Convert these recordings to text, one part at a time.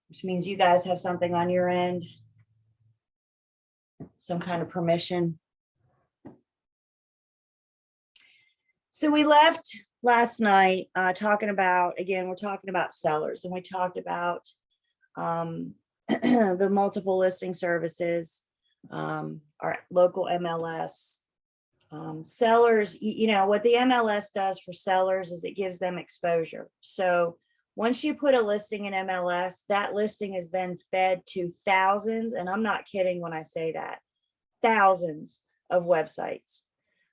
which means you guys have something on your end, some kind of permission. So we left last night talking about, again, we're talking about sellers, and we talked about the multiple listing services, our local MLS. Sellers, you know, what the MLS does for sellers is it gives them exposure. So once you put a listing in MLS, that listing is then fed to thousands, and I'm not kidding when I say that, thousands of websites.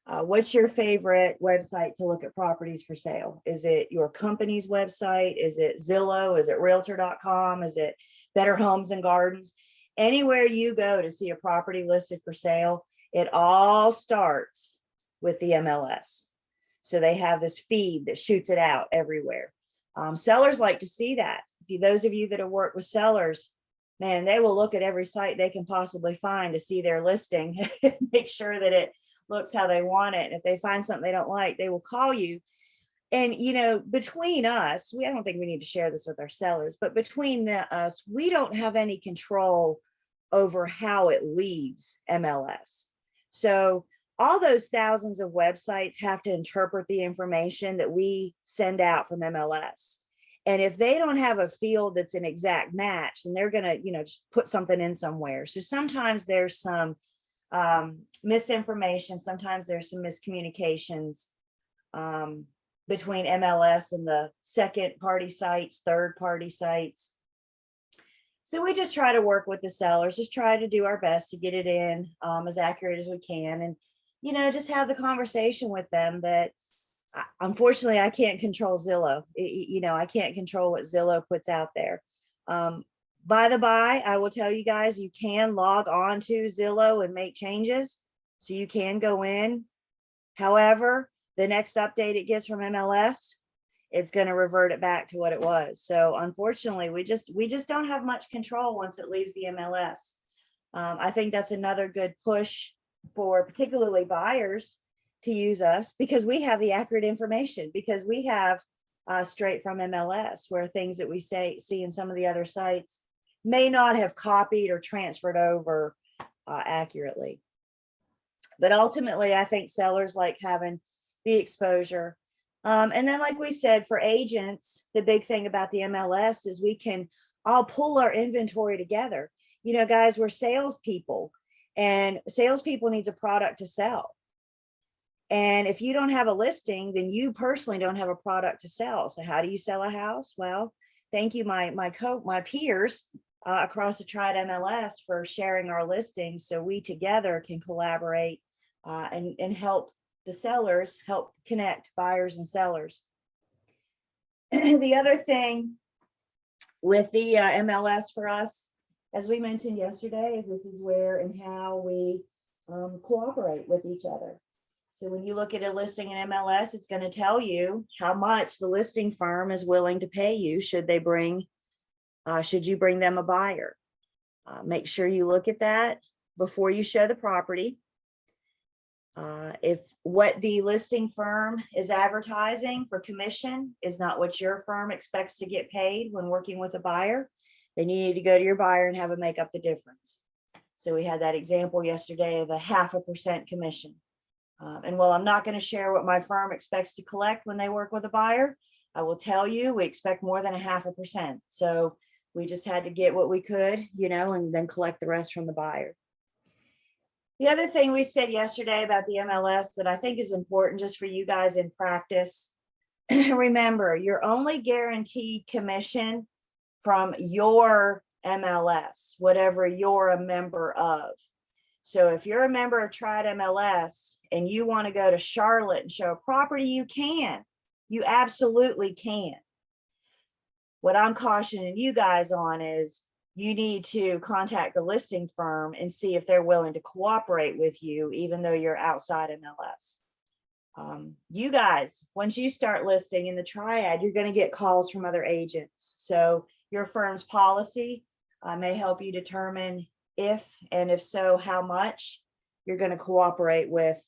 What's your favorite website to look at properties for sale? Is it your company's website? Is it Zillow? Is it realtor.com? Is it Better Homes and Gardens? Anywhere you go to see a property listed for sale, it all starts with the MLS. So they have this feed that shoots it out everywhere. Sellers like to see that. Those of you that have worked with sellers, man, they will look at every site they can possibly find to see their listing, make sure that it looks how they want it. And if they find something they don't like, they will call you. And, you know, between us, I don't think we need to share this with our sellers, but between us, we don't have any control over how it leaves MLS. So all those thousands of websites have to interpret the information that we send out from MLS. And if they don't have a field that's an exact match, then they're going to, you know, just put something in somewhere. So sometimes there's some misinformation. Sometimes there's some miscommunications between MLS and the second party sites, third party sites. So we just try to work with the sellers, just try to do our best to get it in as accurate as we can. And, you know, just have the conversation with them that unfortunately I can't control Zillow. You know, I can't control what Zillow puts out there. By the by, I will tell you guys, you can log on to Zillow and make changes. So you can go in. However, the next update it gets from MLS, it's going to revert it back to what it was. So unfortunately, we just don't have much control once it leaves the MLS. I think that's another good push for particularly buyers to use us, because we have the accurate information, because we have straight from MLS, where things that we see in some of the other sites may not have copied or transferred over accurately. But ultimately, I think sellers like having the exposure. And then, like we said, for agents, the big thing about the MLS is we can all pull our inventory together. You know, guys, we're salespeople, and salespeople needs a product to sell. And if you don't have a listing, then you personally don't have a product to sell. So how do you sell a house? Well, thank you, my peers across the Triad MLS for sharing our listings, so we together can collaborate and help the sellers, help connect buyers and sellers. The other thing with the MLS for us, as we mentioned yesterday, is this is where and how we cooperate with each other. So when you look at a listing in MLS, it's going to tell you how much the listing firm is willing to pay you should you bring them a buyer. Make sure you look at that before you show the property. If what the listing firm is advertising for commission is not what your firm expects to get paid when working with a buyer, then you need to go to your buyer and have them make up the difference. So we had that example yesterday of a 0.5% commission. And while I'm not going to share what my firm expects to collect when they work with a buyer, I will tell you we expect more than 0.5%. So we just had to get what we could, you know, and then collect the rest from the buyer. The other thing we said yesterday about the MLS that I think is important just for you guys in practice, remember, you're only guaranteed commission from your MLS, whatever you're a member of. So if you're a member of Triad MLS and you want to go to Charlotte and show a property, you can. You absolutely can. What I'm cautioning you guys on is you need to contact the listing firm and see if they're willing to cooperate with you, even though you're outside MLS. You guys, once you start listing in the Triad, you're going to get calls from other agents. So your firm's policy may help you determine if, and if so, how much you're going to cooperate with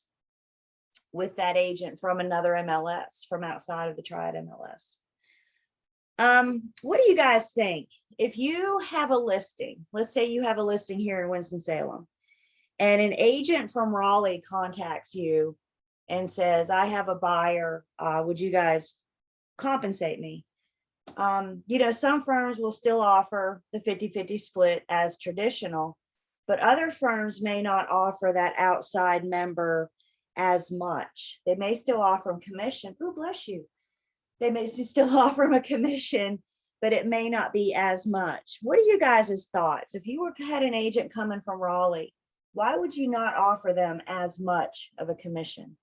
that agent from another MLS, from outside of the Triad MLS. What do you guys think? If you have a listing, let's say you have a listing here in Winston-Salem, and an agent from Raleigh contacts you and says, I have a buyer, would you guys compensate me? Some firms will still offer the 50-50 split as traditional, but other firms may not offer that outside member as much. They may still offer them commission. Oh, bless you. They may still offer them a commission, but it may not be as much. What are you guys' thoughts? If you had an agent coming from Raleigh, why would you not offer them as much of a commission?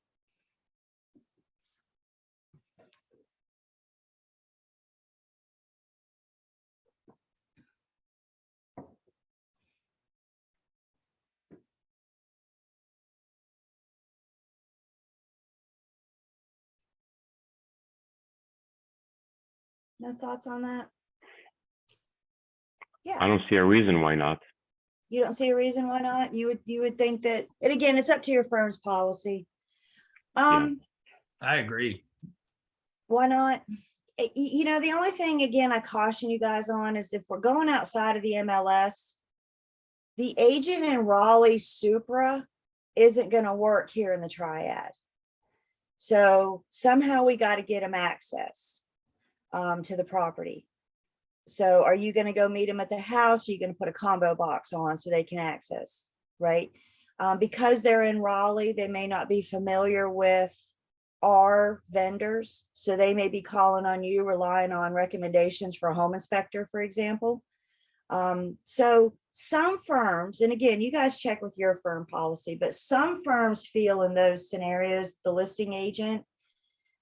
No thoughts on that? Yeah. I don't see a reason why not. You don't see a reason why not? You would think that, and again, it's up to your firm's policy. I agree. Why not? The only thing, again, I caution you guys on is if we're going outside of the MLS, the agent in Raleigh Supra isn't going to work here in the Triad. So somehow we got to get them access to the property. So are you going to go meet them at the house? Are you going to put a combo box on so they can access, right? Because they're in Raleigh, they may not be familiar with our vendors. So they may be calling on you, relying on recommendations for a home inspector, for example. So some firms, and again, you guys check with your firm policy, but some firms feel in those scenarios, the listing agent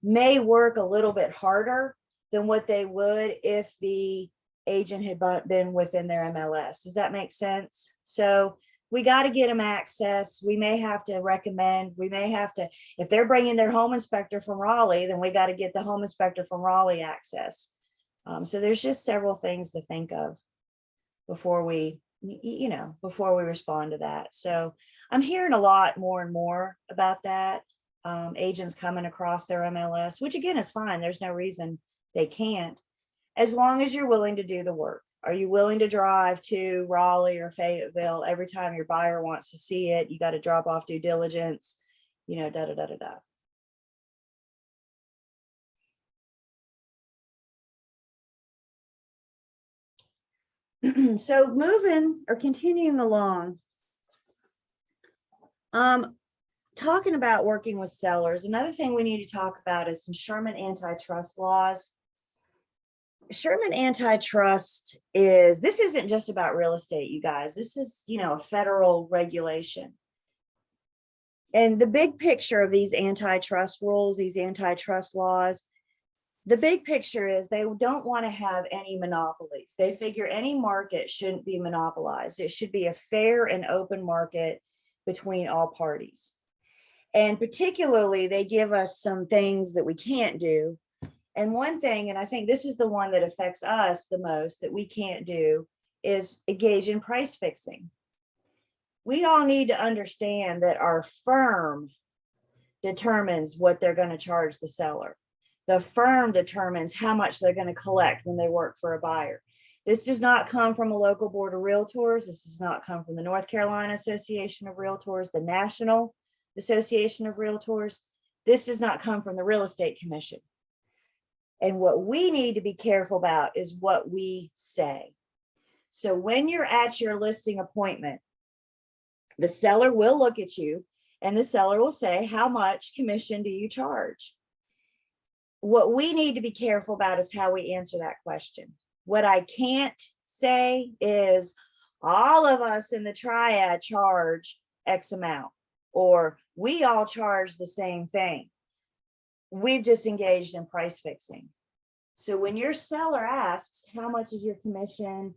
may work a little bit harder than what they would if the agent had been within their MLS. Does that make sense? So we got to get them access. We may have to recommend, if they're bringing their home inspector from Raleigh, then we got to get the home inspector from Raleigh access. So there's just several things to think of before we respond to that. So I'm hearing a lot more and more about that. Agents coming across their MLS, which again is fine. There's no reason they can't, as long as you're willing to do the work. Are you willing to drive to Raleigh or Fayetteville every time your buyer wants to see it? You got to drop off due diligence, da, da, da, da, da. So moving or continuing along, talking about working with sellers, another thing we need to talk about is some Sherman antitrust laws. Sherman antitrust this isn't just about real estate, you guys. This is, a federal regulation. And the big picture of these antitrust rules, these antitrust laws, the big picture is they don't want to have any monopolies. They figure any market shouldn't be monopolized. It should be a fair and open market between all parties. And particularly, they give us some things that we can't do. And one thing, and I think this is the one that affects us the most, that we can't do, is engage in price fixing. We all need to understand that our firm determines what they're going to charge the seller. The firm determines how much they're going to collect when they work for a buyer. This does not come from a local board of realtors. This does not come from the North Carolina Association of Realtors, the National Association of Realtors. This does not come from the Real Estate Commission. And what we need to be careful about is what we say. So when you're at your listing appointment, the seller will look at you and the seller will say, how much commission do you charge? What we need to be careful about is how we answer that question. What I can't say is all of us in the Triad charge X amount, or we all charge the same thing. We've just engaged in price fixing. So when your seller asks, how much is your commission?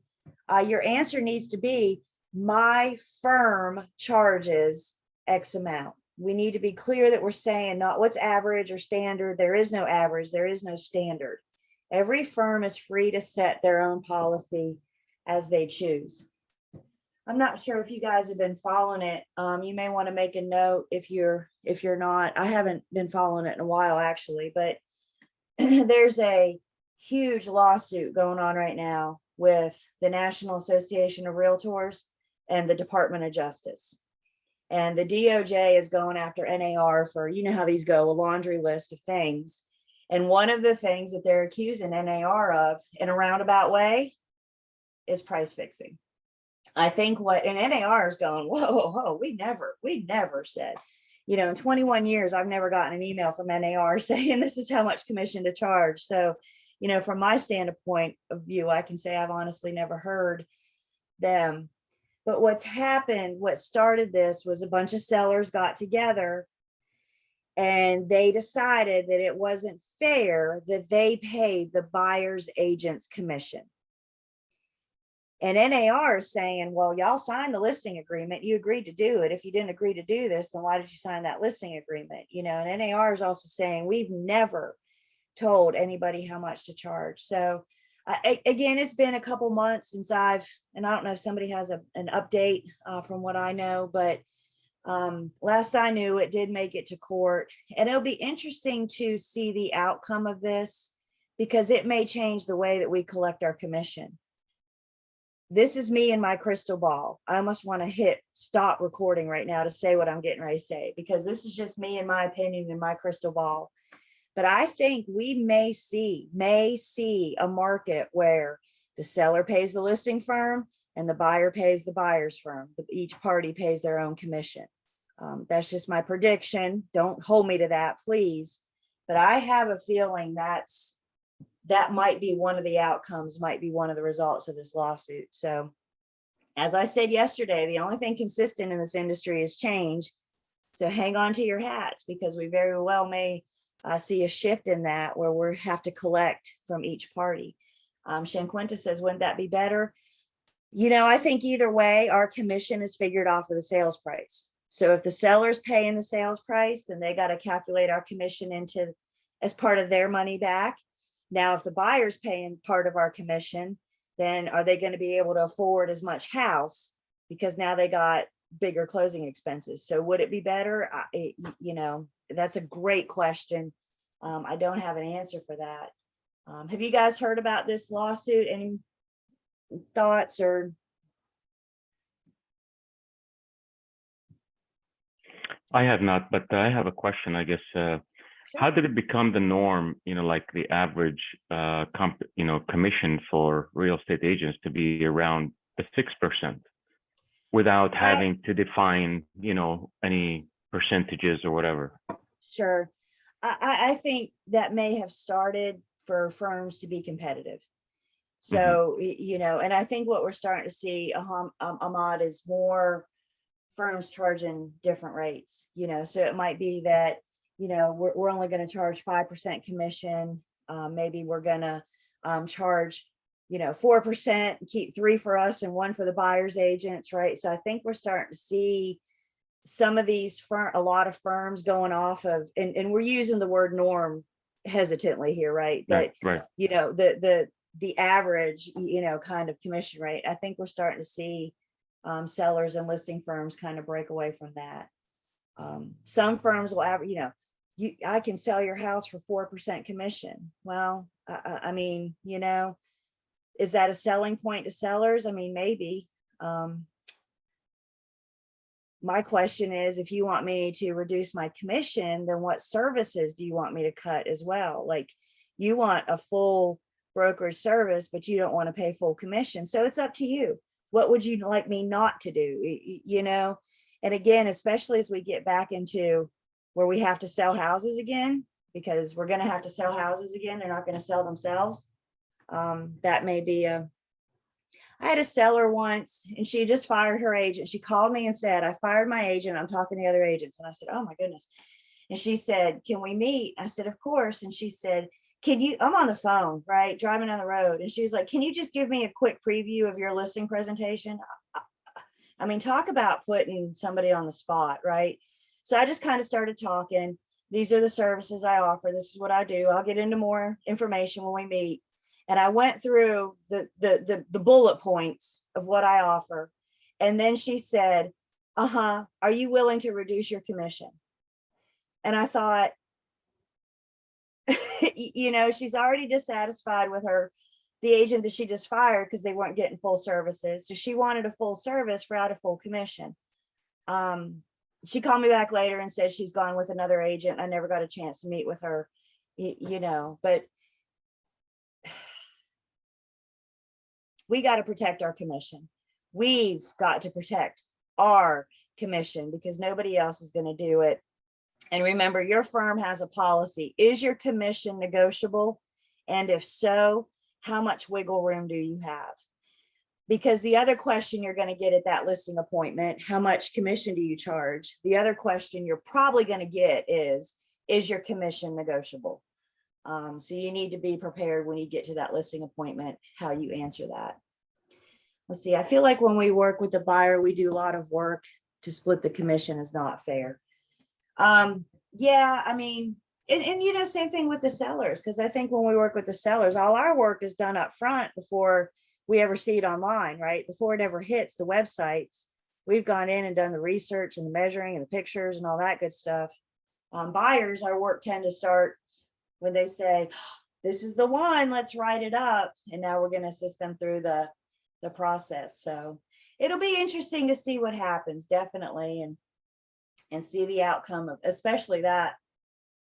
Your answer needs to be, my firm charges X amount. We need to be clear that we're saying not what's average or standard. There is no average. There is no standard. Every firm is free to set their own policy as they choose. I'm not sure if you guys have been following it. You may want to make a note if you're not. I haven't been following it in a while, actually, but there's a huge lawsuit going on right now with the National Association of Realtors and the Department of Justice. And the DOJ is going after NAR for, you know how these go, a laundry list of things. And one of the things that they're accusing NAR of in a roundabout way is price fixing. I think what, and NAR is going, whoa, whoa, whoa, we never said, you know, in 21 years, I've never gotten an email from NAR saying this is how much commission to charge. So, you know, from my standpoint of view, I can say I've honestly never heard them. But what's happened, what started this was a bunch of sellers got together and they decided that it wasn't fair that they paid the buyer's agent's commission. And NAR is saying, well, y'all signed the listing agreement. You agreed to do it. If you didn't agree to do this, then why did you sign that listing agreement? You know, and NAR is also saying we've never told anybody how much to charge. So again, it's been a couple months since and I don't know if somebody has an update from what I know, but last I knew, it did make it to court. And it'll be interesting to see the outcome of this because it may change the way that we collect our commission. This is me and my crystal ball. I almost want to hit stop recording right now to say what I'm getting ready to say, because this is just me and my opinion and my crystal ball. But I think we may see a market where the seller pays the listing firm and the buyer pays the buyer's firm. Each party pays their own commission. That's just my prediction. Don't hold me to that, please. But I have a feeling that might be one of the outcomes, might be one of the results of this lawsuit. So as I said yesterday, the only thing consistent in this industry is change. So hang on to your hats, because we very well may see a shift in that where we have to collect from each party. Shanquenta says, wouldn't that be better? You know, I think either way, our commission is figured off of the sales price. So if the seller's paying the sales price, then they got to calculate our commission into as part of their money back. Now, if the buyer's paying part of our commission, then are they going to be able to afford as much house? Because now they got bigger closing expenses. So would it be better? You know, that's a great question. I don't have an answer for that. Have you guys heard about this lawsuit? Any thoughts or? I have not, but I have a question, I guess. How did it become the norm, you know, like the average, commission for real estate agents to be around the 6% without having to define, you know, any percentages or whatever? Sure. I think that may have started for firms to be competitive. So, you know, and I think what we're starting to see, Ahmad, is more firms charging different rates, you know, so it might be that, you know, we're only going to charge 5% commission. Maybe we're going to charge, you know, 4%, keep 3 for us and 1 for the buyer's agents, right? So I think we're starting to see some of these a lot of firms going off of, and we're using the word norm hesitantly here, right? But right. You know, the average, you know, kind of commission rate, I think we're starting to see sellers and listing firms kind of break away from that. Some firms will average, you know, I can sell your house for 4% commission. Well, I mean, you know, is that a selling point to sellers? I mean, maybe. My question is, if you want me to reduce my commission, then what services do you want me to cut as well? Like, you want a full brokerage service, but you don't want to pay full commission. So it's up to you. What would you like me not to do? You know, and again, especially as we get back into where we have to sell houses again, because we're going to have to sell houses again. They're not going to sell themselves. That may be I had a seller once and she just fired her agent. She called me and said, I fired my agent. I'm talking to the other agents. And I said, oh my goodness. And she said, can we meet? I said, of course. And she said, I'm on the phone, right? Driving down the road. And she was like, can you just give me a quick preview of your listing presentation? I mean, talk about putting somebody on the spot, right? So I just kind of started talking. These are the services I offer. This is what I do. I'll get into more information when we meet. And I went through the bullet points of what I offer. And then she said, are you willing to reduce your commission? And I thought, You know, she's already dissatisfied with the agent that she just fired because they weren't getting full services. So she wanted a full service for out of full commission. She called me back later and said she's gone with another agent. I never got a chance to meet with her, you know, but we got to protect our commission. We've got to protect our commission because nobody else is going to do it. And remember, your firm has a policy. Is your commission negotiable? And if so, how much wiggle room do you have? Because the other question you're going to get at that listing appointment, how much commission do you charge? The other question you're probably going to get is your commission negotiable? So you need to be prepared when you get to that listing appointment, how you answer that. Let's see, I feel like when we work with the buyer, we do a lot of work. To split the commission is not fair. Yeah, I mean, and you know, same thing with the sellers, because I think when we work with the sellers, all our work is done up front before we ever see it online, right? Before it ever hits the websites, we've gone in and done the research and the measuring and the pictures and all that good stuff. Buyers, our work tend to start when they say, this is the one, let's write it up. And now we're going to assist them through the process. So it'll be interesting to see what happens, definitely, and see the outcome of, especially that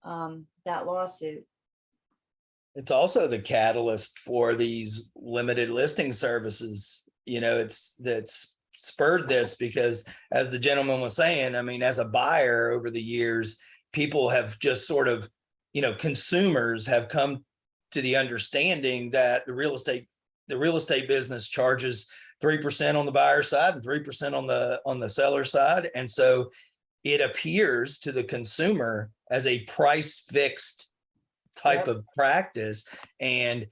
lawsuit. It's also the catalyst for these limited listing services. You know, that's spurred this because, as the gentleman was saying, I mean, as a buyer over the years, people have just sort of, you know, consumers have come to the understanding that the real estate business charges 3% on the buyer side and 3% on the seller side. And so it appears to the consumer as a price fixed type of practice. And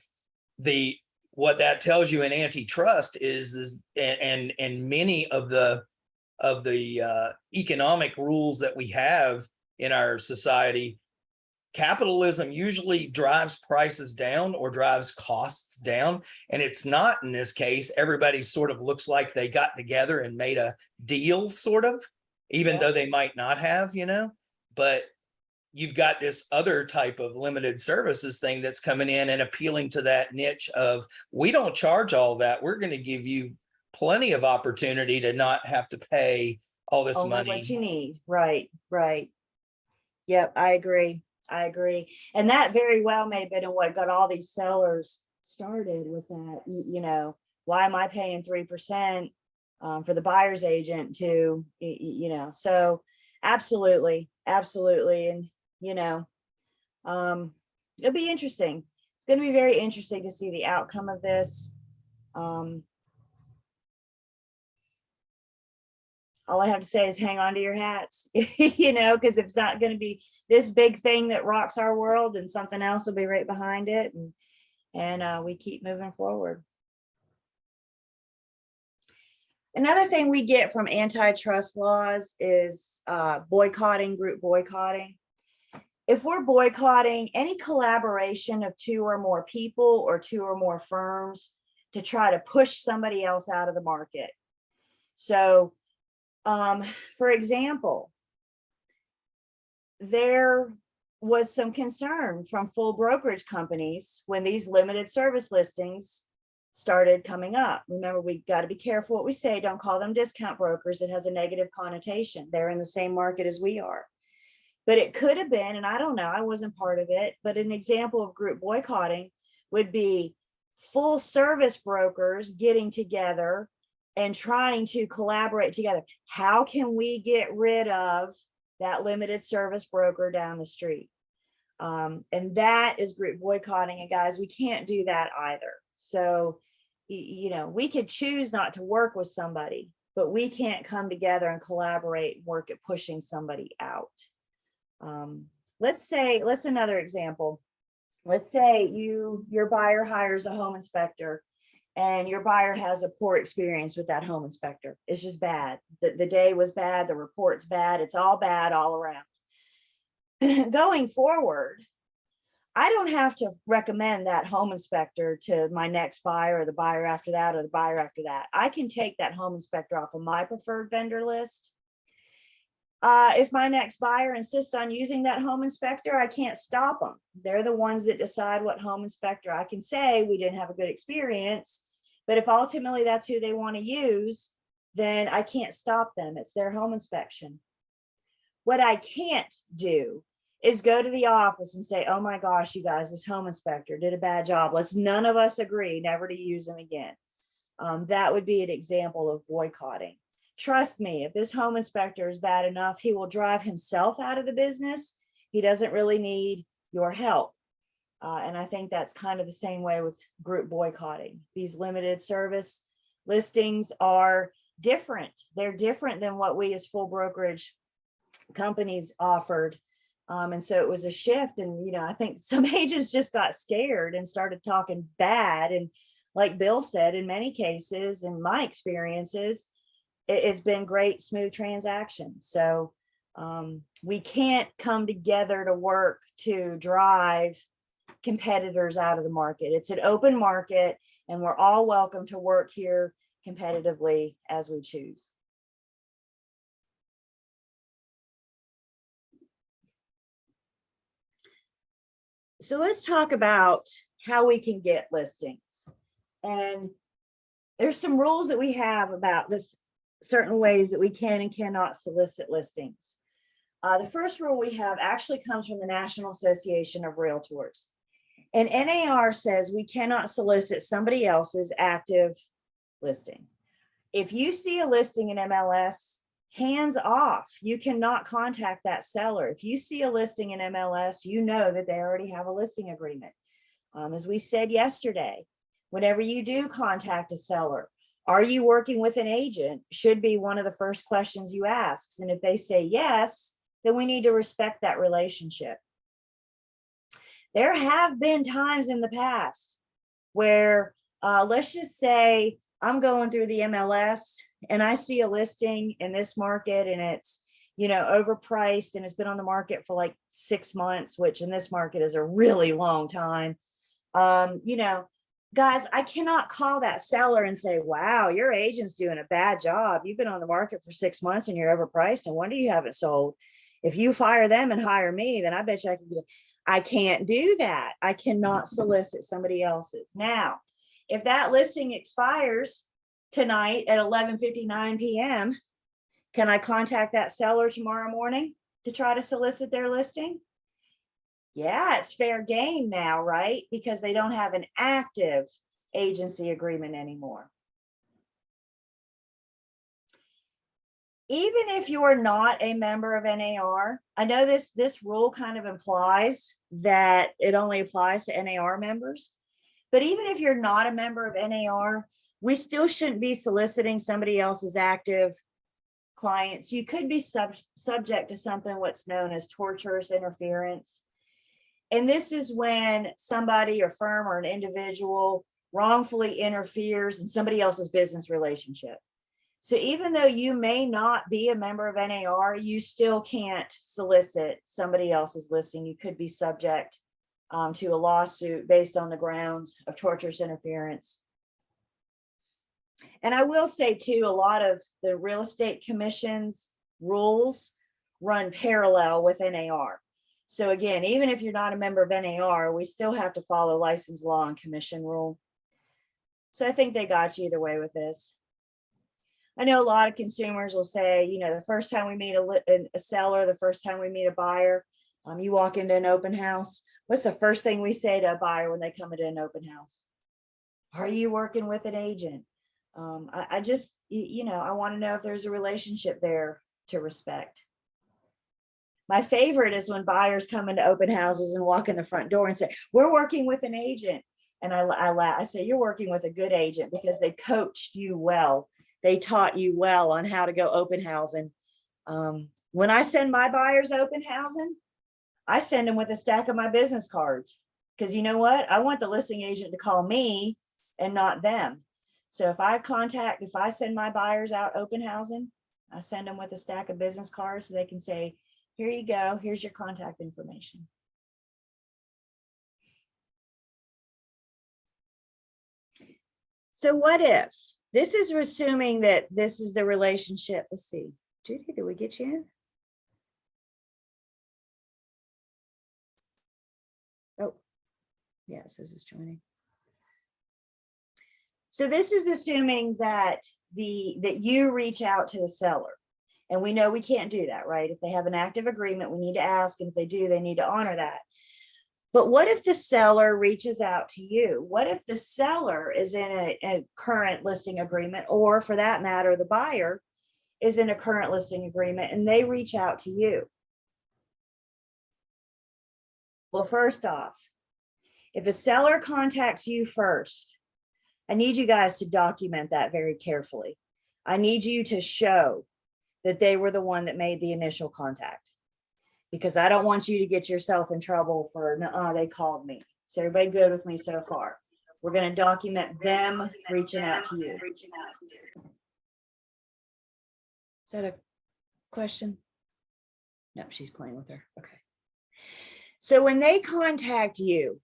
what that tells you in antitrust is and many of the economic rules that we have in our society, capitalism usually drives prices down or drives costs down. And it's not in this case. Everybody sort of looks like they got together and made a deal, sort of, even though they might not have, you know, but you've got this other type of limited services thing that's coming in and appealing to that niche of, we don't charge all that. We're going to give you plenty of opportunity to not have to pay all this Only money. what you need. Right. Yep, I agree. And that very well may have been what got all these sellers started with that. You know, why am I paying 3% for the buyer's agent to, you know, so absolutely. And, you know, it'll be interesting. It's going to be very interesting to see the outcome of this. All I have to say is hang on to your hats, you know, because it's not going to be this big thing that rocks our world, and something else will be right behind it. And we keep moving forward. Another thing we get from antitrust laws is boycotting, group boycotting. If we're boycotting any collaboration of 2 or more people or 2 or more firms to try to push somebody else out of the market. So, for example, there was some concern from full brokerage companies when these limited service listings started coming up. Remember, we got to be careful what we say. Don't call them discount brokers. It has a negative connotation. They're in the same market as we are. But it could have been, and I don't know, I wasn't part of it, but an example of group boycotting would be full service brokers getting together and trying to collaborate together. How can we get rid of that limited service broker down the street? And that is group boycotting. And guys, we can't do that either. So, you know, we could choose not to work with somebody, but we can't come together and collaborate and work at pushing somebody out. Let's another example. Let's say your buyer hires a home inspector and your buyer has a poor experience with that home inspector. It's just bad. The day was bad. The report's bad. It's all bad all around. Going forward, I don't have to recommend that home inspector to my next buyer or the buyer after that or the buyer after that. I can take that home inspector off of my preferred vendor list If my next buyer insists on using that home inspector, I can't stop them. They're the ones that decide what home inspector. I can say we didn't have a good experience, but if ultimately that's who they want to use, then I can't stop them. It's their home inspection. What I can't do is go to the office and say, oh my gosh, you guys, this home inspector did a bad job. Let's none of us agree never to use him again. That would be an example of boycotting. Trust me, if this home inspector is bad enough, he will drive himself out of the business. He doesn't really need your help. And I think that's kind of the same way with group boycotting. These limited service listings are different. They're different than what we as full brokerage companies offered. And so it was a shift. And, you know, I think some agents just got scared and started talking bad. And like Bill said, in many cases, in my experiences, it's been great, smooth transactions. So we can't come together to work to drive competitors out of the market. It's an open market, and we're all welcome to work here competitively as we choose. So let's talk about how we can get listings. And there's some rules that we have about the certain ways that we can and cannot solicit listings. The first rule we have actually comes from the National Association of Realtors. And NAR says we cannot solicit somebody else's active listing. If you see a listing in MLS, hands off. You cannot contact that seller. If you see a listing in MLS, you know that they already have a listing agreement. As we said yesterday, whenever you do contact a seller, are you working with an agent? Should be one of the first questions you ask. And if they say yes, then we need to respect that relationship. There have been times in the past where, let's just say I'm going through the MLS and I see a listing in this market and it's, you know, overpriced and it's been on the market for like 6 months, which in this market is a really long time. You know, guys, I cannot call that seller and say, wow, your agent's doing a bad job. You've been on the market for 6 months and you're overpriced. No wonder you haven't sold. If you fire them and hire me, then I bet you I can get it. I can't do that. I cannot solicit somebody else's. Now, if that listing expires tonight at 11:59 p.m., can I contact that seller tomorrow morning to try to solicit their listing? Yeah, it's fair game now, right? Because they don't have an active agency agreement anymore. Even if you're not a member of NAR, I know this rule kind of implies that it only applies to NAR members, but even if you're not a member of NAR, we still shouldn't be soliciting somebody else's active clients. You could be subject to something what's known as tortious interference. And this is when somebody or firm or an individual wrongfully interferes in somebody else's business relationship. So even though you may not be a member of NAR, you still can't solicit somebody else's listing. You could be subject to a lawsuit based on the grounds of tortious interference. And I will say too, a lot of the real estate commission's rules run parallel with NAR. So again, even if you're not a member of NAR, we still have to follow license law and commission rule. So I think they got you either way with this. I know a lot of consumers will say, you know, the first time we meet a seller, the first time we meet a buyer, you walk into an open house. What's the first thing we say to a buyer when they come into an open house? Are you working with an agent? I just, you know, I want to know if there's a relationship there to respect. My favorite is when buyers come into open houses and walk in the front door and say, we're working with an agent. And I laugh, I say, you're working with a good agent because they coached you well. They taught you well on how to go open housing. When I send my buyers open housing, I send them with a stack of my business cards because you know what? I want the listing agent to call me and not them. So if I send my buyers out open housing, I send them with a stack of business cards so they can say, here you go, here's your contact information. So what if? This is assuming that this is the relationship. Let's see. Judy, did we get you in? Yeah, it says it's joining. So this is assuming that that you reach out to the seller. And we know we can't do that, right? If they have an active agreement, we need to ask, and if they do, they need to honor that. But what if the seller reaches out to you? What if the seller is in a current listing agreement, or for that matter, the buyer is in a current listing agreement and they reach out to you? Well, first off, if a seller contacts you first, I need you guys to document that very carefully. I need you to show that they were the one that made the initial contact, because I don't want you to get yourself in trouble for, no, they called me. So everybody good with me so far? We're going to document them reaching out to you. Is that a question? No, she's playing with her. Okay. So when they contact you,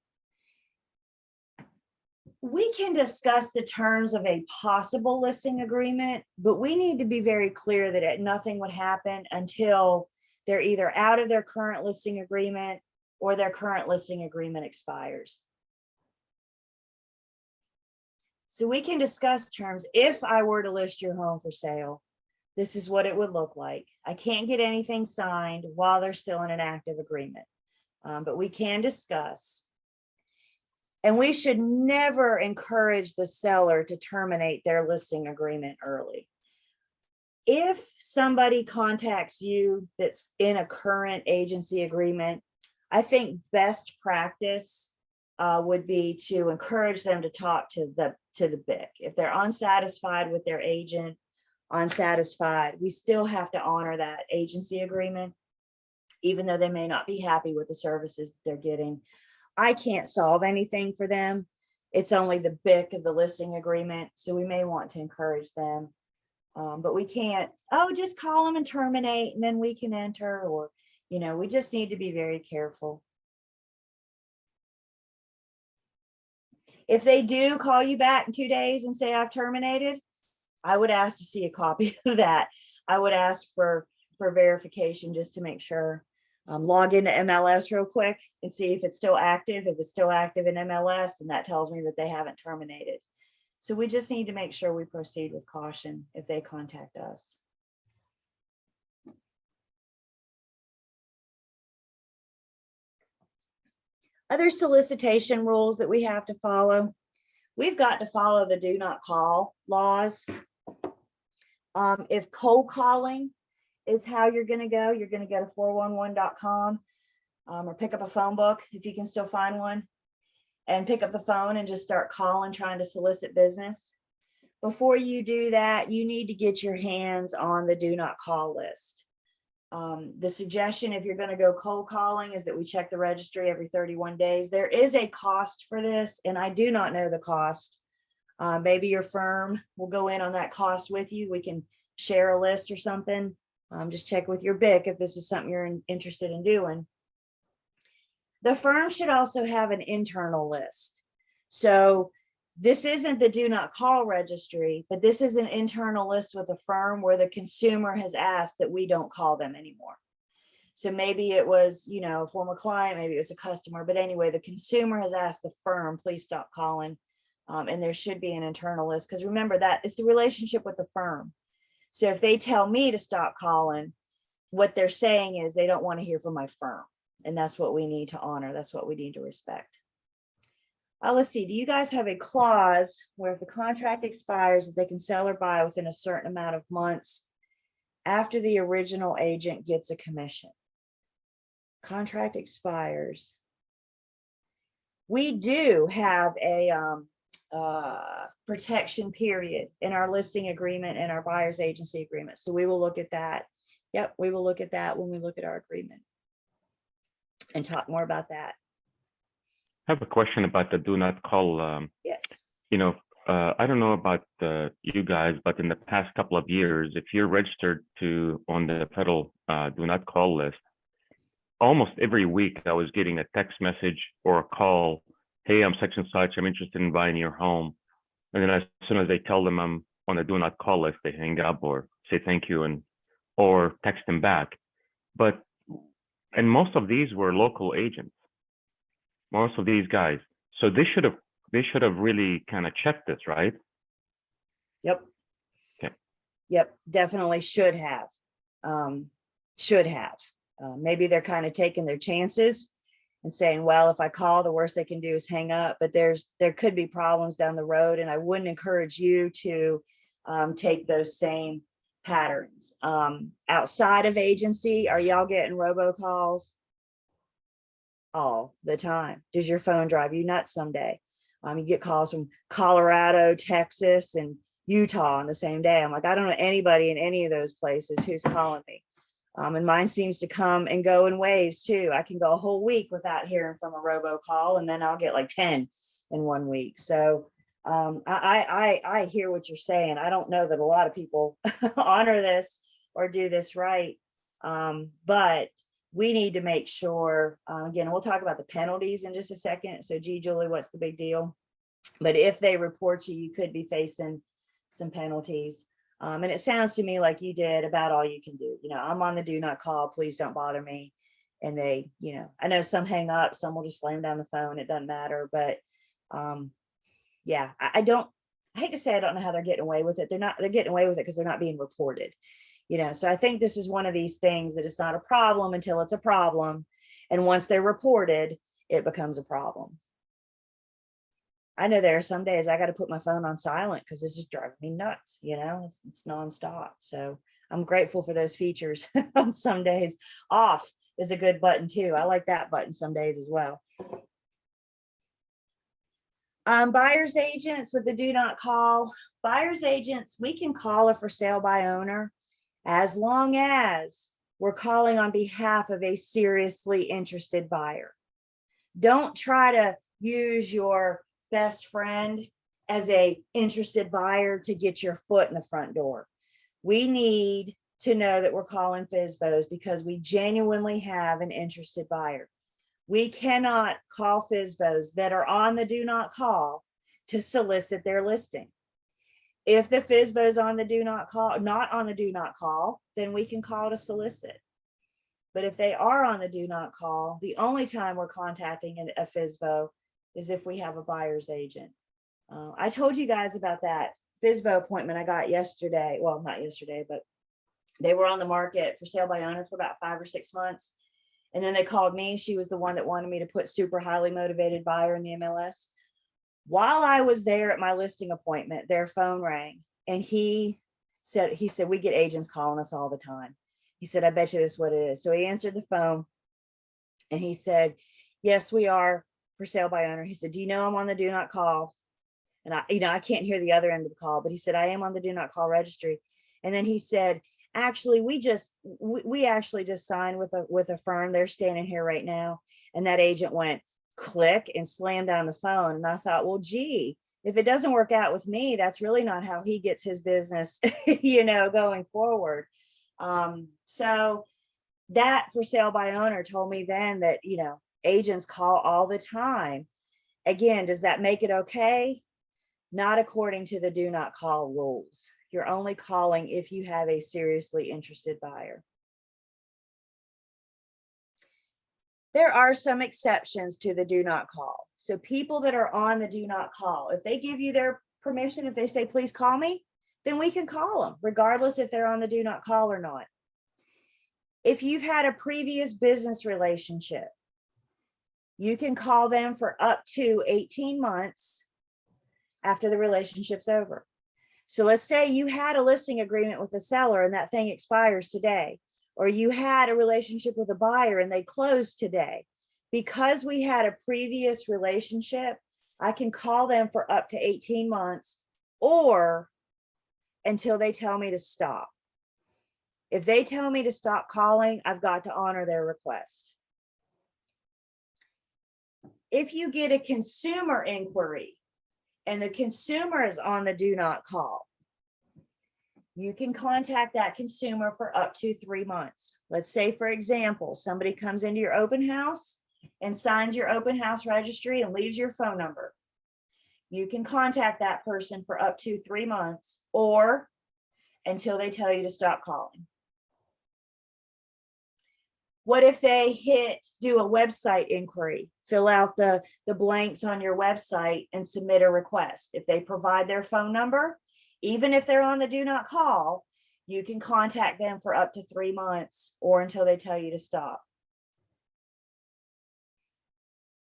we can discuss the terms of a possible listing agreement, but we need to be very clear that nothing would happen until they're either out of their current listing agreement or their current listing agreement expires. So we can discuss terms. If I were to list your home for sale, this is what it would look like. I can't get anything signed while they're still in an active agreement, but we can discuss. And we should never encourage the seller to terminate their listing agreement early. If somebody contacts you that's in a current agency agreement, I think best practice would be to encourage them to talk to the BIC. If they're unsatisfied with their agent, unsatisfied, we still have to honor that agency agreement, even though they may not be happy with the services they're getting. I can't solve anything for them. It's only the BIC of the listing agreement. So we may want to encourage them, but we can't, oh, just call them and terminate and then we can enter, or, we just need to be very careful. If they do call you back in 2 days and say I've terminated, I would ask to see a copy of that. I would ask for verification just to make sure. Log into MLS real quick and see if it's still active. If it's still active in MLS, then that tells me that they haven't terminated. So we just need to make sure we proceed with caution if they contact us. Other solicitation rules that we have to follow. We've got to follow the do not call laws. If cold calling is how you're going to go to 411.com or pick up a phone book if you can still find one, and pick up the phone and just start calling, trying to solicit business. Before you do that, you need to get your hands on the do not call list. The suggestion, if you're going to go cold calling, is that we check the registry every 31 days. There is a cost for this, and I do not know the cost. Maybe your firm will go in on that cost with you. We can share a list or something. Just check with your BIC if this is something you're interested in doing. The firm should also have an internal list. So this isn't the do not call registry, but this is an internal list with a firm where the consumer has asked that we don't call them anymore. So maybe it was, a former client, maybe it was a customer, but anyway, the consumer has asked the firm, please stop calling. And there should be an internal list, because remember that it's the relationship with the firm. So if they tell me to stop calling, what they're saying is they don't want to hear from my firm. And that's what we need to honor. That's what we need to respect. Let's see, do you guys have a clause where if the contract expires, that they can sell or buy within a certain amount of months after the original agent gets a commission? Contract expires. We do have a protection period in our listing agreement and our buyer's agency agreement. So we will look at that. Yep, we will look at that when we look at our agreement and talk more about that. I have a question about the do not call. Yes. I don't know about you guys, but in the past couple of years, if you're registered on the federal do not call list, almost every week I was getting a text message or a call. Hey, I'm such and such. I'm interested in buying your home. And then as soon as they tell them I'm on the do not call list, they hang up or say thank you or text them back. And most of these were local agents. Most of these guys. So they should have really kind of checked this, right? Yep. Okay. Yep, definitely should have. Should have. Maybe they're kind of taking their chances and saying, well, if I call, the worst they can do is hang up. But there could be problems down the road, and I wouldn't encourage you to take those same patterns. Outside of agency, are y'all getting robocalls? All the time? Does your phone drive you nuts someday? You get calls from Colorado, Texas, and Utah on the same day. I'm like, I don't know anybody in any of those places who's calling me. And mine seems to come and go in waves too. I can go a whole week without hearing from a robocall, and then I'll get like 10 in 1 week. So I hear what you're saying. I don't know that a lot of people honor this or do this right. But we need to make sure, again, we'll talk about the penalties in just a second. So gee, Julie, what's the big deal? But if they report you, you could be facing some penalties. And it sounds to me like you did about all you can do. I'm on the do not call, please don't bother me. And they, I know some hang up, some will just slam down the phone. It doesn't matter. But yeah, I hate to say I don't know how they're getting away with it. They're getting away with it because they're not being reported. So I think this is one of these things that it's not a problem until it's a problem. And once they're reported, it becomes a problem. I know there are some days I got to put my phone on silent because it's just driving me nuts. It's nonstop. So I'm grateful for those features on some days. Off is a good button too. I like that button some days as well. Buyer's agents with the do not call. Buyer's agents, we can call a for sale by owner as long as we're calling on behalf of a seriously interested buyer. Don't try to use your best friend as a interested buyer to get your foot in the front door. We need to know that we're calling FSBOs because we genuinely have an interested buyer. We cannot call FSBOs that are on the do not call to solicit their listing. If the FSBO is on the do not call, not on the do not call, then we can call to solicit. But if they are on the do not call, the only time we're contacting a FSBO is if we have a buyer's agent. I told you guys about that FSBO appointment I got yesterday. Well, not yesterday, but they were on the market for sale by owner for about 5 or 6 months. And then they called me. She was the one that wanted me to put super highly motivated buyer in the MLS. While I was there at my listing appointment, their phone rang, and he said, we get agents calling us all the time. He said, I bet you this is what it is. So he answered the phone and he said, yes, we are for sale by owner. He said, do you know I'm on the do not call? And I can't hear the other end of the call, but he said, I am on the do not call registry. And then he said, actually, we actually just signed with a firm. They're standing here right now. And that agent went click and slammed down the phone. And I thought, well, gee, if it doesn't work out with me, that's really not how he gets his business, going forward. So that for sale by owner told me then that, agents call all the time. Again, does that make it okay? Not according to the do not call rules. You're only calling if you have a seriously interested buyer. There are some exceptions to the do not call. So people that are on the do not call, if they give you their permission, if they say, please call me, then we can call them, regardless if they're on the do not call or not. If you've had a previous business relationship, you can call them for up to 18 months after the relationship's over. So let's say you had a listing agreement with a seller and that thing expires today, or you had a relationship with a buyer and they closed today. Because we had a previous relationship, I can call them for up to 18 months or until they tell me to stop. If they tell me to stop calling, I've got to honor their request. If you get a consumer inquiry and the consumer is on the do not call, you can contact that consumer for up to 3 months. Let's say, for example, somebody comes into your open house and signs your open house registry and leaves your phone number. You can contact that person for up to 3 months or until they tell you to stop calling. What if they do a website inquiry, fill out the blanks on your website and submit a request? If they provide their phone number, even if they're on the do not call, you can contact them for up to 3 months or until they tell you to stop.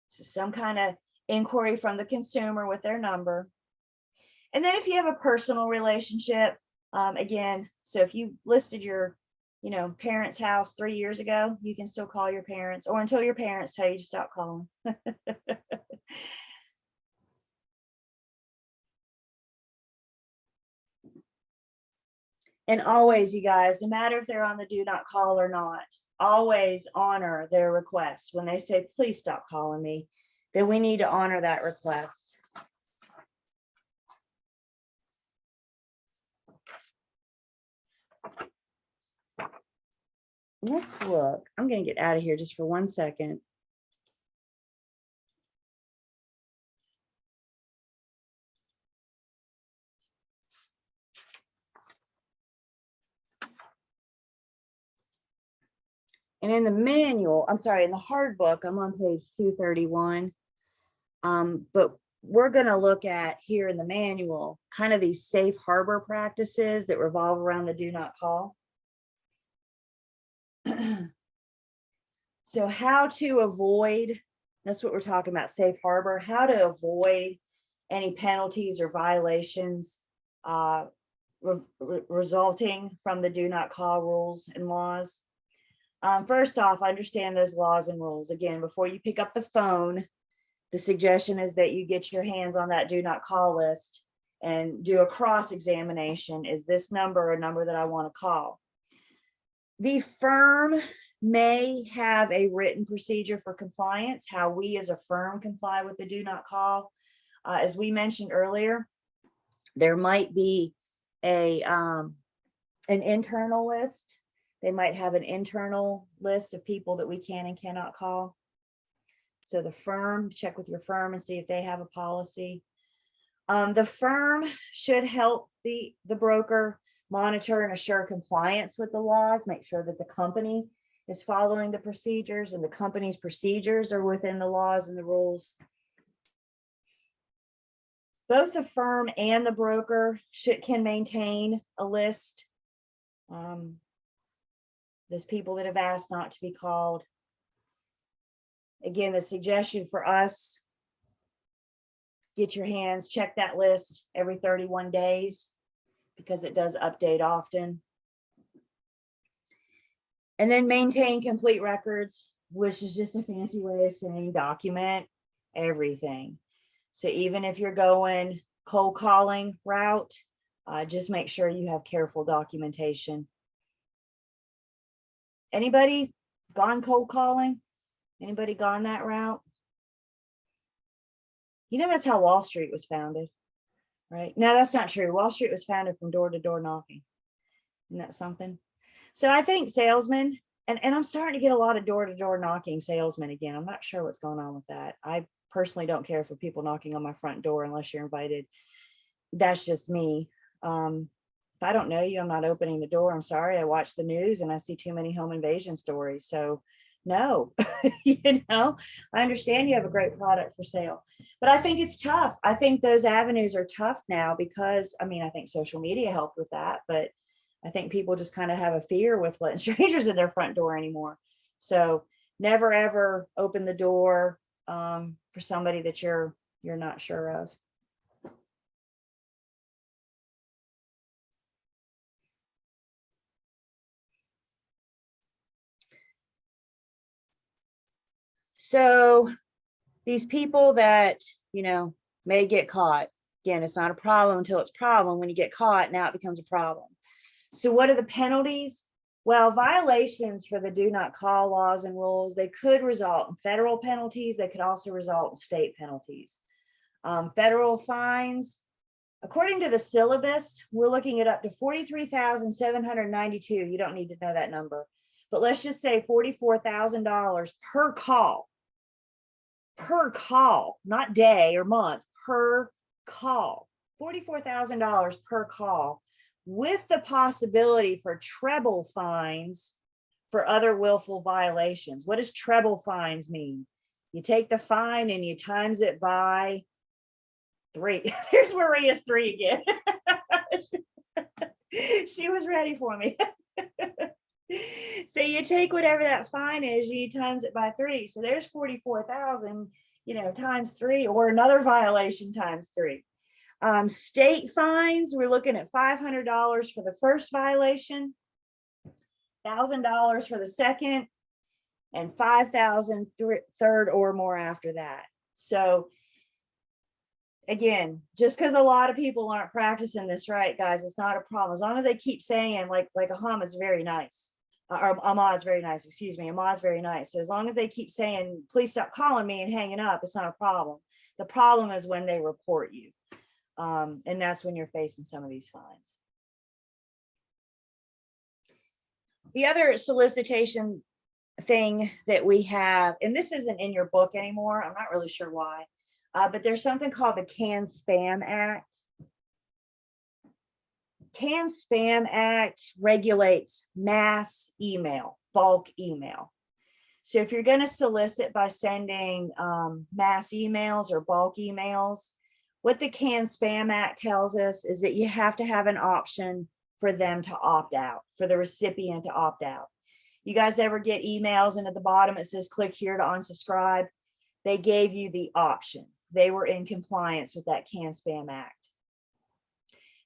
So some kind of inquiry from the consumer with their number. And then if you have a personal relationship, again, so if you listed your, parents' house 3 years ago, you can still call your parents or until your parents tell you to stop calling. And always, you guys, no matter if they're on the do not call or not, always honor their request. When they say, please stop calling me, then we need to honor that request. Let's look. I'm going to get out of here just for 1 second. And in the manual, I'm sorry, in the hard book, I'm on page 231. But we're going to look at here in the manual, kind of these safe harbor practices that revolve around the do not call. So how to avoid, that's what we're talking about, safe harbor, how to avoid any penalties or violations resulting from the do not call rules and laws. First off, understand those laws and rules. Again, before you pick up the phone, the suggestion is that you get your hands on that do not call list and do a cross-examination. Is this number a number that I want to call? The firm may have a written procedure for compliance, how we as a firm comply with the do not call. As we mentioned earlier, there might be an internal list. They might have an internal list of people that we can and cannot call. So the firm, check with your firm and see if they have a policy. The firm should help the broker monitor and assure compliance with the laws, make sure that the company is following the procedures and the company's procedures are within the laws and the rules. Both the firm and the broker can maintain a list. There's people that have asked not to be called. Again, the suggestion for us, get your hands, check that list every 31 days because it does update often. And then maintain complete records, which is just a fancy way of saying document everything. So even if you're going cold calling route, just make sure you have careful documentation. Anybody gone cold calling? Anybody gone that route? That's how Wall Street was founded, right? No, that's not true. Wall Street was founded from door to door knocking. Isn't that something? So I think salesmen, and I'm starting to get a lot of door to door knocking salesmen again. I'm not sure what's going on with that. I personally don't care for people knocking on my front door unless you're invited. That's just me. If I don't know you, I'm not opening the door. I'm sorry. I watch the news and I see too many home invasion stories. So no, I understand you have a great product for sale, but I think it's tough. I think those avenues are tough now because, I think social media helped with that, but I think people just kind of have a fear with letting strangers in their front door anymore. So never, ever open the door for somebody that you're not sure of. So these people that, may get caught, again, it's not a problem until it's a problem. When you get caught, now it becomes a problem. So what are the penalties? Well, violations for the do not call laws and rules, they could result in federal penalties. They could also result in state penalties. Federal fines, according to the syllabus, we're looking at up to $43,792. You don't need to know that number, but let's just say $44,000 per call, not day or month, per call, $44,000 per call, with the possibility for treble fines for other willful violations. What does treble fines mean? You take the fine and you times it by 3. Here's Maria's 3 again. She was ready for me. So you take whatever that fine is, you times it by 3. So there's 44,000, times 3, or another violation times 3. State fines, we're looking at $500 for the first violation, $1,000 for the second, and $5,000 third or more after that. So again, just because a lot of people aren't practicing this right, guys, it's not a problem. As long as they keep saying, like Ahmad's very nice, or Ahmad's very nice, excuse me, Ahmad's very nice. So as long as they keep saying, please stop calling me and hanging up, it's not a problem. The problem is when they report you. And that's when you're facing some of these fines. The other solicitation thing that we have, and this isn't in your book anymore, I'm not really sure why, but there's something called the CAN-SPAM Act. CAN-SPAM Act regulates mass email, bulk email. So if you're going to solicit by sending mass emails or bulk emails, what the CAN-SPAM Act tells us is that you have to have an option for them to opt out, for the recipient to opt out. You guys ever get emails and at the bottom it says click here to unsubscribe? They gave you the option. They were in compliance with that CAN-SPAM Act.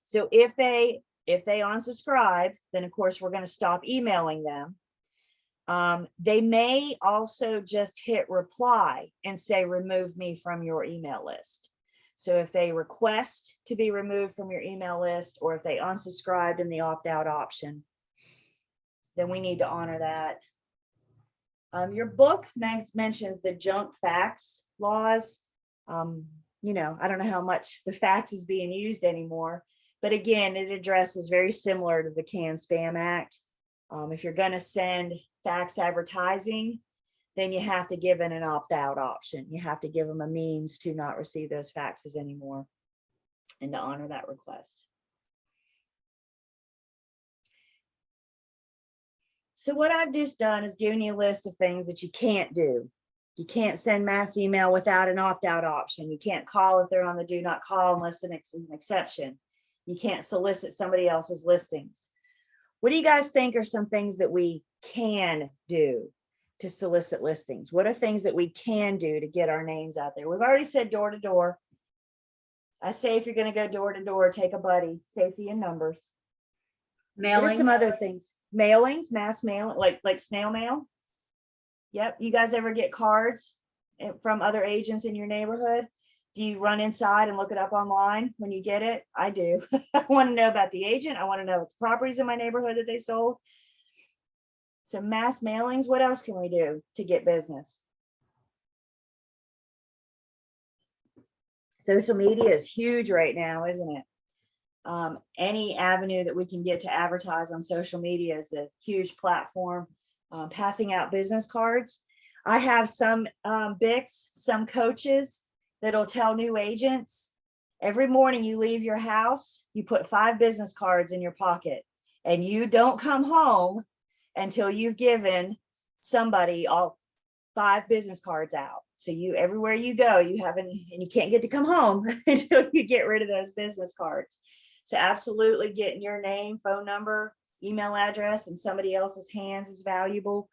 So if they unsubscribe, then of course we're going to stop emailing them. They may also just hit reply and say remove me from your email list. So if they request to be removed from your email list, or if they unsubscribed in the opt-out option, then we need to honor that. Your book mentions the junk fax laws. I don't know how much the fax is being used anymore, but again, it addresses very similar to the CAN-SPAM Act. If you're going to send fax advertising, then you have to give it an opt-out option. You have to give them a means to not receive those faxes anymore and to honor that request. So what I've just done is given you a list of things that you can't do. You can't send mass email without an opt-out option. You can't call if they're on the do not call unless it's an exception. You can't solicit somebody else's listings. What do you guys think are some things that we can do to solicit listings? What are things that we can do to get our names out there? We've already said door to door. I say if you're going to go door to door, take a buddy, safety in numbers. What are Mailing. some other things? Mailings, mass mail, like snail mail. Yep. You guys ever get cards from other agents in your neighborhood? Do you run inside and look it up online when you get it? I do. I want to know about the agent. I want to know what the properties in my neighborhood that they sold. So mass mailings, what else can we do to get business? Social media is huge right now, isn't it? Any avenue that we can get to advertise on social media is a huge platform. Passing out business cards. I have some BICs, some coaches that'll tell new agents, every morning you leave your house, you put 5 business cards in your pocket and you don't come home until you've given somebody all 5 business cards out. So everywhere you go, you haven't, and you can't get to come home until you get rid of those business cards. So absolutely getting your name, phone number, email address in somebody else's hands is valuable.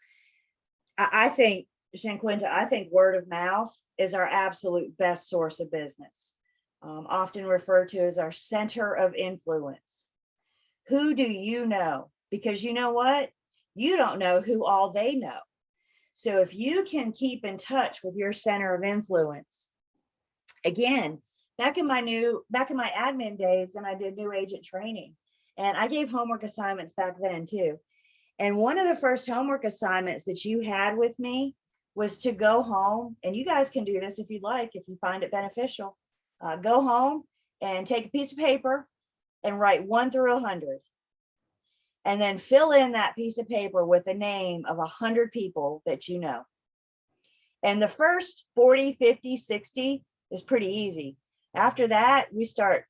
I think, Shanquinta, I think word of mouth is our absolute best source of business, often referred to as our center of influence. Who do you know? Because you know what? You don't know who all they know. So if you can keep in touch with your center of influence, again, back in my admin days, and I did new agent training, and I gave homework assignments back then too. And one of the first homework assignments that you had with me was to go home, and you guys can do this if you'd like, if you find it beneficial. Go home and take a piece of paper and write 1 through 100. And then fill in that piece of paper with the name of 100 people that you know. And the first 40, 50, 60 is pretty easy. After that, we start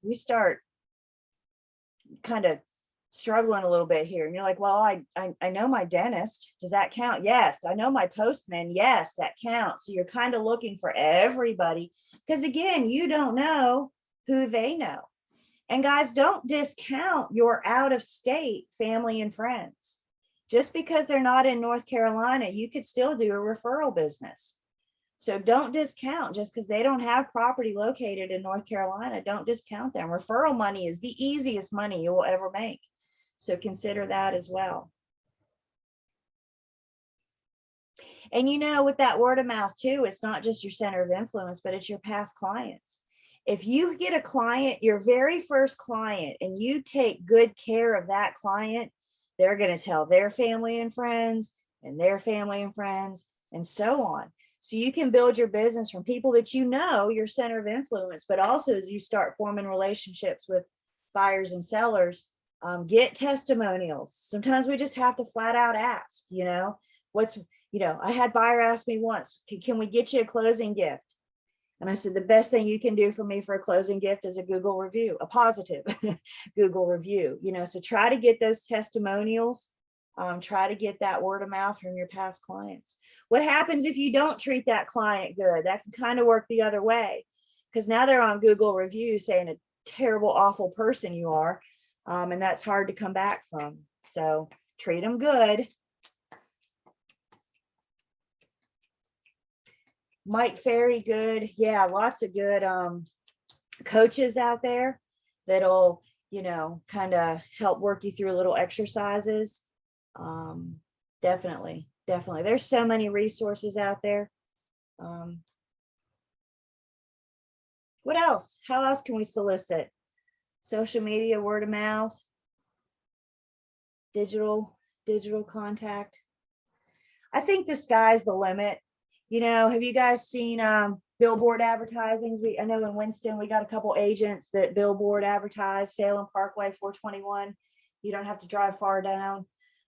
kind of struggling a little bit here. And you're like, well, I know my dentist. Does that count? Yes. I know my postman. Yes, that counts. So you're kind of looking for everybody because again, you don't know who they know. And guys, don't discount your out of state family and friends. Just because they're not in North Carolina, you could still do a referral business. So don't discount just because they don't have property located in North Carolina. Don't discount them. Referral money is the easiest money you will ever make. So consider that as well. And you know, with that word of mouth too, it's not just your center of influence, but it's your past clients. If you get a client, your very first client, and you take good care of that client, they're going to tell their family and friends and their family and friends and so on. So you can build your business from people that you know, your center of influence, but also as you start forming relationships with buyers and sellers, get testimonials. Sometimes we just have to flat out ask, you know, I had a buyer ask me once, can we get you a closing gift? And I said, the best thing you can do for me for a closing gift is a Google review, a positive Google review, you know, so try to get those testimonials. Try to get that word of mouth from your past clients. What happens if you don't treat that client good? That can kind of work the other way because now they're on Google reviews saying a terrible, awful person you are. And that's hard to come back from. So treat them good. Mike Ferry, good. Yeah, lots of good coaches out there that'll, you know, kind of help work you through little exercises. Definitely. There's so many resources out there. What else? How else can we solicit? Social media, word of mouth, digital contact. I think the sky's the limit. You know, have you guys seen billboard advertising? I know in Winston, we got a couple agents that billboard advertise Salem Parkway 421. You don't have to drive far down.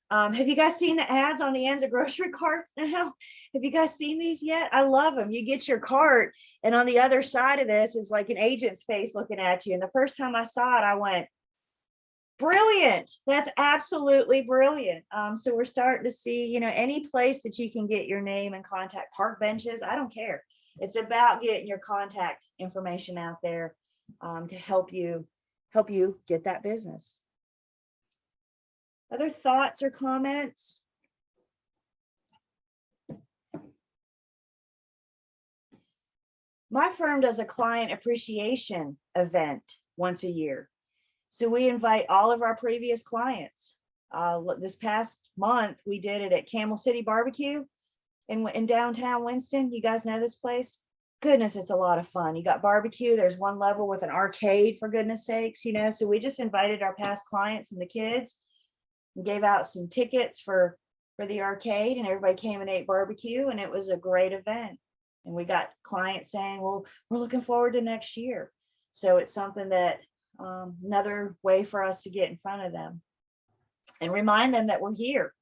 Have you guys seen the ads on the ends of grocery carts now? Have you guys seen these yet? I love them. You get your cart and on the other side of this is like an agent's face looking at you. And the first time I saw it, I went, brilliant. That's absolutely brilliant. So we're starting to see, you know, any place that you can get your name and contact, park benches, I don't care. It's about getting your contact information out there to help you get that business. Other thoughts or comments? My firm does a client appreciation event once a year. So we invite all of our previous clients. This past month, we did it at Camel City Barbecue in downtown Winston. You guys know this place? Goodness, it's a lot of fun. You got barbecue. There's one level with an arcade, for goodness sakes, you know. So we just invited our past clients and the kids and gave out some tickets for the arcade, and everybody came and ate barbecue, and it was a great event. And we got clients saying, well, we're looking forward to next year. So it's something that another way for us to get in front of them and remind them that we're here.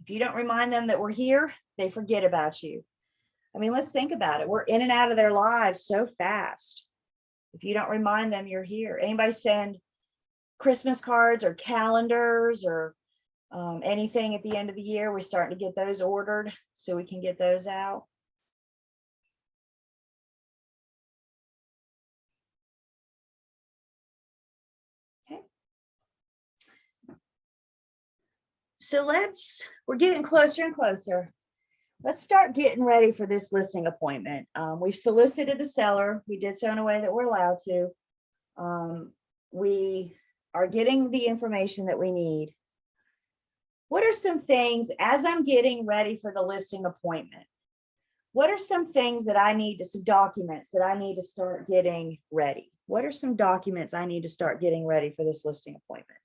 If you don't remind them that we're here, they forget about you. I mean, let's think about it. We're in and out of their lives so fast. If you don't remind them you're here, anybody send Christmas cards or calendars or anything at the end of the year? We're starting to get those ordered so we can get those out. So we're getting closer and closer. Let's start getting ready for this listing appointment. We've solicited the seller. We did so in a way that we're allowed to. We are getting the information that we need. What are some things, as I'm getting ready for the listing appointment, what are some things that I need some documents that I need to start getting ready? What are some documents I need to start getting ready for this listing appointment?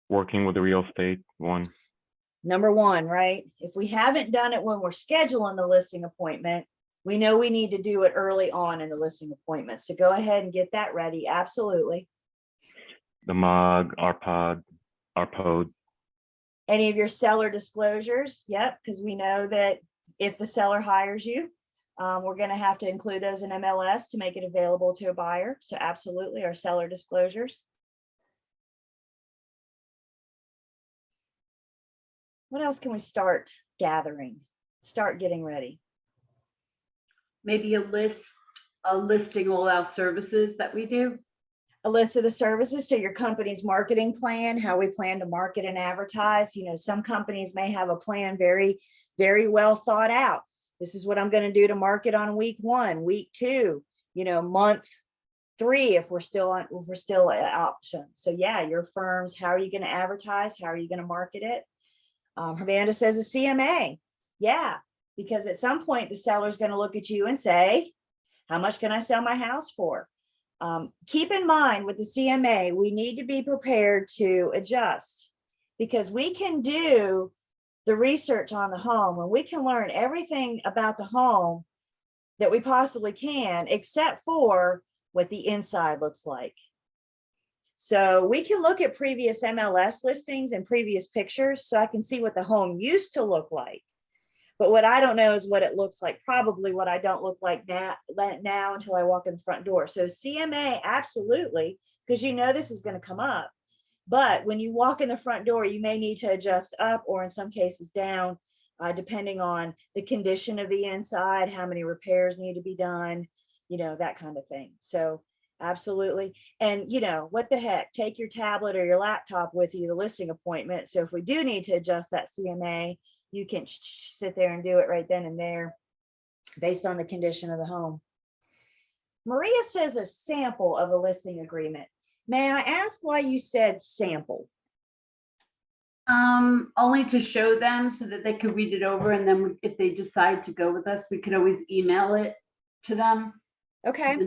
Working with the real estate one. Number one, right? If we haven't done it when we're scheduling the listing appointment, we know we need to do it early on in the listing appointment. So go ahead and get that ready. Absolutely. The MOG, RPOD. Any of your seller disclosures? Yep, because we know that if the seller hires you, We're going to have to include those in MLS to make it available to a buyer. So absolutely, our seller disclosures. What else can we start gathering? Start getting ready. Maybe a listing all our services that we do. A list of the services, so your company's marketing plan, how we plan to market and advertise. You know, some companies may have a plan very, very well thought out. This is what I'm going to do to market on week 1, week 2, you know, month 3, if we're still at option. So yeah, your firms, how are you going to advertise? How are you going to market it? Amanda says a CMA. Yeah, because at some point the seller's going to look at you and say, how much can I sell my house for? Keep in mind with the CMA, we need to be prepared to adjust, because we can do the research on the home and we can learn everything about the home that we possibly can, except for what the inside looks like. So we can look at previous MLS listings and previous pictures so I can see what the home used to look like. But what I don't know is what it looks like, probably what I don't look like now until I walk in the front door. So CMA, absolutely, because you know this is going to come up. But when you walk in the front door, you may need to adjust up, or in some cases down, depending on the condition of the inside, how many repairs need to be done, you know, that kind of thing. So absolutely. And you know, what the heck, take your tablet or your laptop with you, the listing appointment. So if we do need to adjust that CMA, you can sit there and do it right then and there based on the condition of the home. Maria says a sample of a listing agreement. May I ask why you said sample? Only to show them so that they could read it over, and then if they decide to go with us, we could always email it to them. Okay.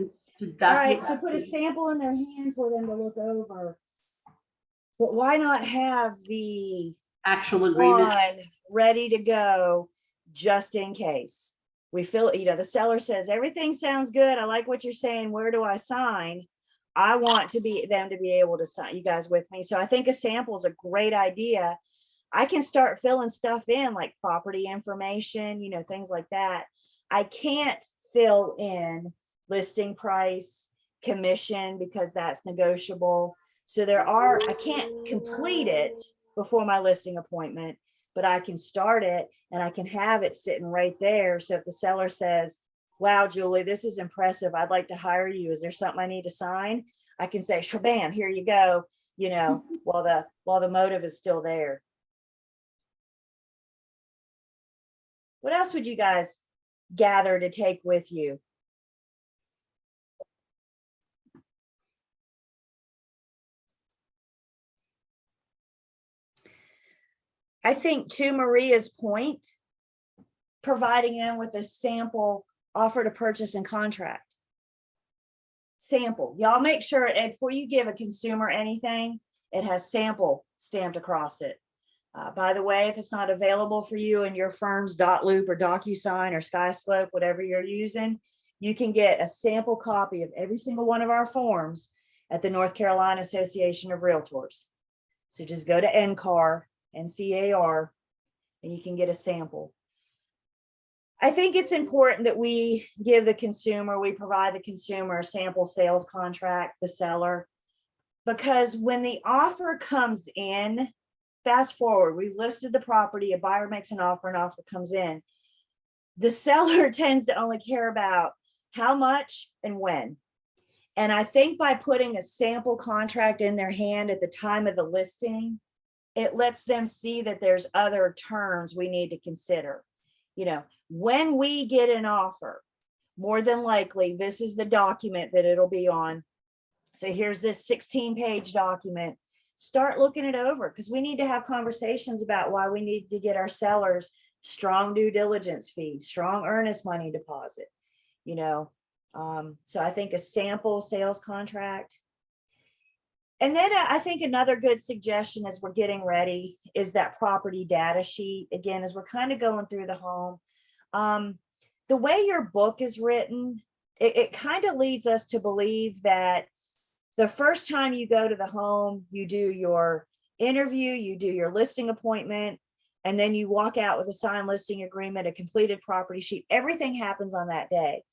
All right, so put a sample in their hand for them to look over. But why not have the actual agreement one ready to go just in case? We feel, you know, the seller says, everything sounds good. I like what you're saying. Where do I sign? I want them to be able to sign. You guys with me? So I think a sample is a great idea. I can start filling stuff in like property information, you know, things like that. I can't fill in listing price, commission, because that's negotiable. So I can't complete it before my listing appointment, but I can start it and I can have it sitting right there. So if the seller says, wow, Julie, this is impressive, I'd like to hire you, is there something I need to sign? I can say, sure, bam, here you go, you know, while the motive is still there. What else would you guys gather to take with you? I think to Maria's point, providing them with a sample offer to purchase and contract. Sample. Y'all make sure, and before you give a consumer anything, it has sample stamped across it. By the way, if it's not available for you in your firm's .loop or DocuSign or SkySlope, whatever you're using, you can get a sample copy of every single one of our forms at the North Carolina Association of Realtors. So just go to NCAR, NCAR, and you can get a sample. I think it's important that we give the consumer, we provide the consumer a sample sales contract, the seller, because when the offer comes in, fast forward, we listed the property, a buyer makes an offer comes in. The seller tends to only care about how much and when. And I think by putting a sample contract in their hand at the time of the listing, it lets them see that there's other terms we need to consider. You know, when we get an offer, more than likely, this is the document that it'll be on. So here's this 16-page document. Start looking it over, because we need to have conversations about why we need to get our sellers strong due diligence fees, strong earnest money deposit, you know. So I think a sample sales contract. And then I think another good suggestion as we're getting ready is that property data sheet. Again, as we're kind of going through the home, the way your book is written, it kind of leads us to believe that the first time you go to the home, you do your interview, you do your listing appointment, And then you walk out with a signed listing agreement, a completed property sheet. Everything happens on that day.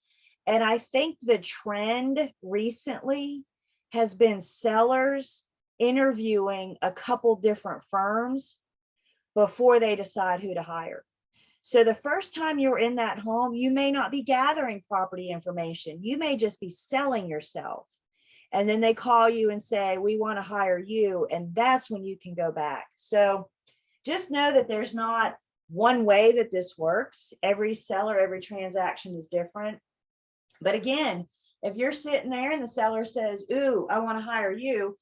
And I think the trend recently has been sellers interviewing a couple different firms before they decide who to hire. So the first time you're in that home, you may not be gathering property information. You may just be selling yourself. And then they call you and say, we want to hire you. And that's when you can go back. So just know that there's not one way that this works. Every seller, every transaction is different. But again, if you're sitting there and the seller says, ooh, I want to hire you,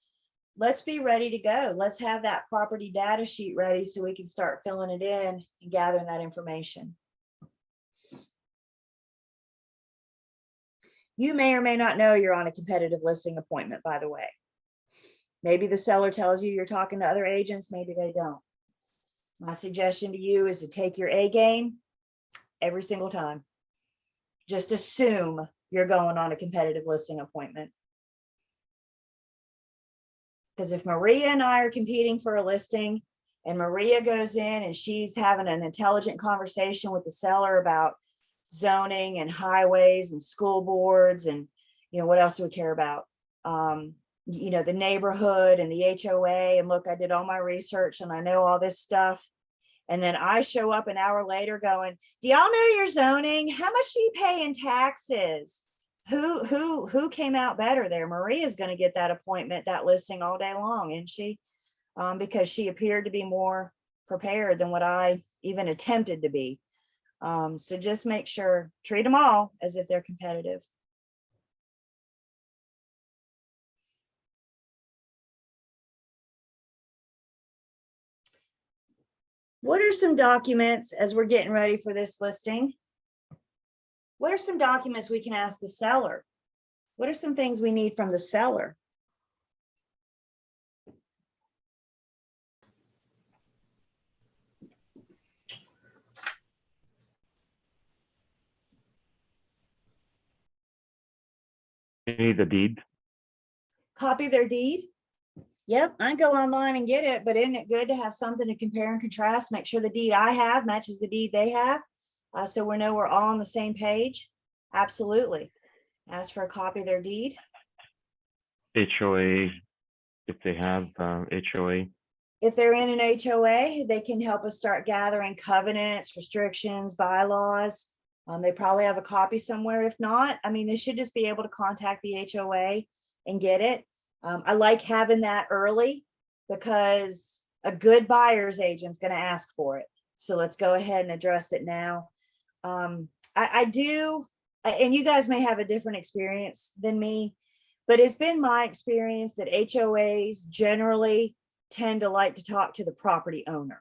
let's be ready to go. Let's have that property data sheet ready so we can start filling it in and gathering that information. You may or may not know you're on a competitive listing appointment, by the way. Maybe the seller tells you you're talking to other agents, maybe they don't. My suggestion to you is to take your A game every single time. Just assume you're going on a competitive listing appointment. Because if Maria and I are competing for a listing and Maria goes in and she's having an intelligent conversation with the seller about zoning and highways and school boards and, you know, what else do we care about? You know, the neighborhood and the HOA. And look, I did all my research and I know all this stuff. And then I show up an hour later going, do y'all know your zoning? How much do you pay in taxes? Who came out better there? Maria's going to get that appointment, that listing all day long, isn't she? Because she appeared to be more prepared than what I even attempted to be. So just make sure, treat them all as if they're competitive. What are some documents as we're getting ready for this listing? What are some documents we can ask the seller? What are some things we need from the seller? You need the deed. Copy their deed? Yep, I go online and get it, but isn't it good to have something to compare and contrast, make sure the deed I have matches the deed they have? So we know we're all on the same page. Absolutely. Ask for a copy of their deed. HOA, if they have HOA. If they're in an HOA, they can help us start gathering covenants, restrictions, bylaws. They probably have a copy somewhere. If not, I mean, they should just be able to contact the HOA and get it. I like having that early because a good buyer's agent's going to ask for it. So let's go ahead and address it now. I do, and you guys may have a different experience than me, but it's been my experience that HOAs generally tend to like to talk to the property owner.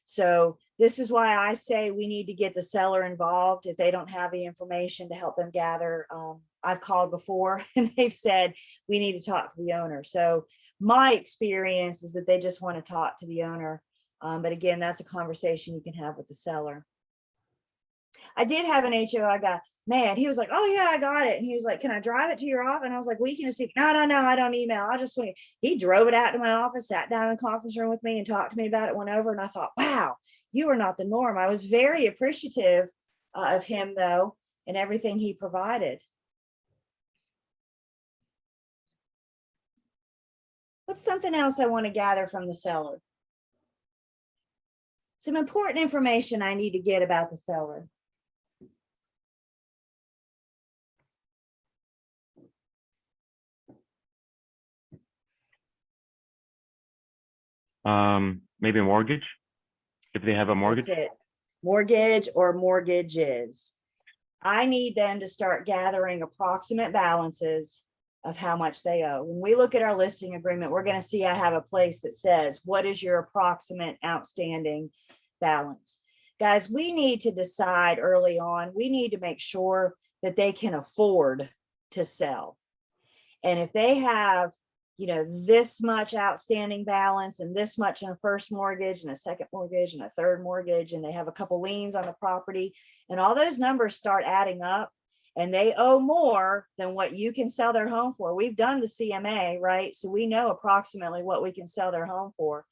So this is why I say we need to get the seller involved if they don't have the information to help them gather. I've called before and they've said we need to talk to the owner. So my experience is that they just want to talk to the owner. But again, that's a conversation you can have with the seller. I did have an HOA guy, man, he was like, oh yeah, I got it. And he was like, can I drive it to your office? And I was like, well, you can just see, no, I don't email. I'll just swing it. He drove it out to my office, sat down in the conference room with me and talked to me about it, went over. And I thought, wow, you are not the norm. I was very appreciative of him though, and everything he provided. What's something else I want to gather from the seller? Some important information I need to get about the seller. Maybe a mortgage, if they have a mortgage. That's it. Mortgage or mortgages. I need them to start gathering approximate balances of how much they owe. When we look at our listing agreement, we're going to see I have a place that says, what is your approximate outstanding balance? Guys, we need to decide early on, we need to make sure that they can afford to sell. And if they have, you know, this much outstanding balance and this much in a first mortgage and a second mortgage and a third mortgage, and they have a couple liens on the property, and all those numbers start adding up and they owe more than what you can sell their home for. We've done the CMA, right? So we know approximately what we can sell their home for.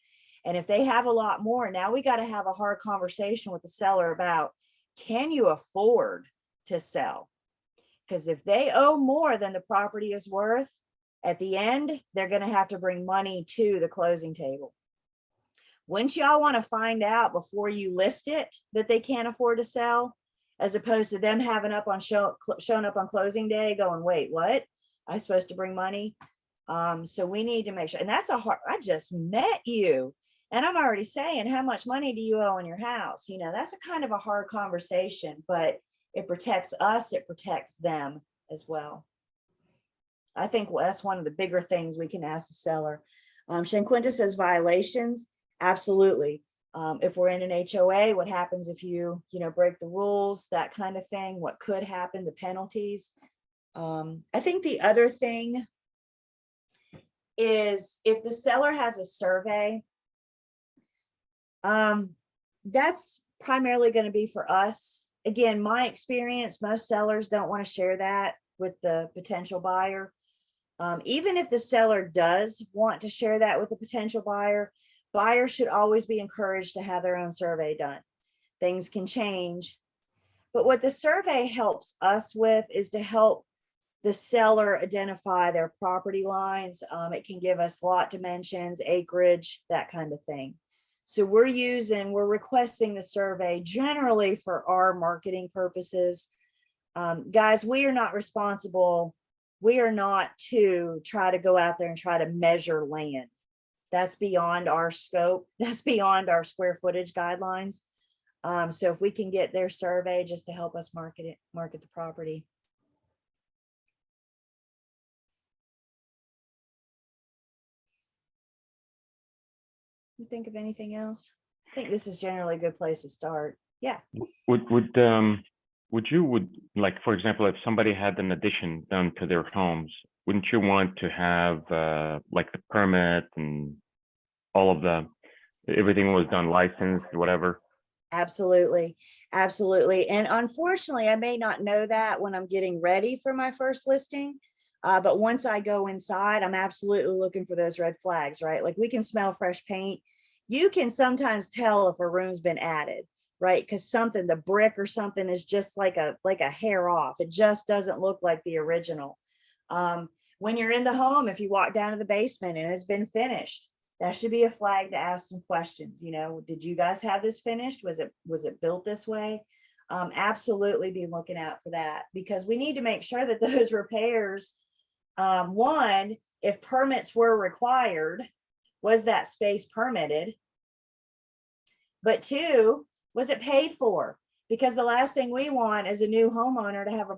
And if they have a lot more, now we got to have a hard conversation with the seller about, can you afford to sell? Because if they owe more than the property is worth, at the end, they're going to have to bring money to the closing table. Wouldn't y'all want to find out before you list it that they can't afford to sell, as opposed to them having showing up on closing day going, wait, what? I'm supposed to bring money? So we need to make sure, and that's a hard, I just met you and I'm already saying, how much money do you owe on your house? You know, that's a kind of a hard conversation, but it protects us, it protects them as well. I think that's one of the bigger things we can ask the seller. Shanquinta says violations. Absolutely. If we're in an HOA, what happens if you break the rules, that kind of thing, what could happen, the penalties. I think the other thing is if the seller has a survey, that's primarily going to be for us. Again, my experience, most sellers don't want to share that with the potential buyer. Even if the seller does want to share that with a potential buyer, buyers should always be encouraged to have their own survey done. Things can change. But what the survey helps us with is to help the seller identify their property lines. It can give us lot dimensions, acreage, that kind of thing. So we're requesting the survey generally for our marketing purposes. Guys, we are not responsible. We are not to try to go out there and try to measure land. That's beyond our scope. That's beyond our square footage guidelines. So if we can get their survey just to help us market the property. You think of anything else? I think this is generally a good place to start. Yeah. Would you like, for example, if somebody had an addition done to their homes, wouldn't you want to have like the permit and all of everything was done, licensed, whatever? Absolutely. Absolutely. And unfortunately, I may not know that when I'm getting ready for my first listing. But once I go inside, I'm absolutely looking for those red flags, right? Like we can smell fresh paint. You can sometimes tell if a room's been added, right? Because the brick or something is just like a hair off. It just doesn't look like the original. When you're in the home, if you walk down to the basement and it's been finished, that should be a flag to ask some questions. Did you guys have this finished? Was it built this way? Absolutely be looking out for that, because we need to make sure that those repairs, one, if permits were required, was that space permitted? But two, was it paid for? Because the last thing we want is a new homeowner to have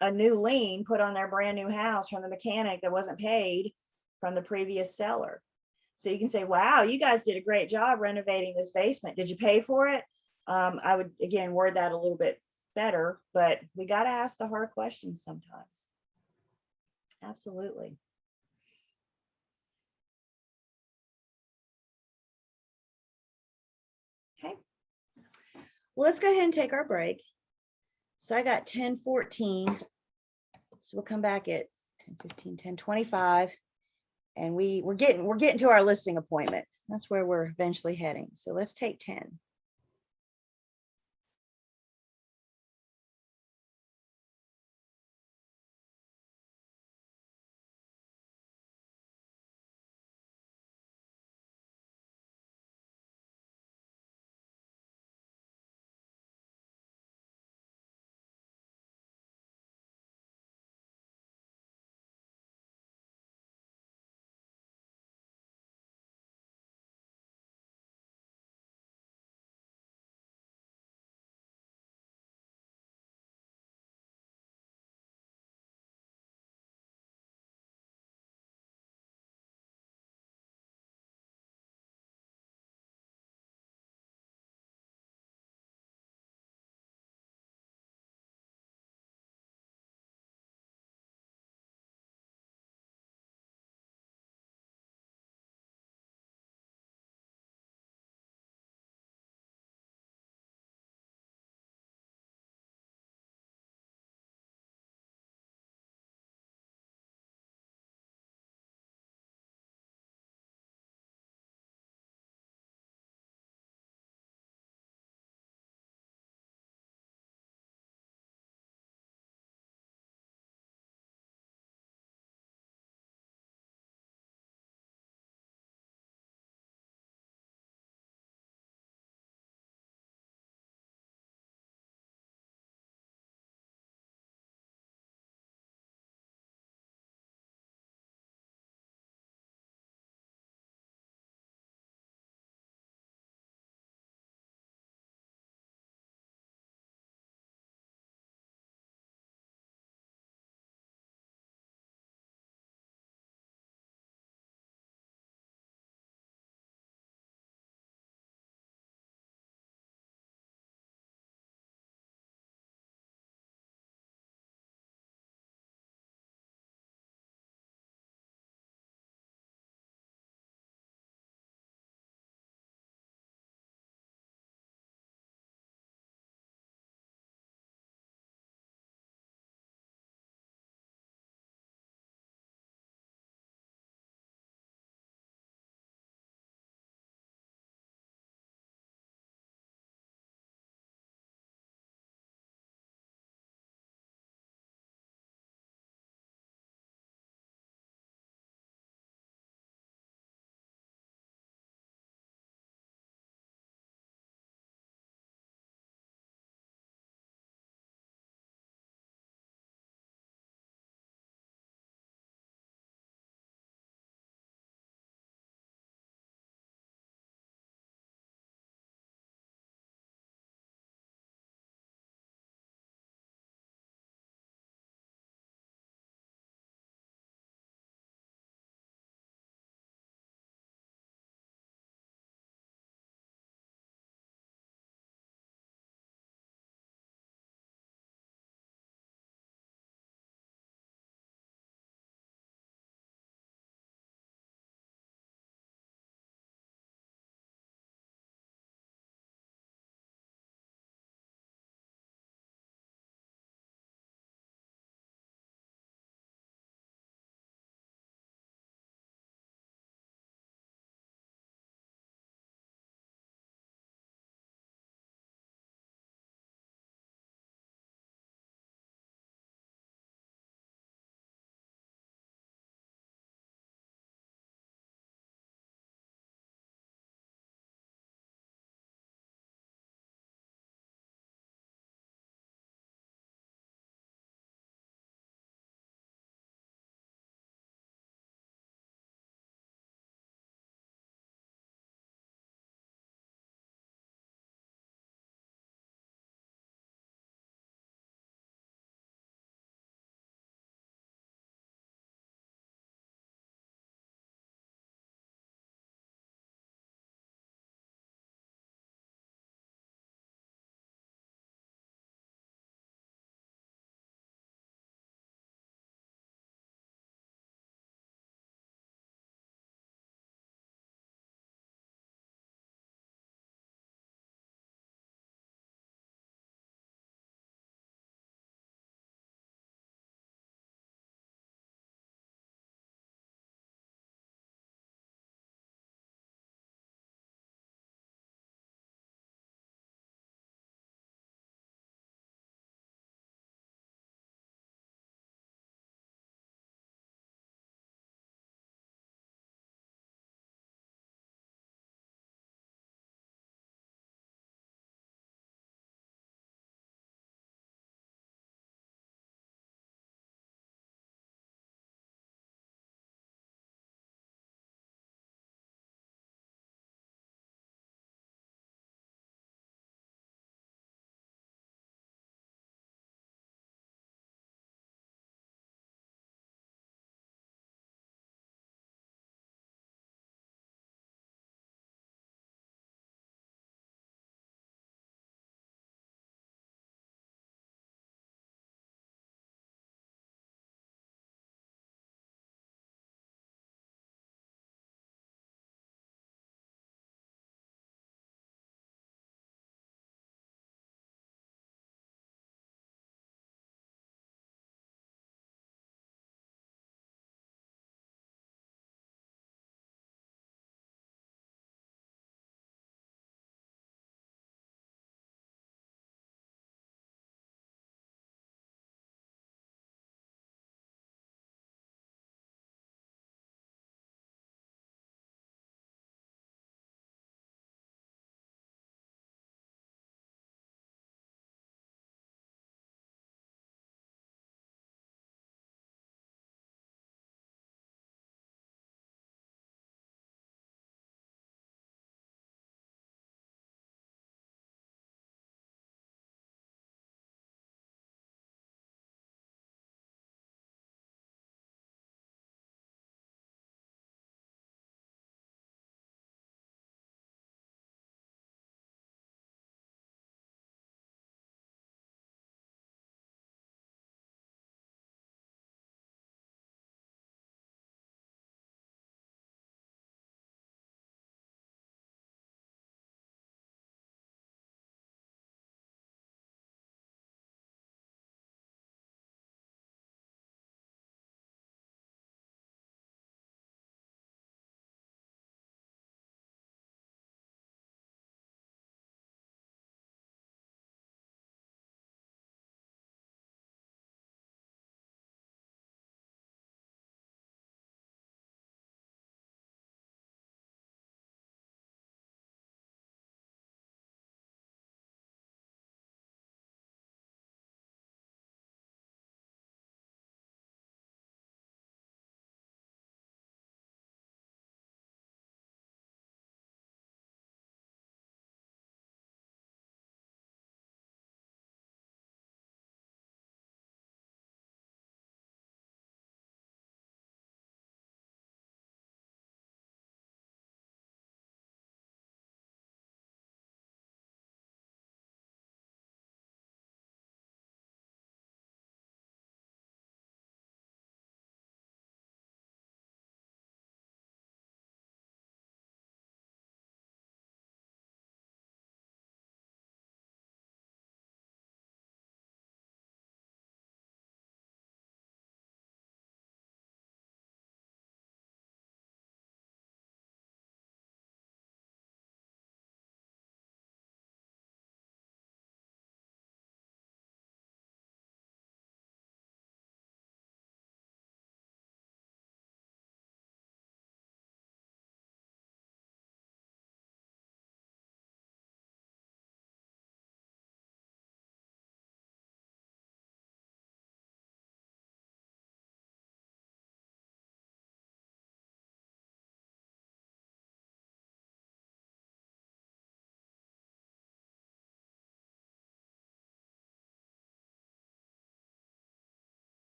a new lien put on their brand new house from the mechanic that wasn't paid from the previous seller. So you can say, wow, you guys did a great job renovating this basement. Did you pay for it? I would, again, word that a little bit better, but we got to ask the hard questions sometimes. Absolutely. Okay. Well, let's go ahead and take our break. So I got 10:14. So we'll come back at 10:15, 10:25. And we're getting to our listing appointment. That's where we're eventually heading. So let's take 10.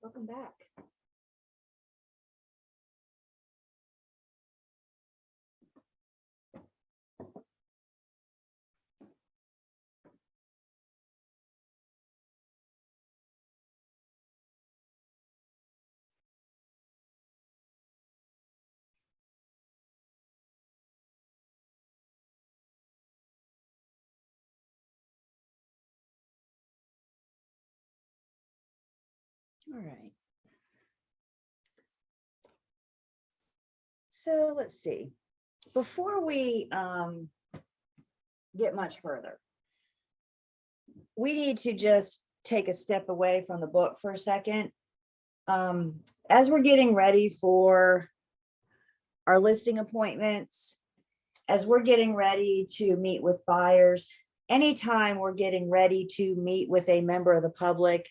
Welcome back. All right. So let's see. Before we get much further, we need to just take a step away from the book for a second. As we're getting ready for our listing appointments, as we're getting ready to meet with buyers, anytime we're getting ready to meet with a member of the public,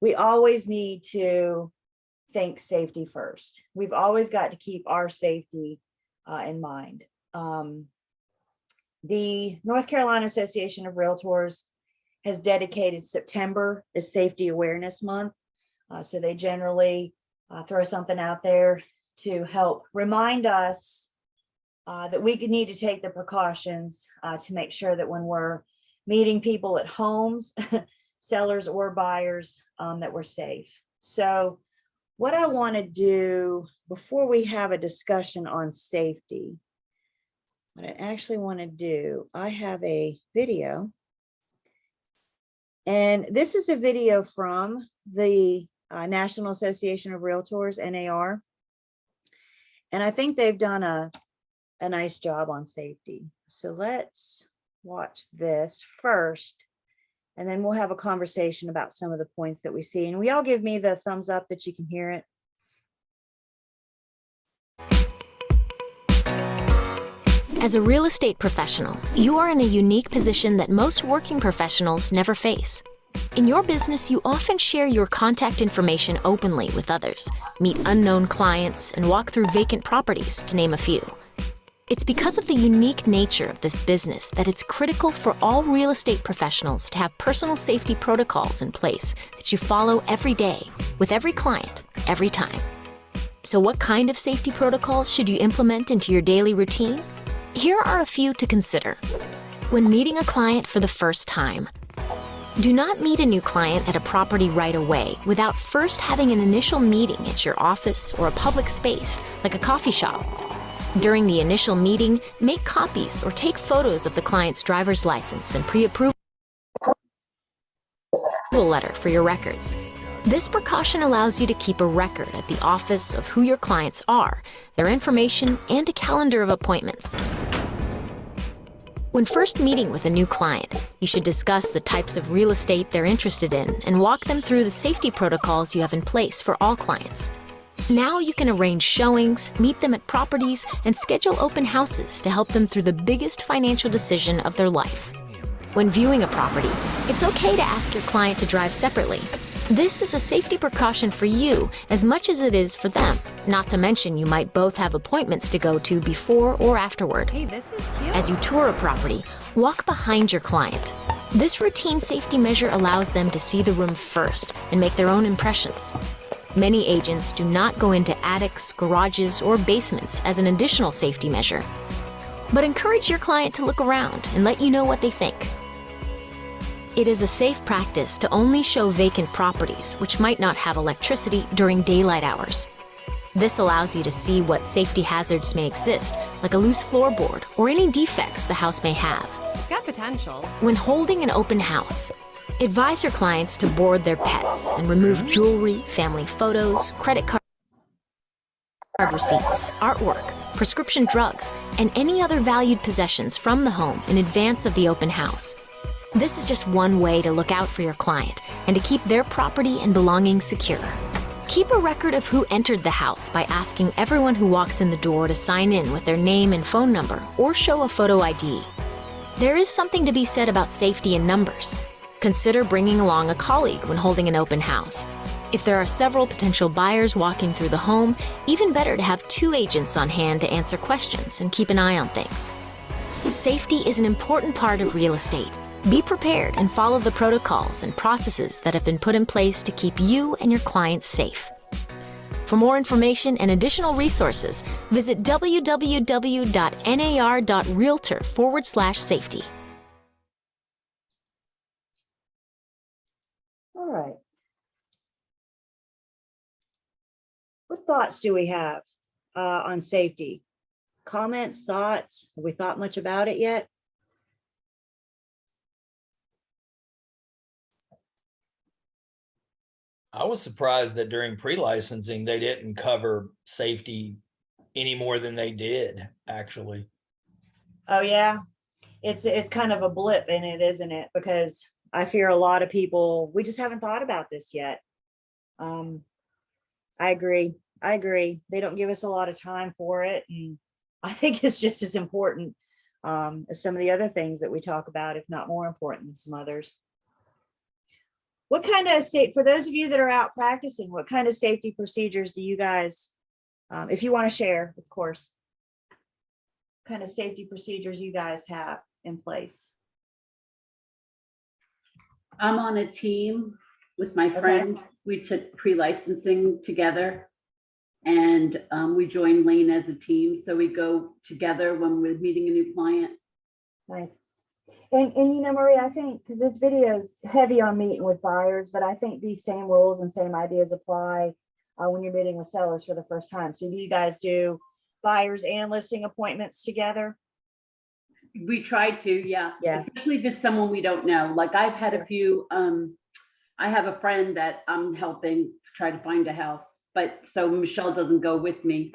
we always need to think safety first. We've always got to keep our safety in mind. The North Carolina Association of Realtors has dedicated September as Safety Awareness Month. So they generally throw something out there to help remind us that we need to take the precautions to make sure that when we're meeting people at homes, sellers or buyers, that we're safe. So what I want to do before we have a discussion on safety, what I actually want to do, I have a video. And this is a video from the National Association of Realtors, NAR. And I think they've done a nice job on safety. So let's watch this first, and then we'll have a conversation about some of the points that we see. And we all give me the thumbs up that you can hear it. As a real estate professional, you are in a unique position that most working professionals never face. In your business, you often share your contact information openly with others, meet unknown clients, and walk through vacant properties, to name a few. It's because of the unique nature of this business that it's critical for all real estate professionals to have personal safety protocols in place that you follow every day, with every client, every time. So what kind of safety protocols should you implement into your daily routine? Here are a few to consider. When meeting a client for the first time, do not meet a new client at a property right away without first having an initial meeting at your office or a public space, like a coffee shop. During the initial meeting, make copies or take photos of the client's driver's license and pre-approval letter for your records. This precaution allows you to keep a record at the office of who your clients are, their information, and a calendar of appointments. When first meeting with a new client, you should discuss the types of real estate they're interested in and walk them through the safety protocols you have in place for all clients. Now you can arrange showings, meet them at properties, and schedule open houses to help them through the biggest financial decision of their life. When viewing a property, it's okay to ask your client to drive separately. This is a safety precaution for you as much as it is for them, not to mention you might both have appointments to go to before or afterward. Hey, this is cute. As you tour a property, walk behind your client. This routine safety measure allows them to see the room first and make their own impressions. Many agents do not go into attics, garages, or basements as an additional safety measure. But encourage your client to look around and let you know what they think. It is a safe practice to only show vacant properties which might not have electricity during daylight hours. This allows you to see what safety hazards may exist, like a loose floorboard or any defects the house may have. It's got potential. When holding an open house, advise your clients to board their pets and remove jewelry, family photos, credit card receipts, artwork, prescription drugs, and any other valued possessions from the home in advance of the open house. This is just one way to look out for your client and to keep their property and belongings secure. Keep a record of who entered the house by asking everyone who walks in the door to sign in with their name and phone number or show a photo ID. There is something to be said about safety in numbers. Consider bringing along a colleague when holding an open house. If there are several potential buyers walking through the home, even better to have 2 agents on hand to answer questions and keep an eye on things. Safety is an important part of real estate, Be prepared and follow the protocols and processes that have been put in place to keep you and your clients safe. For more information and additional resources, visit www.nar.realtor/safety. All right. What thoughts do we have on safety? Comments, thoughts? Have we thought much about it yet? I was surprised that during pre-licensing, they didn't cover safety any more than they did, actually. Oh, yeah. It's kind of a blip in it, isn't it? Because I fear a lot of people, we just haven't thought about this yet. I agree. They don't give us a lot of time for it. And I think it's just as important as some of the other things that we talk about, if not more important than some others. What kind of for those of you that are out practicing, what kind of safety procedures do you guys, if you want to share, of course, what kind of safety procedures you guys have in place? I'm on a team with my friend. We took pre-licensing together, and we joined Lane as a team. So we go together when we're meeting a new client. Nice. And you know, Maria, I think because this video is heavy on meeting with buyers, but I think these same rules and same ideas apply when you're meeting with sellers for the first time. So do you guys do buyers and listing appointments together? We try to, yeah. Yeah. Especially if it's someone we don't know. Like I've had a few, I have a friend that I'm helping try to find a house, but so Michelle doesn't go with me.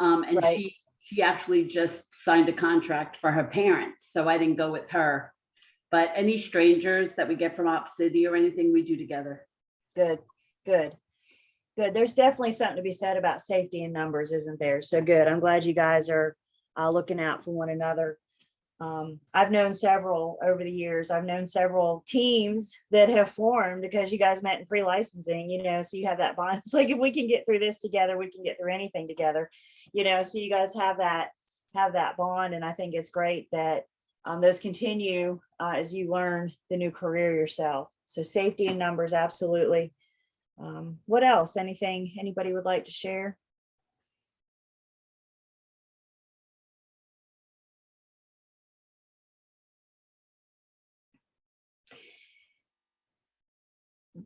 And Right. she actually just signed a contract for her parents, so I didn't go with her. But any strangers that we get from Op City or anything, we do together. Good. There's definitely something to be said about safety in numbers, isn't there? So good. I'm glad you guys are looking out for one another. I've known several over the years. I've known several teams that have formed because you guys met in pre-licensing, you know, so you have that bond. It's like, if we can get through this together, we can get through anything together, you know, so you guys have that bond. And I think it's great that those continue as you learn the new career yourself. So safety in numbers, absolutely. What else? Anything anybody would like to share?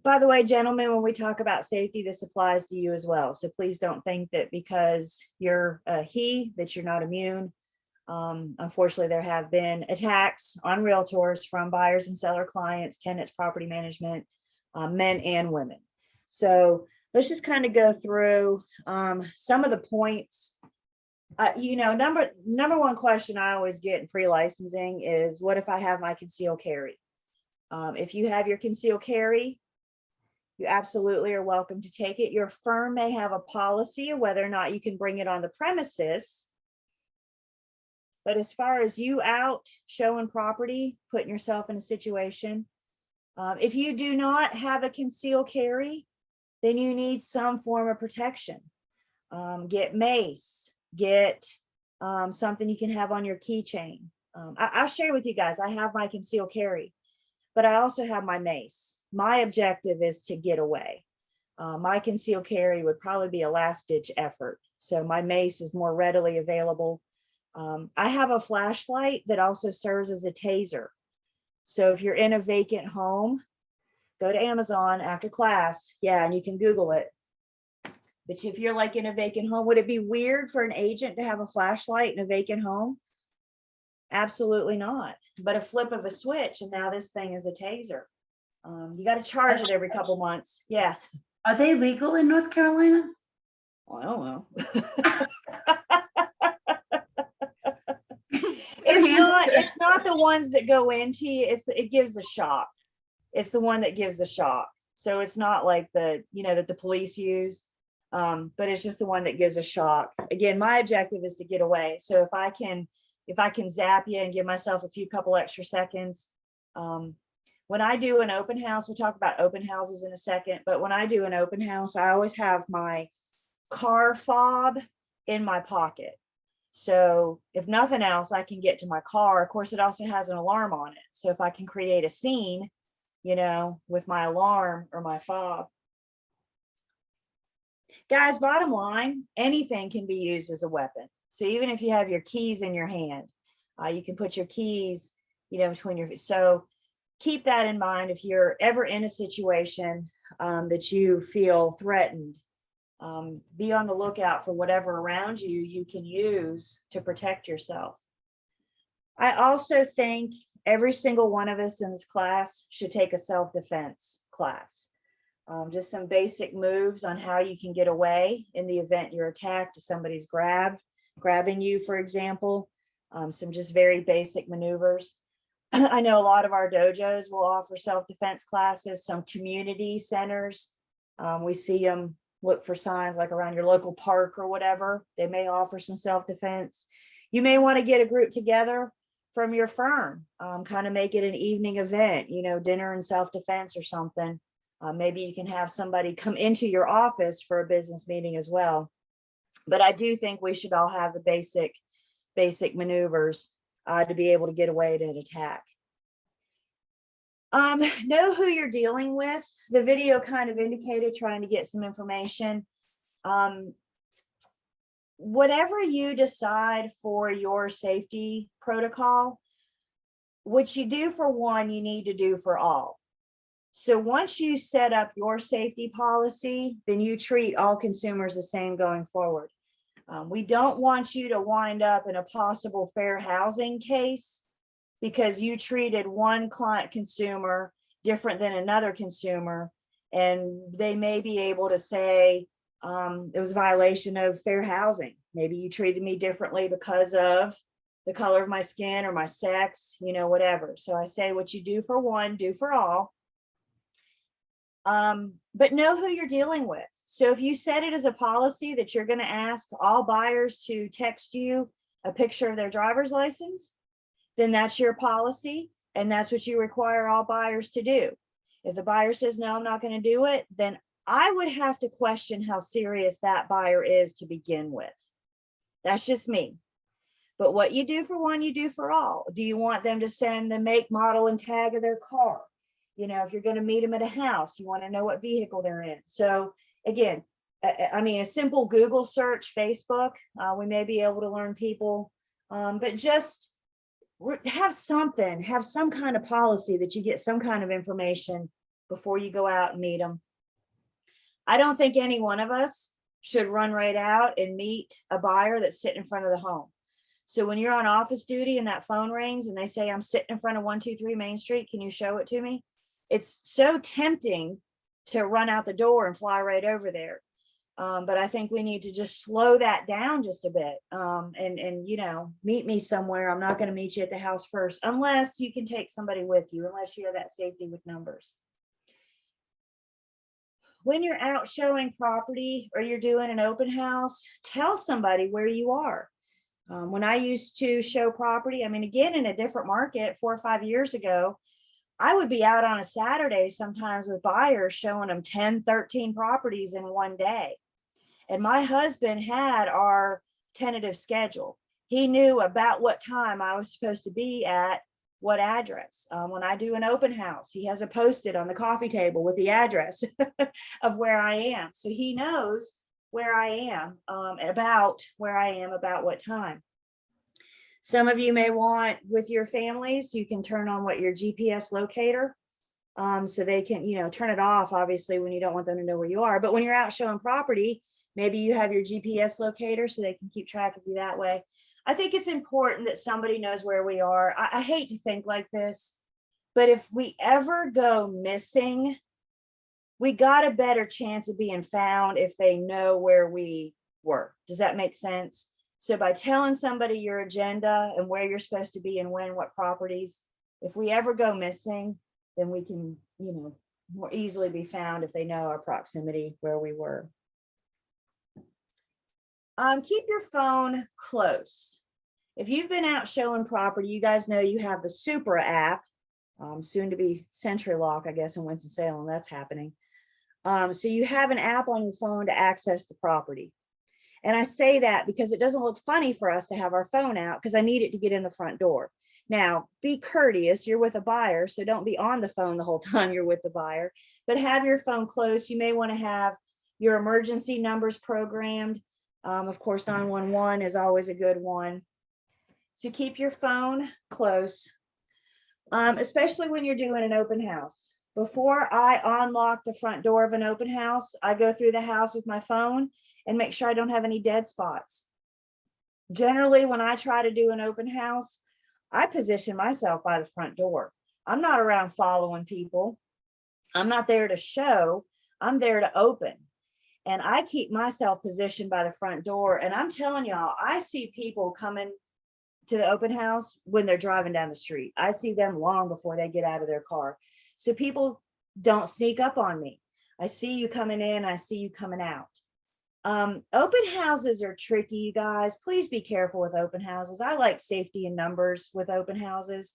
By the way, gentlemen, when we talk about safety, this applies to you as well. So please don't think that because you're a he, that you're not immune. Unfortunately, there have been attacks on realtors from buyers and seller clients, tenants, property management, men and women. So let's just kind of go through some of the points. You know, number one question I always get in pre-licensing is, what if I have my concealed carry? If you have your concealed carry, you absolutely are welcome to take it. Your firm may have a policy of whether or not you can bring it on the premises. But as far as you out showing property, putting yourself in a situation, if you do not have a concealed carry, then you need some form of protection. Get mace, get something you can have on your keychain. I'll share with you guys, I have my concealed carry, but I also have my mace. My objective is to get away. My concealed carry would probably be a last ditch effort. So my mace is more readily available. I have a flashlight that also serves as a taser. So if you're in a vacant home, go to Amazon after class. Yeah, and you can Google it. But if you're like in a vacant home, would it be weird for an agent to have a flashlight in a vacant home? Absolutely not. But a flip of a switch, and now this thing is a taser. You got to charge it every couple months. Yeah. Are they legal in North Carolina? Well, I don't know. It's not the ones that go into you. It gives the shock. It's the one that gives the shock. So it's not like the, you know, that the police use, but it's just the one that gives a shock. Again, my objective is to get away. So if I can zap you and give myself a couple extra seconds. When I do an open house, we'll talk about open houses in a second, but when I do an open house, I always have my car fob in my pocket. So if nothing else, I can get to my car. Of course, it also has an alarm on it. So if I can create a scene, you know, with my alarm or my fob. Guys, bottom line, anything can be used as a weapon. So even if you have your keys in your hand, you can put your keys, you know, between your feet. So keep that in mind if you're ever in a situation that you feel threatened. Be on the lookout for whatever around you can use to protect yourself. I also think every single one of us in this class should take a self-defense class. Just some basic moves on how you can get away in the event you're attacked, if somebody's grabbing you, for example. Some just very basic maneuvers. I know a lot of our dojos will offer self-defense classes, some community centers. We see them, look for signs like around your local park or whatever. They may offer some self-defense. You may want to get a group together from your firm, kind of make it an evening event, you know, dinner and self-defense or something. Maybe you can have somebody come into your office for a business meeting as well. But I do think we should all have the basic maneuvers to be able to get away to an attack. Know who you're dealing with. The video kind of indicated trying to get some information. Whatever you decide for your safety protocol, what you do for one, you need to do for all. So once you set up your safety policy, then you treat all consumers the same going forward. We don't want you to wind up in a possible fair housing case because you treated one client consumer different than another consumer, and they may be able to say it was a violation of fair housing. Maybe you treated me differently because of the color of my skin or my sex, you know, whatever. So I say what you do for one, do for all. But know who you're dealing with. So if you set it as a policy that you're going to ask all buyers to text you a picture of their driver's license, then that's your policy, and that's what you require all buyers to do. If the buyer says, no, I'm not going to do it, then I would have to question how serious that buyer is to begin with. That's just me. But what you do for one, you do for all. Do you want them to send the make, model, and tag of their car? You know, if you're going to meet them at a house, you want to know what vehicle they're in. So again, I mean, a simple Google search, Facebook, we may be able to learn people, but just have some kind of policy that you get some kind of information before you go out and meet them. I don't think any one of us should run right out and meet a buyer that's sitting in front of the home. So when you're on office duty and that phone rings and they say, I'm sitting in front of 123 Main Street, can you show it to me? It's so tempting to run out the door and fly right over there. But I think we need to just slow that down just a bit and, you know, meet me somewhere. I'm not going to meet you at the house first, unless you can take somebody with you, unless you have that safety with numbers. When you're out showing property or you're doing an open house, tell somebody where you are. When I used to show property, I mean, again, in a different market 4 or 5 years ago, I would be out on a Saturday sometimes with buyers showing them 10, 13 properties in one day. And my husband had our tentative schedule. He knew about what time I was supposed to be at what address. When I do an open house, he has a post-it on the coffee table with the address of where I am. So he knows where I am, about what time. Some of you may want, with your families, you can turn on your GPS locator. So they can, you know, turn it off, obviously, when you don't want them to know where you are. But when you're out showing property, maybe you have your GPS locator so they can keep track of you that way. I think it's important that somebody knows where we are. I hate to think like this, but if we ever go missing, we got a better chance of being found if they know where we were. Does that make sense? So by telling somebody your agenda and where you're supposed to be and when, what properties, if we ever go missing, then we can, you know, more easily be found if they know our proximity where we were. Keep your phone close. If you've been out showing property, you guys know you have the Supra app, soon to be CenturyLock, I guess, in Winston-Salem, that's happening. So you have an app on your phone to access the property. And I say that because it doesn't look funny for us to have our phone out because I need it to get in the front door. Now, be courteous. You're with a buyer, so don't be on the phone the whole time you're with the buyer, but have your phone close. You may want to have your emergency numbers programmed. Of course, 911 is always a good one. So keep your phone close, especially when you're doing an open house. Before I unlock the front door of an open house, I go through the house with my phone and make sure I don't have any dead spots. Generally, when I try to do an open house, I position myself by the front door. I'm not around following people. I'm not there to show, I'm there to open. And I keep myself positioned by the front door. And I'm telling y'all, I see people coming to the open house when they're driving down the street. I see them long before they get out of their car. So people don't sneak up on me. I see you coming in, I see you coming out. Open houses are tricky, you guys. Please be careful with open houses. I like safety in numbers with open houses,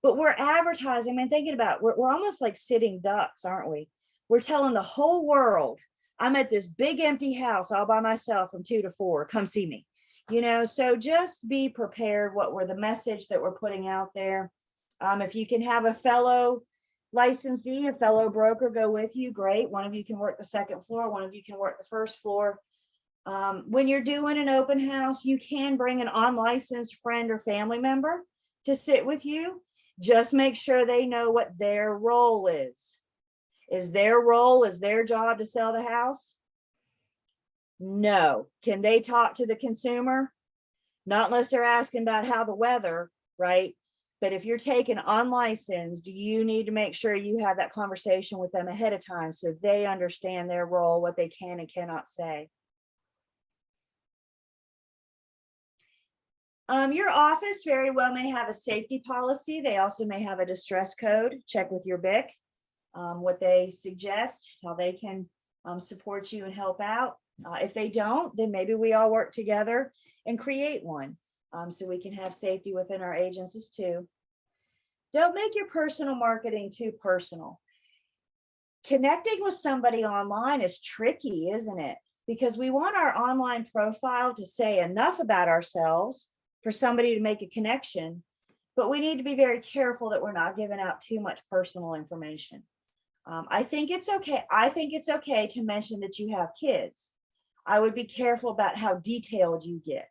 but we're advertising. I mean, thinking about, we're almost like sitting ducks, aren't we? We're telling the whole world, I'm at this big empty house all by myself from 2 to 4, come see me. You know, so just be prepared what we're the message that we're putting out there. If you can have a fellow licensee, a fellow broker go with you, great. One of you can work the second floor, one of you can work the first floor. When you're doing an open house, you can bring an unlicensed friend or family member to sit with you. Just make sure they know what their role is. Is their job to sell the house? No. Can they talk to the consumer? Not unless they're asking about how the weather, right? But if you're taking unlicensed, you need to make sure you have that conversation with them ahead of time so they understand their role, what they can and cannot say. Your office very well may have a safety policy. They also may have a distress code. Check with your BIC, what they suggest, how they can support you and help out. If they don't, then maybe we all work together and create one so we can have safety within our agencies too. Don't make your personal marketing too personal. Connecting with somebody online is tricky, isn't it? Because we want our online profile to say enough about ourselves for somebody to make a connection, but we need to be very careful that we're not giving out too much personal information. I think it's okay to mention that you have kids. I would be careful about how detailed you get,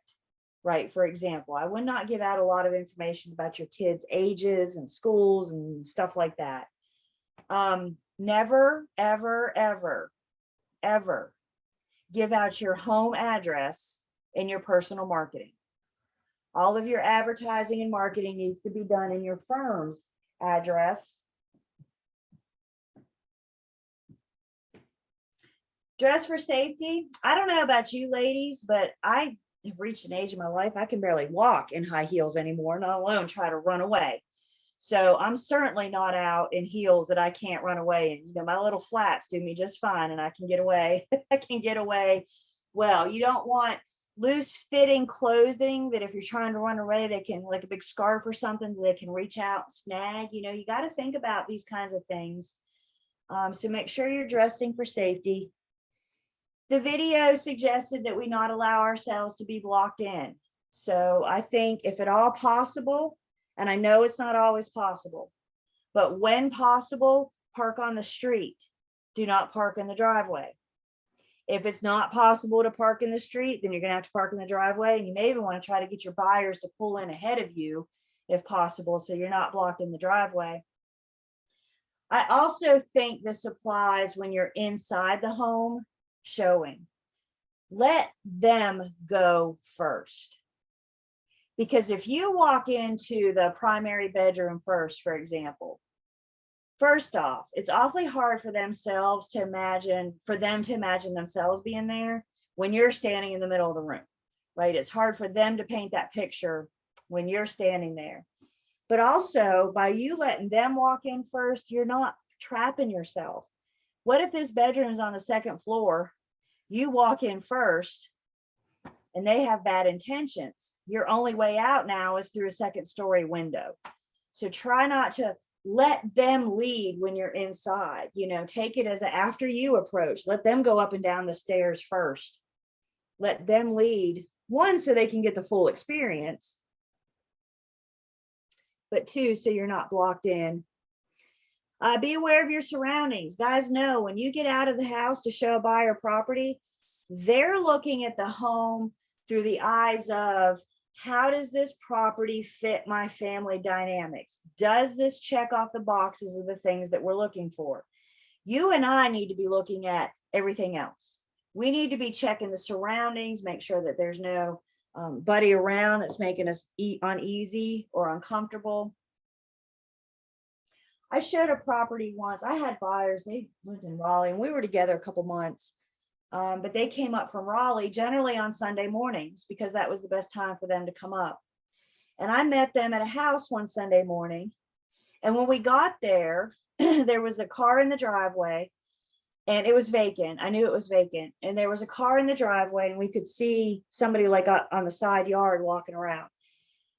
right? For example, I would not give out a lot of information about your kids' ages and schools and stuff like that. Never, ever, ever, ever give out your home address in your personal marketing. All of your advertising and marketing needs to be done in your firm's address. Dress for safety. I don't know about you ladies, but I have reached an age in my life I can barely walk in high heels anymore, not alone try to run away. So I'm certainly not out in heels that I can't run away in. You know, my little flats do me just fine and I can get away. I can get away. Well, you don't want loose fitting clothing that if you're trying to run away, they can, like a big scarf or something, they can reach out and snag. You know, you got to think about these kinds of things. So make sure you're dressing for safety. The video suggested that we not allow ourselves to be blocked in. So I think if at all possible, and I know it's not always possible, but when possible, park on the street. Do not park in the driveway. If it's not possible to park in the street, then you're going to have to park in the driveway. And you may even want to try to get your buyers to pull in ahead of you if possible, so you're not blocked in the driveway. I also think this applies when you're inside the home showing. Let them go first. Because if you walk into the primary bedroom first, for example, first off, it's awfully hard for them to imagine themselves being there when you're standing in the middle of the room, right? It's hard for them to paint that picture when you're standing there. But also by you letting them walk in first, you're not trapping yourself. What if this bedroom is on the second floor? You walk in first and they have bad intentions. Your only way out now is through a second story window. So try not to let them lead when you're inside. You know, take it as an after you approach. Let them go up and down the stairs first. let them lead, one, so they can get the full experience, but two, so you're not blocked in. Be aware of your surroundings. Guys, know when you get out of the house to show a buyer property, they're looking at the home through the eyes of, how does this property fit my family dynamics? Does this check off the boxes of the things that we're looking for? You and I need to be looking at everything else. We need to be checking the surroundings, make sure that there's no buddy around that's making us uneasy or uncomfortable. I showed a property once. I had buyers, they lived in Raleigh, and we were together a couple months. But they came up from Raleigh generally on Sunday mornings because that was the best time for them to come up. And I met them at a house one Sunday morning. And when we got there, there was a car in the driveway and it was vacant. I knew it was vacant. And there was a car in the driveway and we could see somebody like on the side yard walking around.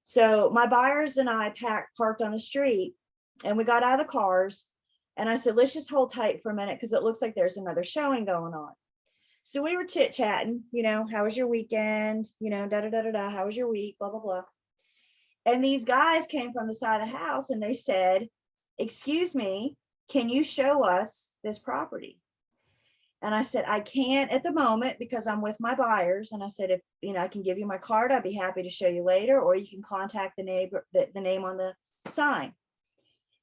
So my buyers and I parked on the street and we got out of the cars. And I said, let's just hold tight for a minute because it looks like there's another showing going on. So we were chit chatting, you know, how was your weekend? You know, how was your week? Blah, blah, blah. And these guys came from the side of the house and they said, excuse me, can you show us this property? And I said, I can't at the moment because I'm with my buyers. And I said, if you know, I can give you my card, I'd be happy to show you later, or you can contact the neighbor, the name on the sign.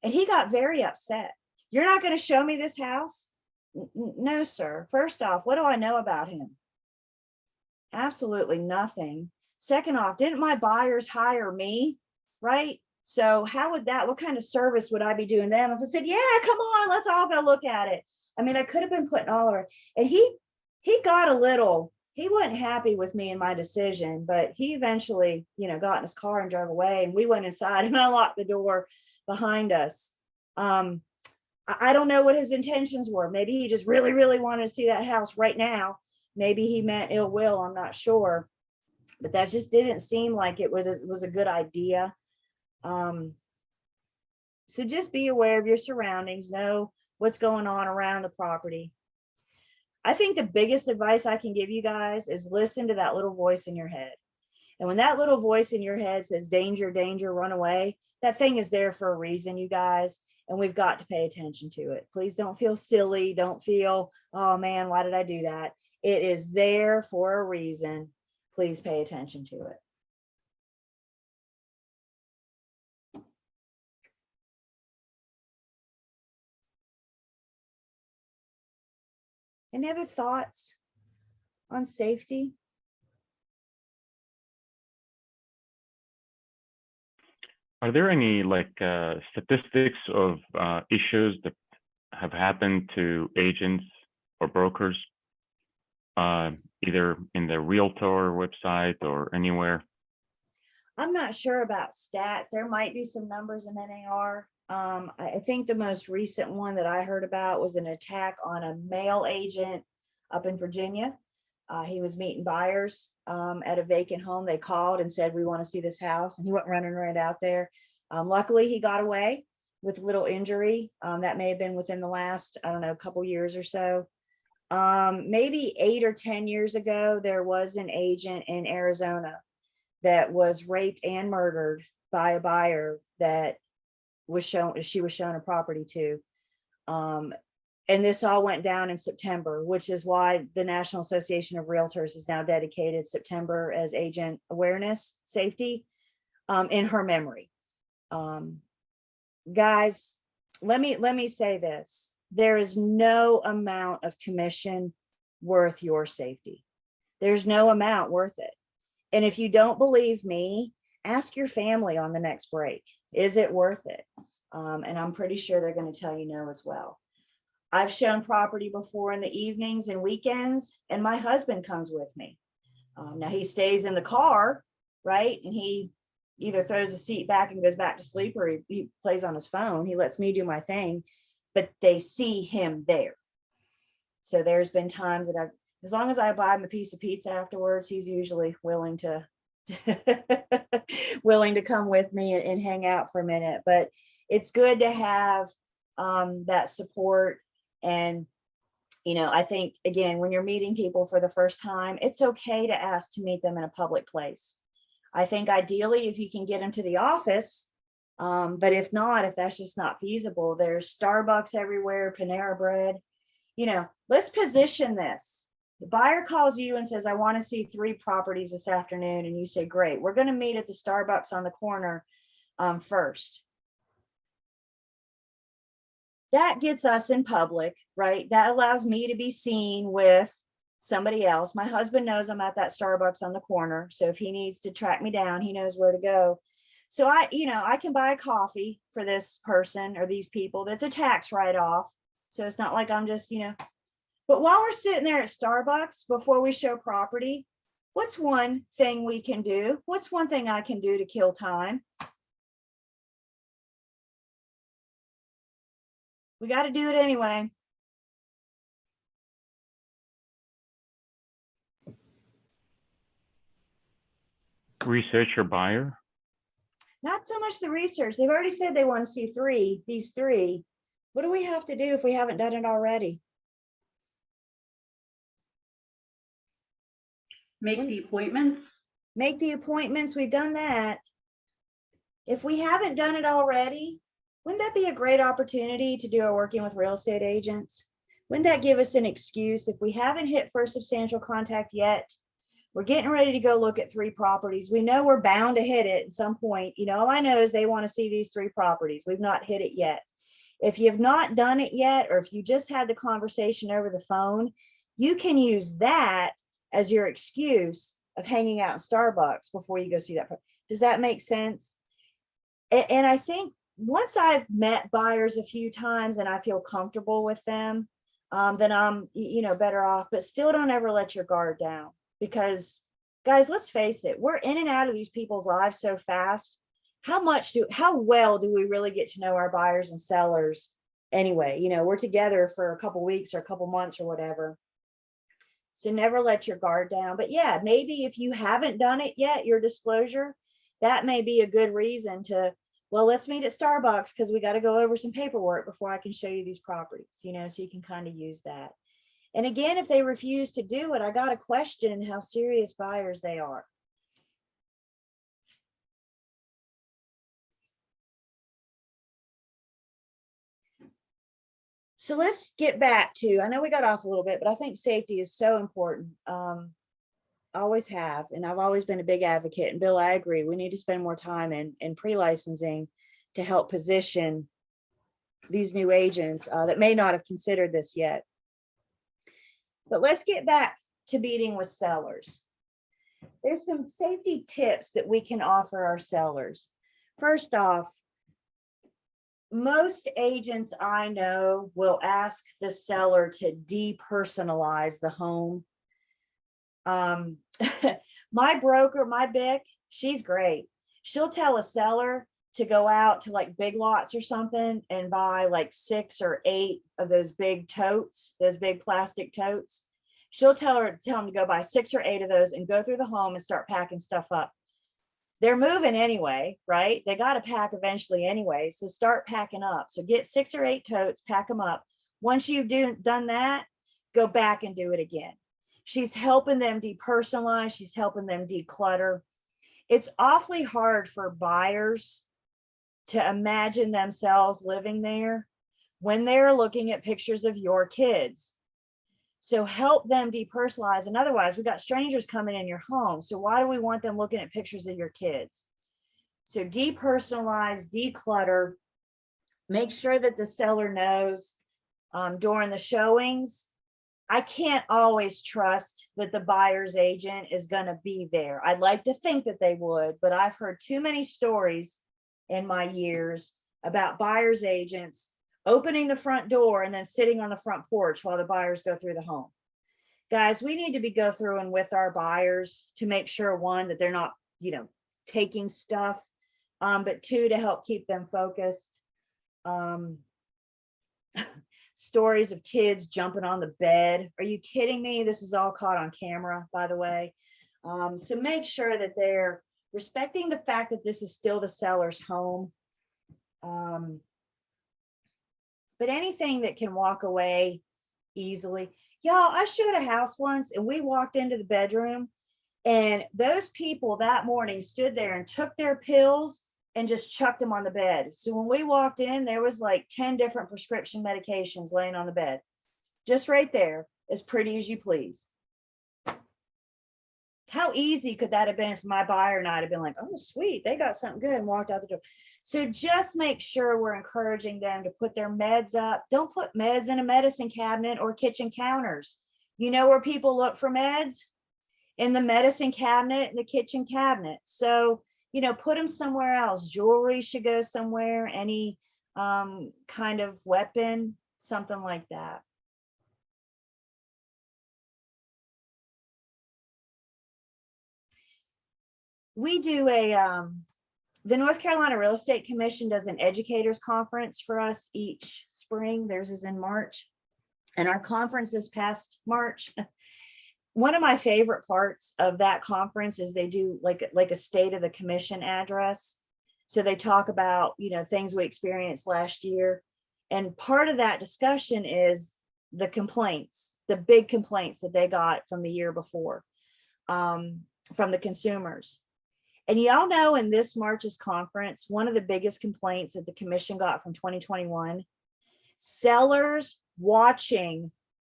And he got very upset. You're not going to show me this house? No, sir. First off, what do I know about him? Absolutely nothing. Second off, didn't my buyers hire me? Right? So how would that, what kind of service would I be doing them if I said, yeah, come on, let's all go look at it? I mean, I could have been putting all over. And he got a little, he wasn't happy with me and my decision, but he eventually, you know, got in his car and drove away, and we went inside and I locked the door behind us. I don't know what his intentions were. Maybe he just really, really wanted to see that house right now. Maybe he meant ill will. I'm not sure, but that just didn't seem like it was a good idea. So just be aware of your surroundings, know what's going on around the property. I think the biggest advice I can give you guys is listen to that little voice in your head. And when that little voice in your head says, danger, danger, run away, that thing is there for a reason, you guys, and we've got to pay attention to it. Please don't feel silly. Don't feel, oh man, why did I do that? It is there for a reason. Please pay attention to it. Any other thoughts on safety? Are there any like statistics of issues that have happened to agents or brokers, either in the Realtor website or anywhere? I'm not sure about stats. There might be some numbers in NAR. I think the most recent one that I heard about was an attack on a male agent up in Virginia. He was meeting buyers at a vacant home. They called and said, we want to see this house. And he went running right out there. Luckily, he got away with little injury. That may have been within the last, I don't know, couple years or so. Maybe 8 or 10 years ago, there was an agent in Arizona that was raped and murdered by a buyer that she was shown a property to. And this all went down in September, which is why the National Association of Realtors has now dedicated September as Agent Awareness Safety in her memory. Guys, let me say this. There is no amount of commission worth your safety. There's no amount worth it. And if you don't believe me, ask your family on the next break. Is it worth it? And I'm pretty sure they're going to tell you no as well. I've shown property before in the evenings and weekends, and my husband comes with me. Now he stays in the car, right? And he either throws the seat back and goes back to sleep, or he plays on his phone. He lets me do my thing, but they see him there. So there's been times that as long as I buy him a piece of pizza afterwards, he's usually willing to come with me and hang out for a minute. But it's good to have that support. And You know, I think, again, when you're meeting people for the first time, it's okay to ask to meet them in a public place. I think ideally, if you can get them to the office, but if not, if that's just not feasible, there's Starbucks everywhere, Panera Bread. You know, let's position this. The buyer calls you and says, I want to see 3 properties this afternoon. And you say, great, we're going to meet at the Starbucks on the corner first. That gets us in public, right? That allows me to be seen with somebody else. My husband knows I'm at that Starbucks on the corner. So if he needs to track me down, he knows where to go. So I can buy a coffee for this person or these people. That's a tax write-off. So it's not like I'm just, but while we're sitting there at Starbucks, before we show property, what's one thing we can do? What's one thing I can do to kill time? We got to do it anyway. Research your buyer. Not so much the research. They've already said they want to see these three. What do we have to do if we haven't done it already? Make the appointments. Make the appointments. We've done that. If we haven't done it already, wouldn't that be a great opportunity to do our working with real estate agents? Wouldn't that give us an excuse if we haven't hit first substantial contact yet? We're getting ready to go look at 3 properties. We know we're bound to hit it at some point. All I know is they want to see these 3 properties. We've not hit it yet. If you've not done it yet, or if you just had the conversation over the phone, you can use that as your excuse of hanging out in Starbucks before you go see that. Does that make sense? And I think once I've met buyers a few times and I feel comfortable with them, then I'm, better off, but still don't ever let your guard down. Because guys, let's face it, we're in and out of these people's lives so fast. How well do we really get to know our buyers and sellers anyway? We're together for a couple weeks or a couple months or whatever. So never let your guard down. But yeah, maybe if you haven't done it yet, your disclosure, that may be a good reason to, well, let's meet at Starbucks because we got to go over some paperwork before I can show you these properties, so you can kind of use that. And again, if they refuse to do it, I got to question how serious buyers they are. So let's get back to, I know we got off a little bit, but I think safety is so important. Always have, and I've always been a big advocate. And Bill, I agree. We need to spend more time in pre-licensing to help position these new agents that may not have considered this yet. But let's get back to meeting with sellers. There's some safety tips that we can offer our sellers. First off, most agents I know will ask the seller to depersonalize the home. My broker, my BIC, she's great. She'll tell a seller to go out to like Big Lots or something and buy like 6 or 8 of those big totes, those big plastic totes. She'll tell them to go buy 6 or 8 of those and go through the home and start packing stuff up. They're moving anyway, right? They got to pack eventually anyway. So start packing up. So get 6 or 8 totes, pack them up. Once you've done that, go back and do it again. She's helping them depersonalize. She's helping them declutter. It's awfully hard for buyers to imagine themselves living there when they're looking at pictures of your kids. So help them depersonalize. And otherwise, we got strangers coming in your home. So why do we want them looking at pictures of your kids? So depersonalize, declutter, make sure that the seller knows during the showings. I can't always trust that the buyer's agent is going to be there. I'd like to think that they would, but I've heard too many stories in my years about buyer's agents opening the front door and then sitting on the front porch while the buyers go through the home. Guys, we need to go through and with our buyers to make sure, 1, that they're not, taking stuff, but 2, to help keep them focused. Stories of kids jumping on the bed. Are you kidding me? This is all caught on camera, by the way. So make sure that they're respecting the fact that this is still the seller's home. But anything that can walk away easily. Y'all, I showed a house once and we walked into the bedroom and those people that morning stood there and took their pills and just chucked them on the bed. So when we walked in, there was like 10 different prescription medications laying on the bed, just right there, as pretty as you please. How easy could that have been for my buyer and I'd have been like, oh, sweet, they got something good, and walked out the door. So just make sure we're encouraging them to put their meds up. Don't put meds in a medicine cabinet or kitchen counters. You know where people look for meds? In the medicine cabinet and the kitchen cabinet. So, you know, put them somewhere else. Jewelry should go somewhere, any kind of weapon, something like that. We do the North Carolina Real Estate Commission does an educators conference for us each spring. Theirs is in March. And our conference this past March, one of my favorite parts of that conference is they do like a state of the commission address. So they talk about, you know, things we experienced last year. And part of that discussion is the complaints, the big complaints that they got from the year before, from the consumers. And y'all know in this March's conference, one of the biggest complaints that the commission got from 2021, sellers watching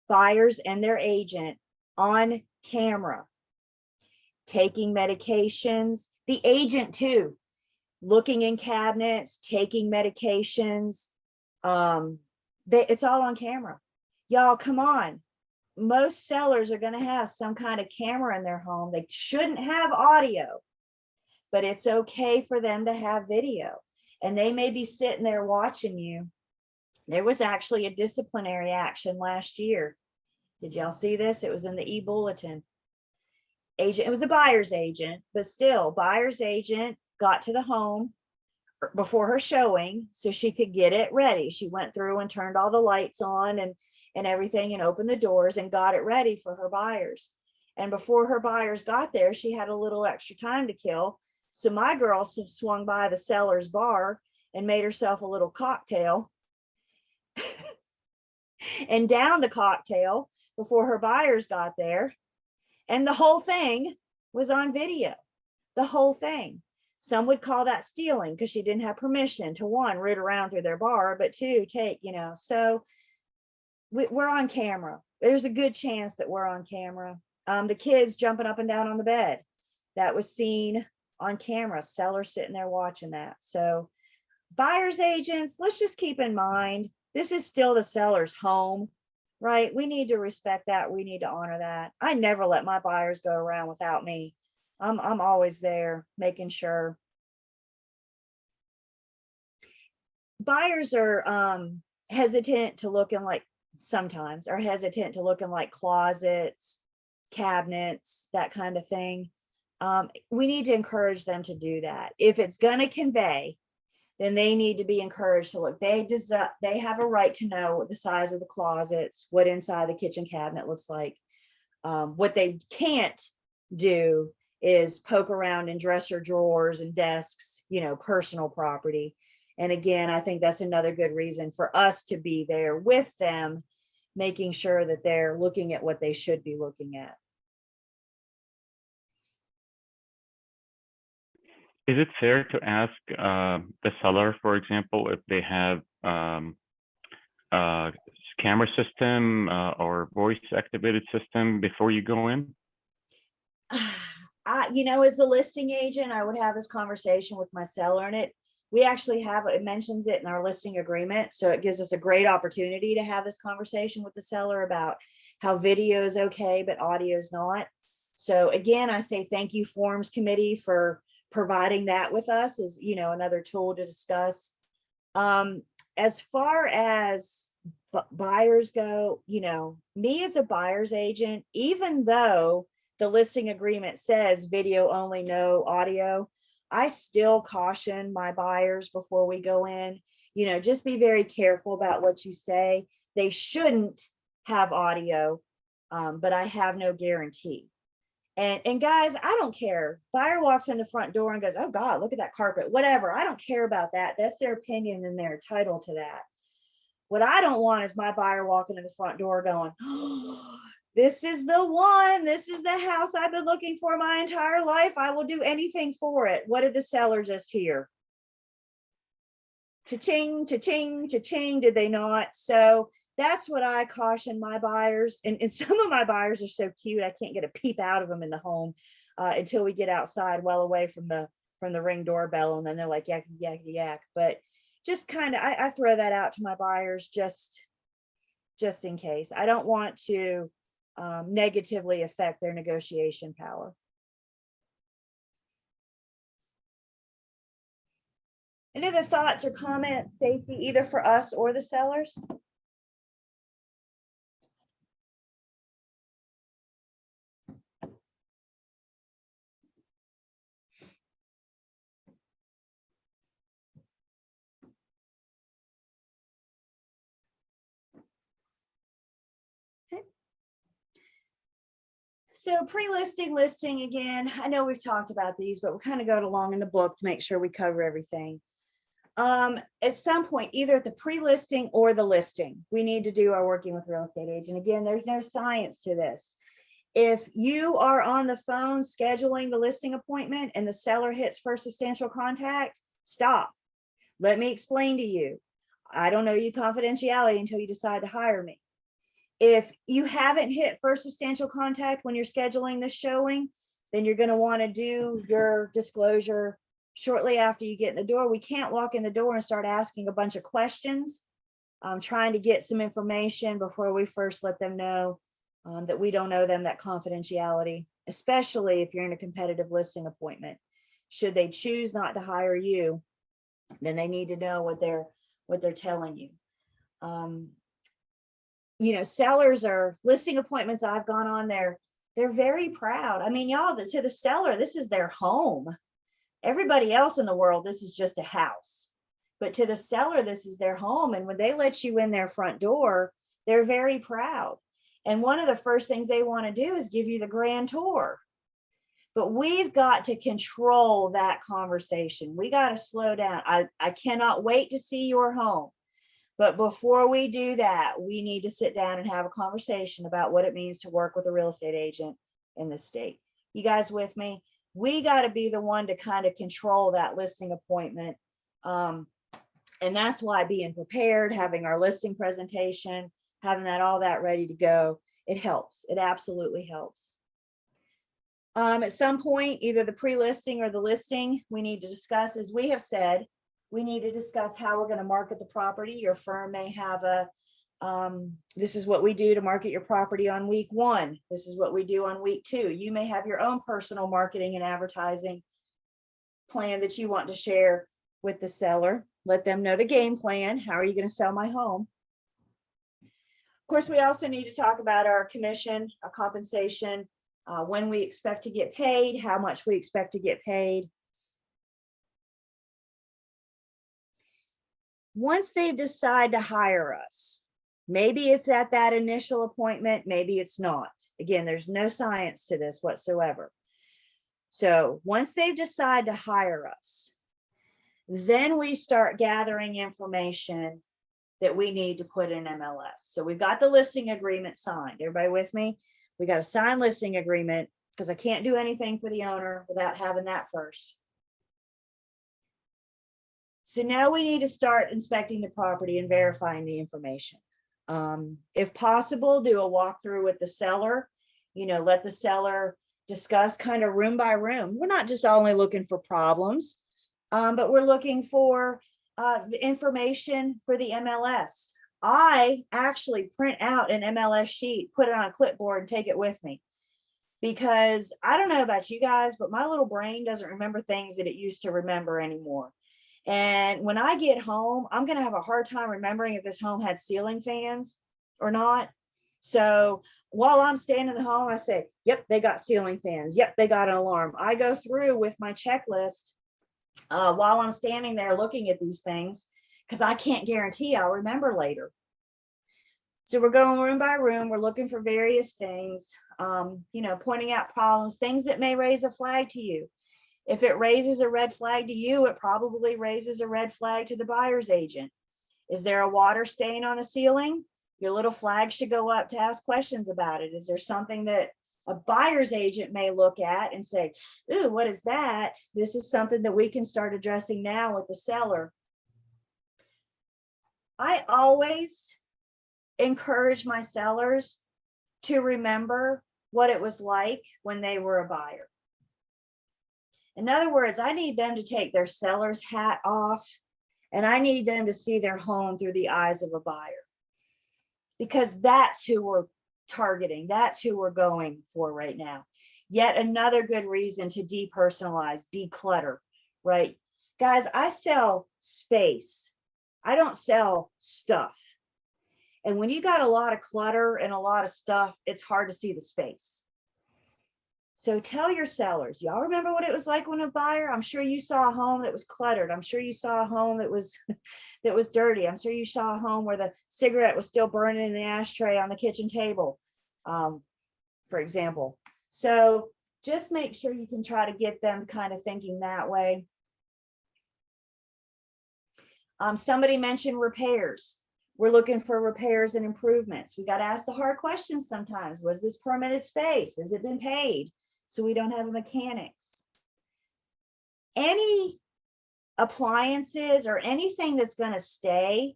buyers and their agent on camera, taking medications, the agent too, looking in cabinets, taking medications. It's all on camera. Y'all, come on. Most sellers are going to have some kind of camera in their home. They shouldn't have audio, but it's okay for them to have video. And they may be sitting there watching you. There was actually a disciplinary action last year. Did y'all see this? It was in the e-bulletin. Agent, it was a buyer's agent, but still, buyer's agent got to the home before her showing so she could get it ready. She went through and turned all the lights on and everything and opened the doors and got it ready for her buyers. And before her buyers got there, she had a little extra time to kill. So my girl swung by the seller's bar and made herself a little cocktail and downed the cocktail before her buyers got there. And the whole thing was on video, the whole thing. Some would call that stealing because she didn't have permission to, one, root around through their bar, but two, take, you know, so we're on camera. There's a good chance that we're on camera. The kids jumping up and down on the bed, that was seen on camera, seller sitting there watching that. So buyer's agents, let's just keep in mind, this is still the seller's home, right? We need to respect that. We need to honor that. I never let my buyers go around without me. I'm always there making sure. Buyers are hesitant to look in like, sometimes are hesitant to look in like closets, cabinets, that kind of thing. We need to encourage them to do that. If it's going to convey, then they need to be encouraged to look. They have a right to know what the size of the closets, what inside the kitchen cabinet looks like. What they can't do is poke around in dresser drawers and desks, you know, personal property. And again, I think that's another good reason for us to be there with them, making sure that they're looking at what they should be looking at. Is it fair to ask the seller, for example, if they have a camera system or voice activated system before you go in? You know, as the listing agent, I would have this conversation with my seller, and we actually have, it mentions it in our listing agreement. So it gives us a great opportunity to have this conversation with the seller about how video is okay, but audio is not. So again, I say thank you, Forms Committee, for providing that with us, is, you know, another tool to discuss. As far as buyers go, you know, me as a buyer's agent, even though the listing agreement says video only, no audio, I still caution my buyers before we go in, you know, just be very careful about what you say. They shouldn't have audio, but I have no guarantee. And guys, I don't care. Buyer walks in the front door and goes, oh God, look at that carpet, whatever. I don't care about that. That's their opinion and they're entitled to that. What I don't want is my buyer walking in the front door going, oh, this is the one, this is the house I've been looking for my entire life. I will do anything for it. What did the seller just hear? Cha-ching, cha-ching, cha-ching, did they not? So that's what I caution my buyers. And some of my buyers are so cute, I can't get a peep out of them in the home until we get outside, well away from the Ring doorbell. And then they're like, yak, yak, yak. But just kind of, I throw that out to my buyers just in case. I don't want to negatively affect their negotiation power. Any other thoughts or comments, Safety, either for us or the sellers? So pre-listing, listing, again, I know we've talked about these, but we'll kind of go along in the book to make sure we cover everything. At some point, either at the pre-listing or the listing, we need to do our working with real estate agent. Again, there's no science to this. If you are on the phone scheduling the listing appointment and the seller hits first substantial contact, stop. Let me explain to you. I don't know you confidentiality until you decide to hire me. If you haven't hit first substantial contact when you're scheduling this showing, then you're going to want to do your disclosure shortly after you get in the door. We can't walk in the door and start asking a bunch of questions, trying to get some information before we first let them know that we don't owe them that confidentiality, especially if you're in a competitive listing appointment. Should they choose not to hire you, then they need to know what they're telling you. You know, sellers are listing appointments I've gone on there. They're very proud. I mean, y'all, to the seller, this is their home. Everybody else in the world, this is just a house. But to the seller, this is their home. And when they let you in their front door, they're very proud. And one of the first things they want to do is give you the grand tour. But we've got to control that conversation. We got to slow down. I cannot wait to see your home. But before we do that, we need to sit down and have a conversation about what it means to work with a real estate agent in this state. You guys with me? We got to be the one to kind of control that listing appointment. And that's why being prepared, having our listing presentation, having all that ready to go, it helps. It absolutely helps. At some point, either the pre-listing or the listing, we need to discuss, as we have said, we need to discuss how we're going to market the property. Your firm may have this is what we do to market your property on week 1. This is what we do on week 2. You may have your own personal marketing and advertising plan that you want to share with the seller. Let them know the game plan. How are you going to sell my home? Of course, we also need to talk about our commission, our compensation, when we expect to get paid, how much we expect to get paid. Once they decide to hire us, maybe it's at that initial appointment, maybe it's not. Again, there's no science to this whatsoever. So once they've decided to hire us, then we start gathering information that we need to put in MLS. So we've got the listing agreement signed. Everybody with me? We got a signed listing agreement because I can't do anything for the owner without having that first. So now we need to start inspecting the property and verifying the information. If possible, do a walkthrough with the seller, let the seller discuss kind of room by room. We're not just only looking for problems, but we're looking for the information for the MLS. I actually print out an MLS sheet, put it on a clipboard and take it with me. Because I don't know about you guys, but my little brain doesn't remember things that it used to remember anymore. And when I get home, I'm going to have a hard time remembering if this home had ceiling fans or not. So while I'm staying in the home, I say, yep, they got ceiling fans. Yep, they got an alarm. I go through with my checklist while I'm standing there looking at these things, because I can't guarantee I'll remember later. So we're going room by room. We're looking for various things, pointing out problems, things that may raise a flag to you. If it raises a red flag to you, it probably raises a red flag to the buyer's agent. Is there a water stain on the ceiling? Your little flag should go up to ask questions about it. Is there something that a buyer's agent may look at and say, ooh, what is that? This is something that we can start addressing now with the seller. I always encourage my sellers to remember what it was like when they were a buyer. In other words, I need them to take their seller's hat off, and I need them to see their home through the eyes of a buyer, because that's who we're targeting. That's who we're going for right now. Yet another good reason to depersonalize, declutter, right? Guys, I sell space. I don't sell stuff. And when you got a lot of clutter and a lot of stuff, it's hard to see the space. So tell your sellers, y'all remember what it was like when a buyer? I'm sure you saw a home that was cluttered. I'm sure you saw a home that was that was dirty. I'm sure you saw a home where the cigarette was still burning in the ashtray on the kitchen table, for example. So just make sure you can try to get them kind of thinking that way. Somebody mentioned repairs. We're looking for repairs and improvements. We got to ask the hard questions sometimes. Was this permitted space? Has it been paid? So we don't have a mechanics. Any appliances or anything that's going to stay,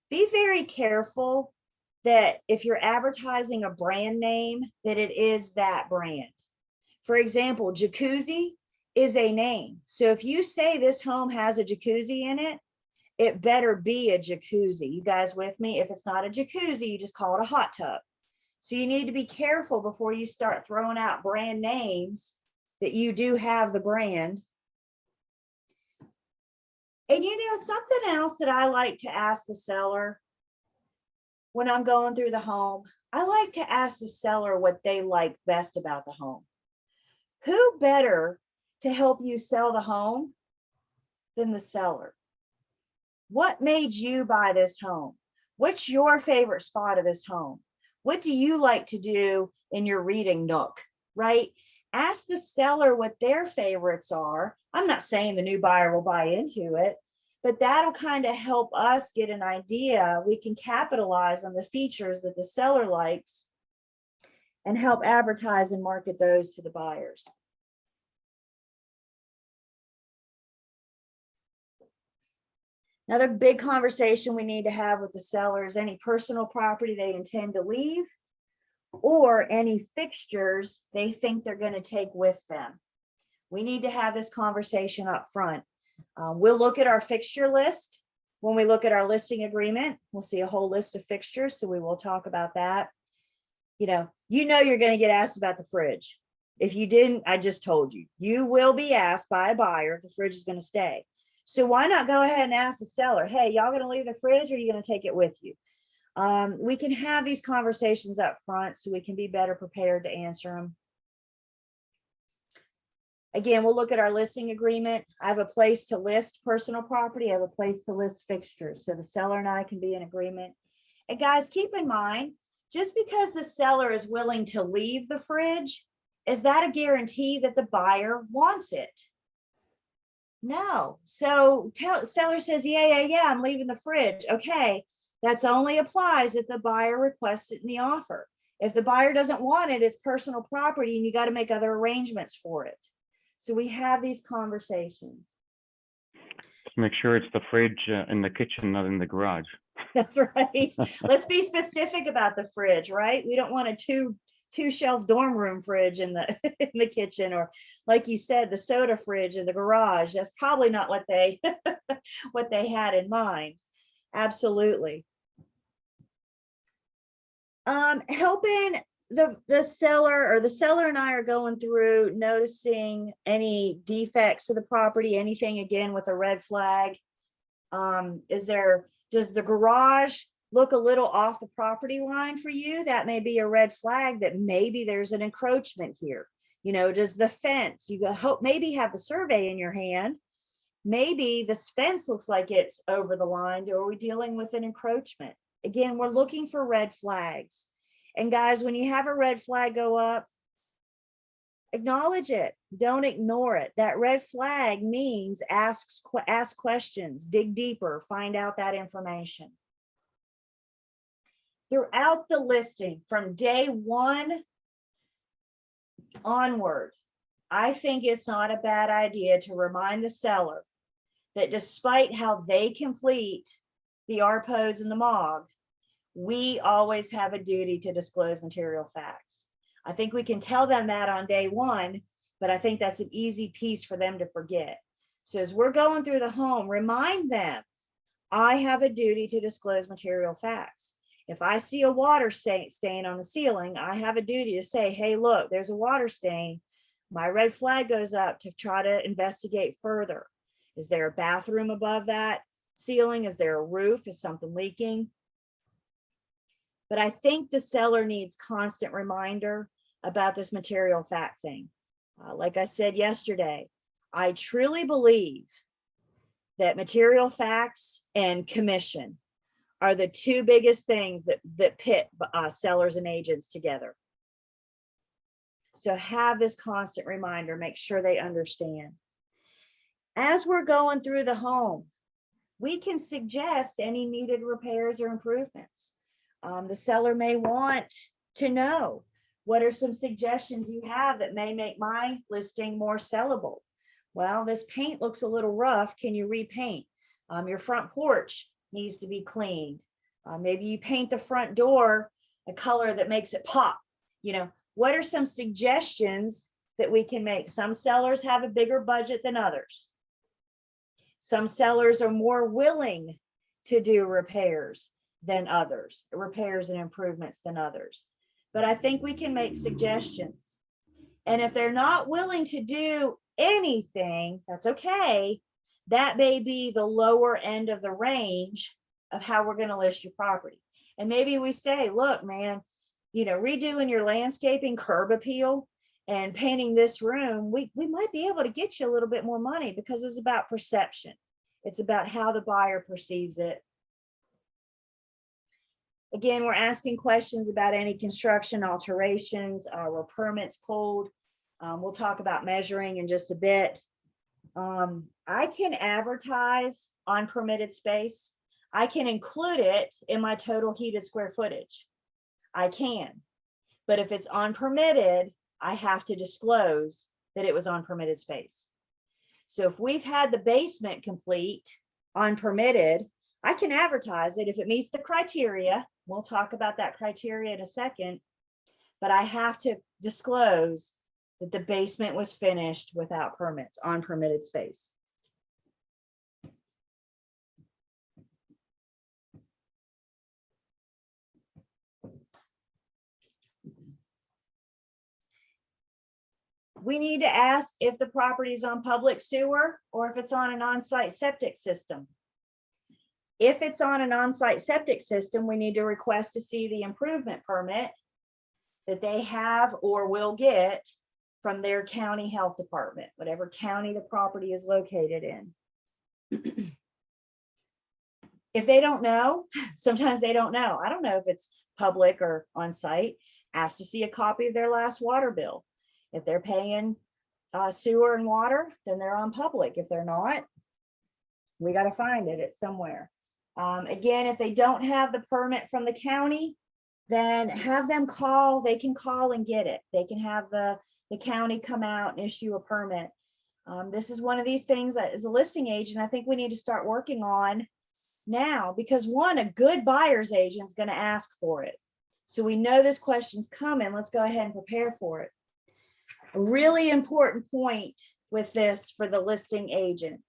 be very careful that if you're advertising a brand name, that it is that brand. For example, jacuzzi is a name. So if you say this home has a jacuzzi in it, it better be a jacuzzi. You guys with me? If it's not a jacuzzi, you just call it a hot tub. So you need to be careful before you start throwing out brand names that you do have the brand. And you know, something else that I like to ask the seller when I'm going through the home, I like to ask the seller what they like best about the home. Who better to help you sell the home than the seller? What made you buy this home? What's your favorite spot of this home? What do you like to do in your reading nook, right? Ask the seller what their favorites are. I'm not saying the new buyer will buy into it, but that'll kind of help us get an idea. We can capitalize on the features that the seller likes and help advertise and market those to the buyers. Another big conversation we need to have with the seller is any personal property they intend to leave or any fixtures they think they're going to take with them. We need to have this conversation up front. We'll look at our fixture list. When we look at our listing agreement, we'll see a whole list of fixtures, so we will talk about that. You know you're going to get asked about the fridge. If you didn't, I just told you. You will be asked by a buyer if the fridge is going to stay. So why not go ahead and ask the seller, hey, y'all going to leave the fridge or are you going to take it with you? We can have these conversations up front so we can be better prepared to answer them. Again, we'll look at our listing agreement. I have a place to list personal property. I have a place to list fixtures. So the seller and I can be in agreement. And guys, keep in mind, just because the seller is willing to leave the fridge, is that a guarantee that the buyer wants it? No. So seller says, yeah, I'm leaving the fridge. Okay, that's only applies if the buyer requests it in the offer. If the buyer doesn't want it, it's personal property and you got to make other arrangements for it. So we have these conversations. Make sure it's the fridge in the kitchen, not in the garage. That's right. Let's be specific about the fridge, right? We don't want a two shelf dorm room fridge in the in the kitchen, or like you said, the soda fridge in the garage. That's probably not what they what they had in mind. Absolutely. Helping the seller, or the seller and I are going through noticing any defects of the property, anything again with a red flag. Does the garage look a little off the property line for you? That may be a red flag that maybe there's an encroachment here. You know, does the fence, you hope maybe have the survey in your hand. Maybe this fence looks like it's over the line. Or are we dealing with an encroachment? Again, we're looking for red flags. And guys, when you have a red flag go up, acknowledge it. Don't ignore it. That red flag means ask questions, dig deeper, find out that information. Throughout the listing from day one onward, I think it's not a bad idea to remind the seller that despite how they complete the RPOs and the MOG, we always have a duty to disclose material facts. I think we can tell them that on day one, but I think that's an easy piece for them to forget. So as we're going through the home, remind them, I have a duty to disclose material facts. If I see a water stain on the ceiling, I have a duty to say, hey, look, there's a water stain. My red flag goes up to try to investigate further. Is there a bathroom above that ceiling? Is there a roof? Is something leaking? But I think the seller needs constant reminder about this material fact thing. Like I said yesterday, I truly believe that material facts and commission are the two biggest things that pit sellers and agents together. So have this constant reminder, make sure they understand. As we're going through the home, we can suggest any needed repairs or improvements. The seller may want to know, what are some suggestions you have that may make my listing more sellable? Well, this paint looks a little rough. Can you repaint? Your front porch needs to be cleaned. Maybe you paint the front door a color that makes it pop. You know, what are some suggestions that we can make? Some sellers have a bigger budget than others. Some sellers are more willing to do repairs than others, repairs and improvements than others. But I think we can make suggestions. And if they're not willing to do anything, that's okay. That may be the lower end of the range of how we're going to list your property. And maybe we say, look, man, you know, redoing your landscaping, curb appeal, and painting this room, we might be able to get you a little bit more money because it's about perception. It's about how the buyer perceives it. Again, we're asking questions about any construction alterations, were permits pulled. We'll talk about measuring in just a bit. I can advertise on permitted space. I can include it in my total heated square footage. I can, but if it's unpermitted, I have to disclose that it was on permitted space. So if we've had the basement complete unpermitted, I can advertise it if it meets the criteria. We'll talk about that criteria in a second, but I have to disclose that the basement was finished without permits on permitted space. We need to ask if the property is on public sewer or if it's on an on-site septic system. If it's on an on-site septic system, we need to request to see the improvement permit that they have or will get from their county health department, whatever county the property is located in. If they don't know, sometimes they don't know. I don't know if it's public or on-site. Ask to see a copy of their last water bill. If they're paying sewer and water, then they're on public. If they're not, we got to find it. It's somewhere. Again, if they don't have the permit from the county, then have them call. They can call and get it. They can have the county come out and issue a permit. This is one of these things that as a listing agent, I think we need to start working on now, because one, a good buyer's agent is going to ask for it. So we know this question's coming. Let's go ahead and prepare for it. A really important point with this for the listing agent.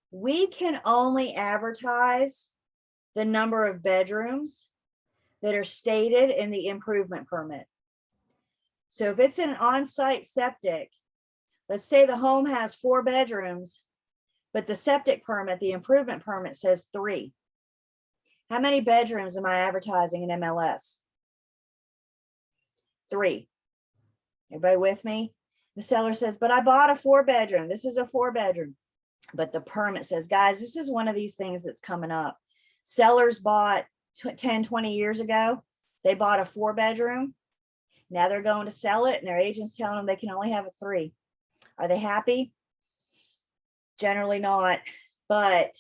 We can only advertise the number of bedrooms that are stated in the improvement permit. So if it's an on-site septic, let's say the home has 4 bedrooms, but the septic permit, the improvement permit says 3. How many bedrooms am I advertising in MLS? 3. Everybody with me? The seller says, but I bought a 4-bedroom. This is a 4-bedroom. But the permit says, guys, this is one of these things that's coming up. Sellers bought 10, 20 years ago. They bought a 4-bedroom. Now they're going to sell it and their agent's telling them they can only have a 3. Are they happy? Generally not, but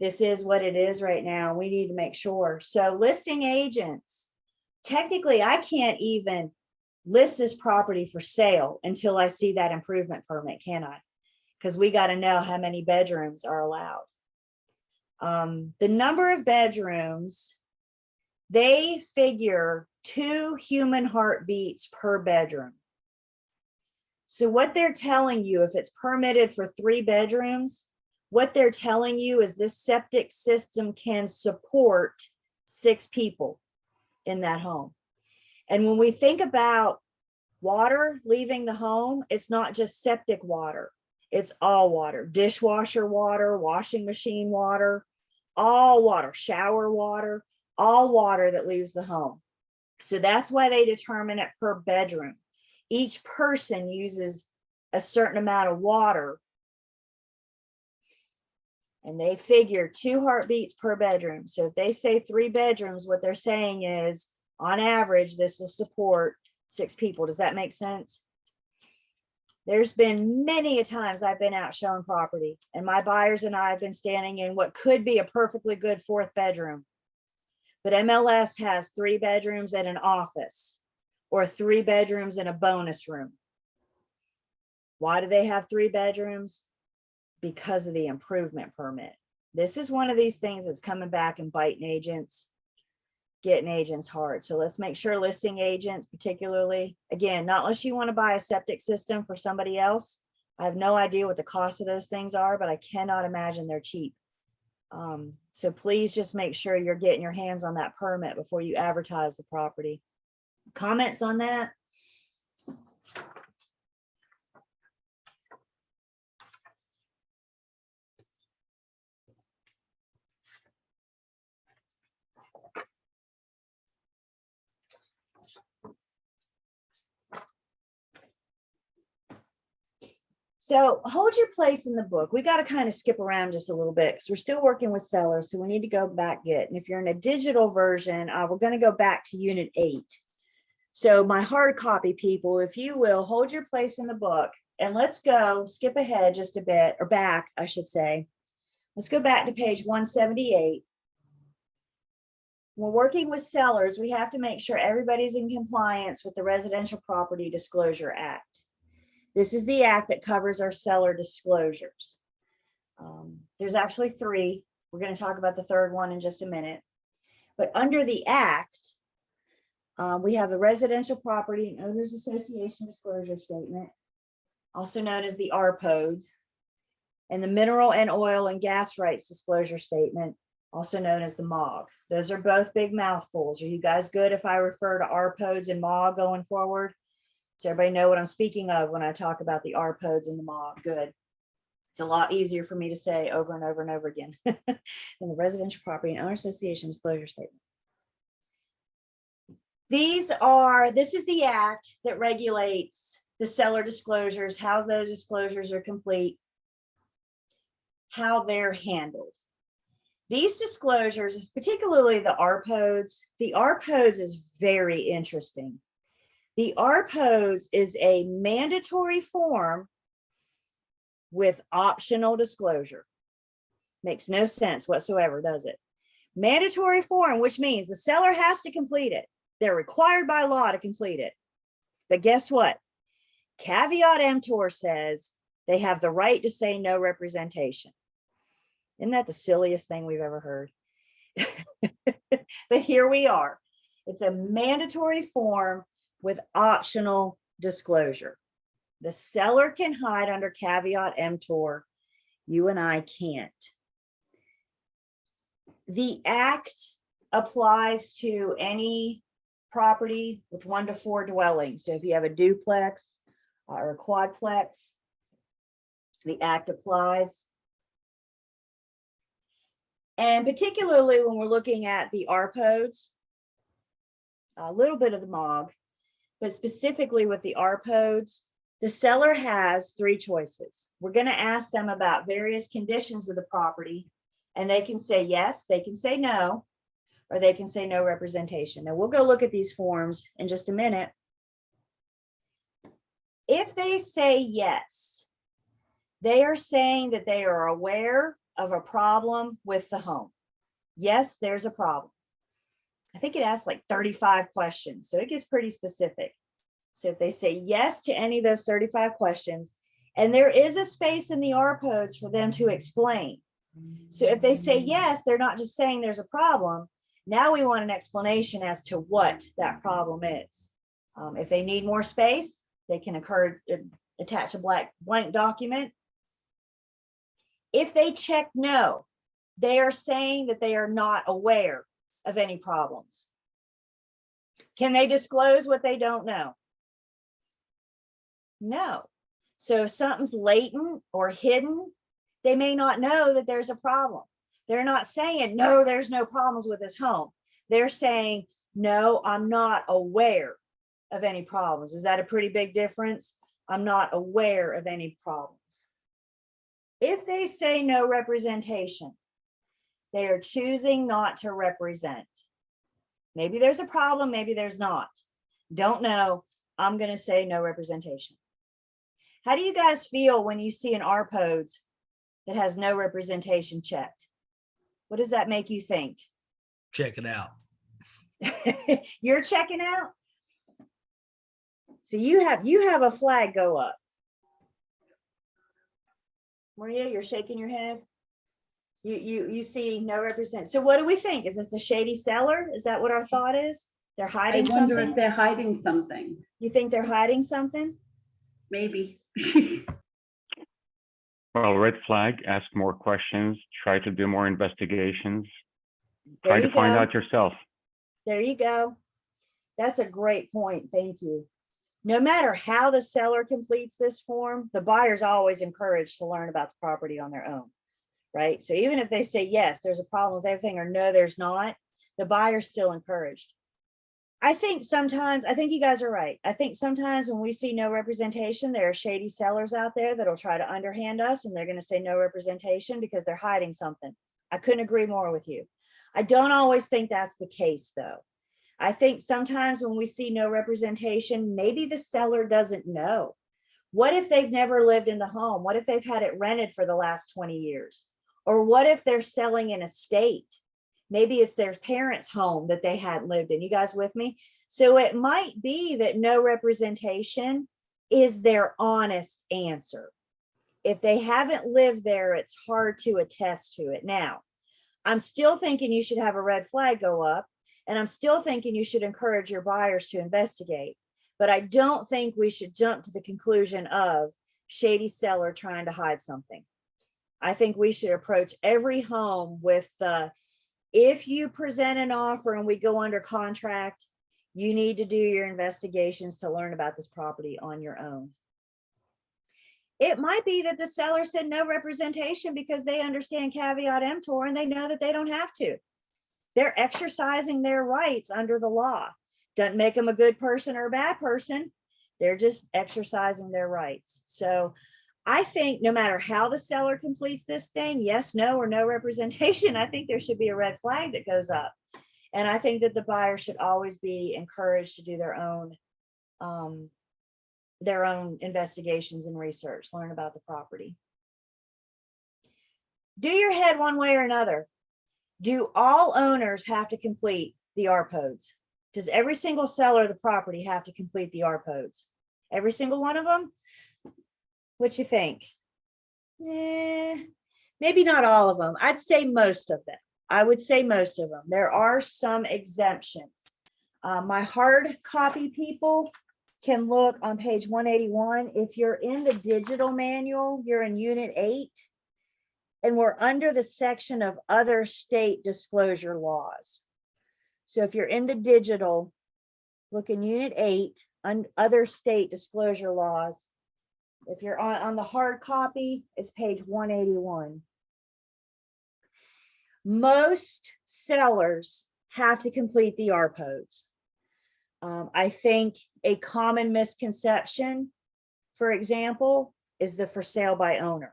this is what it is right now. We need to make sure. So listing agents, technically I can't even list this property for sale until I see that improvement permit, can I? Because we got to know how many bedrooms are allowed. The number of bedrooms, they figure 2 human heartbeats per bedroom. So what they're telling you, if it's permitted for 3 bedrooms, what they're telling you is this septic system can support 6 people in that home. And when we think about water leaving the home, it's not just septic water. It's all water, dishwasher water, washing machine water, all water, shower water, all water that leaves the home. So that's why they determine it per bedroom. Each person uses a certain amount of water, and they figure 2 heartbeats per bedroom. So if they say 3 bedrooms, what they're saying is on average, this will support 6 people. Does that make sense? There's been many a times I've been out showing property and my buyers and I have been standing in what could be a perfectly good 4th bedroom. But MLS has 3 bedrooms and an office, or 3 bedrooms and a bonus room. Why do they have 3 bedrooms? Because of the improvement permit. This is one of these things that's coming back and biting agents, getting agents hard. So let's make sure listing agents, particularly, again, not unless you want to buy a septic system for somebody else. I have no idea what the cost of those things are, but I cannot imagine they're cheap. So please just make sure you're getting your hands on that permit before you advertise the property. Comments on that? So hold your place in the book. We got to kind of skip around just a little bit because we're still working with sellers. So we need to go back yet. And if you're in a digital version, we're going to go back to Unit 8. So my hard copy people, if you will, hold your place in the book and let's go skip ahead just a bit, or back, I should say. Let's go back to page 178. When working with sellers, we have to make sure everybody's in compliance with the Residential Property Disclosure Act. This is the act that covers our seller disclosures. There's actually 3. We're going to talk about the 3rd one in just a minute. But under the act, we have the Residential Property and Owners Association Disclosure Statement, also known as the RPOD, and the Mineral and Oil and Gas Rights Disclosure Statement, also known as the MOG. Those are both big mouthfuls. Are you guys good if I refer to RPODs and MOG going forward? So everybody know what I'm speaking of when I talk about the RPODs and the MOG. Good. It's a lot easier for me to say over and over and over again than the Residential Property and Owner Association Disclosure Statement. This is the act that regulates the seller disclosures, how those disclosures are complete, how they're handled. These disclosures, particularly the RPODs is very interesting. The RPODs is a mandatory form with optional disclosure. Makes no sense whatsoever, does it? Mandatory form, which means the seller has to complete it. They're required by law to complete it. But guess what? Caveat emptor says they have the right to say no representation. Isn't that the silliest thing we've ever heard? But here we are. It's a mandatory form with optional disclosure. The seller can hide under caveat emptor. You and I can't. The act applies to any property with 1 to 4 dwellings. So if you have a duplex or a quadplex, the act applies. And particularly when we're looking at the RPODs, a little bit of the MOG, but specifically with the RPODs, the seller has 3 choices. We're going to ask them about various conditions of the property, and they can say yes, they can say no, or they can say no representation. Now we'll go look at these forms in just a minute. If they say yes, they are saying that they are aware of a problem with the home. Yes, there's a problem. I think it asks like 35 questions, so it gets pretty specific. So if they say yes to any of those 35 questions, and there is a space in the RPODs for them to explain. So if they say yes, they're not just saying there's a problem. Now we want an explanation as to what that problem is. If they need more space, they can attach a blank document. If they check no, they are saying that they are not aware of any problems. Can they disclose what they don't know? No. So if something's latent or hidden, they may not know that there's a problem. They're not saying, no, there's no problems with this home. They're saying, no, I'm not aware of any problems. Is that a pretty big difference? I'm not aware of any problems. If they say no representation, they are choosing not to represent. Maybe there's a problem, maybe there's not. Don't know. I'm going to say no representation. How do you guys feel when you see an RPODs that has no representation checked? What does that make you think? Check it out. You're checking out? So you have a flag go up. Maria, you're shaking your head. You see no represent. So what do we think? Is this a shady seller? Is that what our thought is? They're I hiding wonder something? if they're hiding something, You think they're hiding something? maybe. Well, red flag, ask more questions, try to do more investigations, There try you to find go. out yourself. There you go. That's a great point. Thank you. No matter how the seller completes this form, the buyer's always encouraged to learn about the property on their own, right? So even if they say, yes, there's a problem with everything, or no, there's not, the buyer's still encouraged. I think you guys are right. I think sometimes when we see no representation, there are shady sellers out there that'll try to underhand us, and they're going to say no representation because they're hiding something. I couldn't agree more with you. I don't always think that's the case, though. I think sometimes when we see no representation, maybe the seller doesn't know. What if they've never lived in the home? What if they've had it rented for the last 20 years? Or what if they're selling an estate? Maybe it's their parents' home that they hadn't lived in. You guys with me? So it might be that no representation is their honest answer. If they haven't lived there, it's hard to attest to it. Now, I'm still thinking you should have a red flag go up, and I'm still thinking you should encourage your buyers to investigate. But I don't think we should jump to the conclusion of shady seller trying to hide something. I think we should approach every home with if you present an offer and we go under contract, you need to do your investigations to learn about this property on your own. It might be that the seller said no representation because they understand caveat emptor and they know that they don't have to. They're exercising their rights under the law. Doesn't make them a good person or a bad person. They're just exercising their rights. So I think no matter how the seller completes this thing, yes, no, or no representation, I think there should be a red flag that goes up. And I think that the buyer should always be encouraged to do their own investigations and research, learn about the property. Do your head one way or another. Do all owners have to complete the RPODs? Does every single seller of the property have to complete the RPODs? Every single one of them? What you think? Maybe not all of them. I'd say most of them. I would say most of them. There are some exemptions. My hard copy people can look on page 181. If you're in the digital manual, you're in Unit 8, and we're under the section of other state disclosure laws. So if you're in the digital, look in Unit 8, on other state disclosure laws. If you're on the hard copy, it's page 181. Most sellers have to complete the RPODs. I think a common misconception, for example, is the for sale by owner.